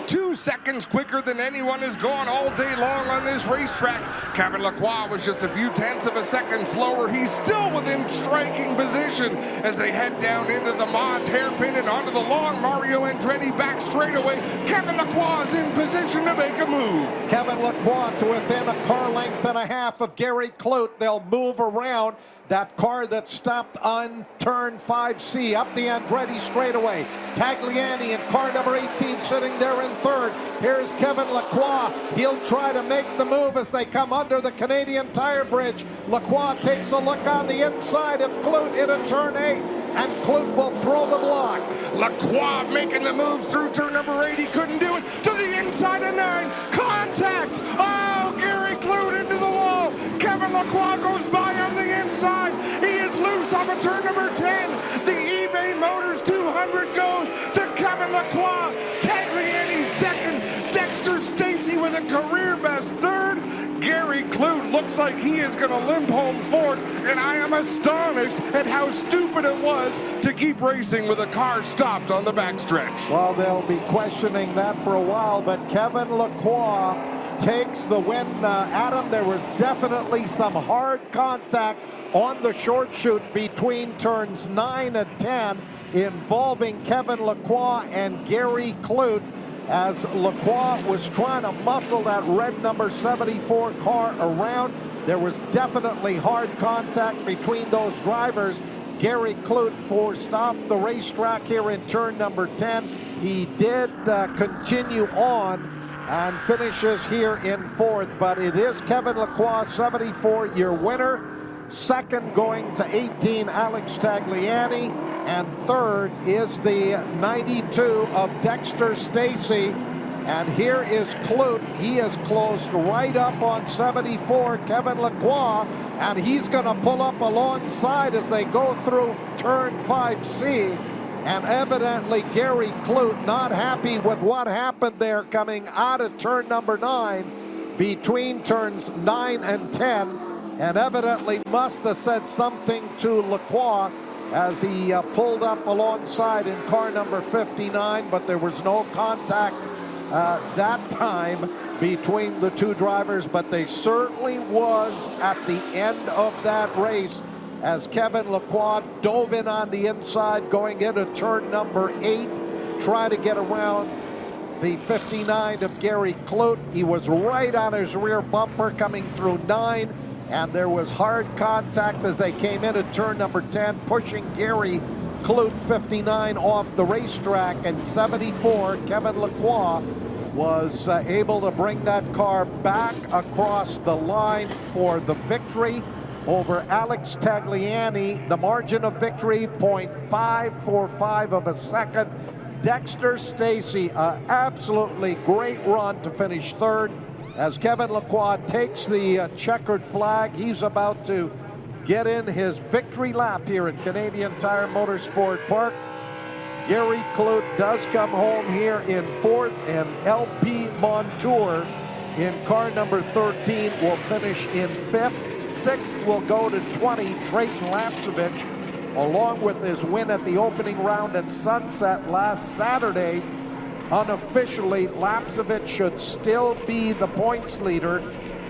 2 seconds quicker than anyone has gone all day long on this racetrack. Kevin Lacroix was just a few tenths of a second slower. He's still within striking position as they head down into the Moss hairpin and onto the long Mario Andretti back straightaway. Kevin Lacroix is in position to make a move. Kevin Lacroix to within a car length and a half of Gary Clute. They'll move around that car that stopped on turn 5C up the Andretti straightaway. Tagliani in car number 18 sitting there in third. Here's Kevin Lacroix. He'll try to make the move as they come under the Canadian Tire Bridge. Lacroix takes a look on the inside of Clute into turn 8, and Clute will throw the block. Lacroix making the move through turn number 8. He couldn't do it. To the inside of 9. Contact! Oh, Gary Clute into the wall. Kevin Lacroix goes by on the inside. He is loose off of turn number 10. The eBay Motors 200 goes to Kevin Lacroix. Tagliani second. Dexter Stacy with a career best third. Gary Clute looks like he is going to limp home fourth, and I am astonished at how stupid it was to keep racing with a car stopped on the backstretch. Well, they'll be questioning that for a while, but Kevin Lacroix takes the win. Adam, there was definitely some hard contact on the short chute between turns 9 and 10 involving Kevin Lacroix and Gary Clute, as Lacroix was trying to muscle that red number 74 car around. There was definitely hard contact between those drivers. Gary Clute forced off the racetrack here in turn number 10. He did continue on and finishes here in fourth, but it is Kevin Lacroix, 74, your winner. Second going to 18, Alex Tagliani, and third is the 92 of Dexter Stacy. And here is Clute. He is closed right up on 74, Kevin Lacroix, and he's going to pull up alongside as they go through turn 5C. And evidently Gary Clute not happy with what happened there coming out of turn number 9 between turns 9 and 10, and evidently must have said something to Lacroix as he pulled up alongside in car number 59, but there was no contact that time between the two drivers, but they certainly was at the end of that race as Kevin Lacroix dove in on the inside going into turn number 8, try to get around the 59 of Gary Clute. He was right on his rear bumper coming through 9, and there was hard contact as they came into turn number 10, pushing Gary Clute 59 off the racetrack, and 74 Kevin Lacroix was able to bring that car back across the line for the victory over Alex Tagliani. The margin of victory, 0.545 of a second. Dexter Stacy, absolutely great run to finish third as Kevin Lacroix takes the checkered flag. He's about to get in his victory lap here at Canadian Tire Motorsport Park. Gary Clute does come home here in 4th, and LP Montour in car number 13 will finish in 5th. 6th will go to 20, Trayton Lapsevich, along with his win at the opening round at Sunset last Saturday. Unofficially, Lapsevich should still be the points leader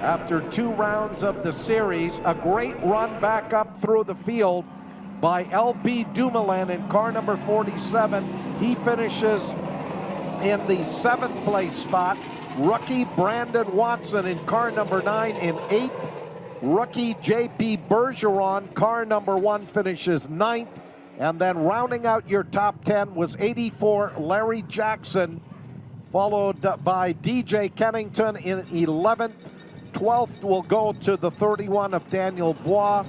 after 2 rounds of the series. A great run back up through the field by LP Dumoulin in car number 47. He finishes in the 7th place spot. Rookie Brandon Watson in car number 9 in 8th. Rookie JP Bergeron, car number 1, finishes 9th. And then rounding out your top 10 was 84 Larry Jackson, followed by DJ Kennington in 11th. 12th will go to the 31 of Daniel Bois.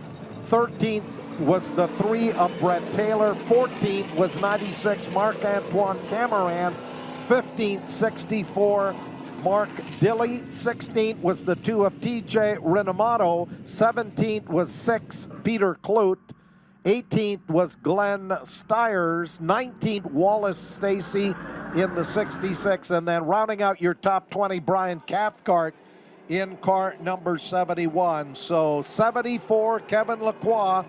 13th was the 3 of Brett Taylor. 14th was 96 Marc-Antoine Cameron. 15th, 64 Mark Dilley. 16th was the 2 of TJ Renamoto. 17th was 6 Peter Clute. 18th was Glenn Stiers. 19th Wallace Stacy in the 66. And then rounding out your top 20, Brian Cathcart in car number 71. So 74 Kevin Lacroix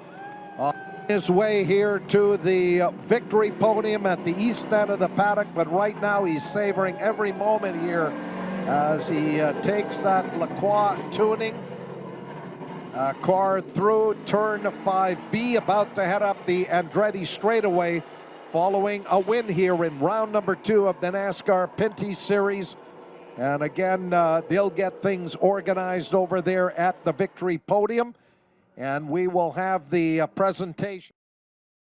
on his way here to the victory podium at the east end of the paddock, but right now he's savoring every moment here as he takes that Lacroix tuning car through turn 5B, about to head up the Andretti straightaway following a win here in round number 2 of the NASCAR Pinty Series. And again, they'll get things organized over there at the victory podium, and we will have the presentation.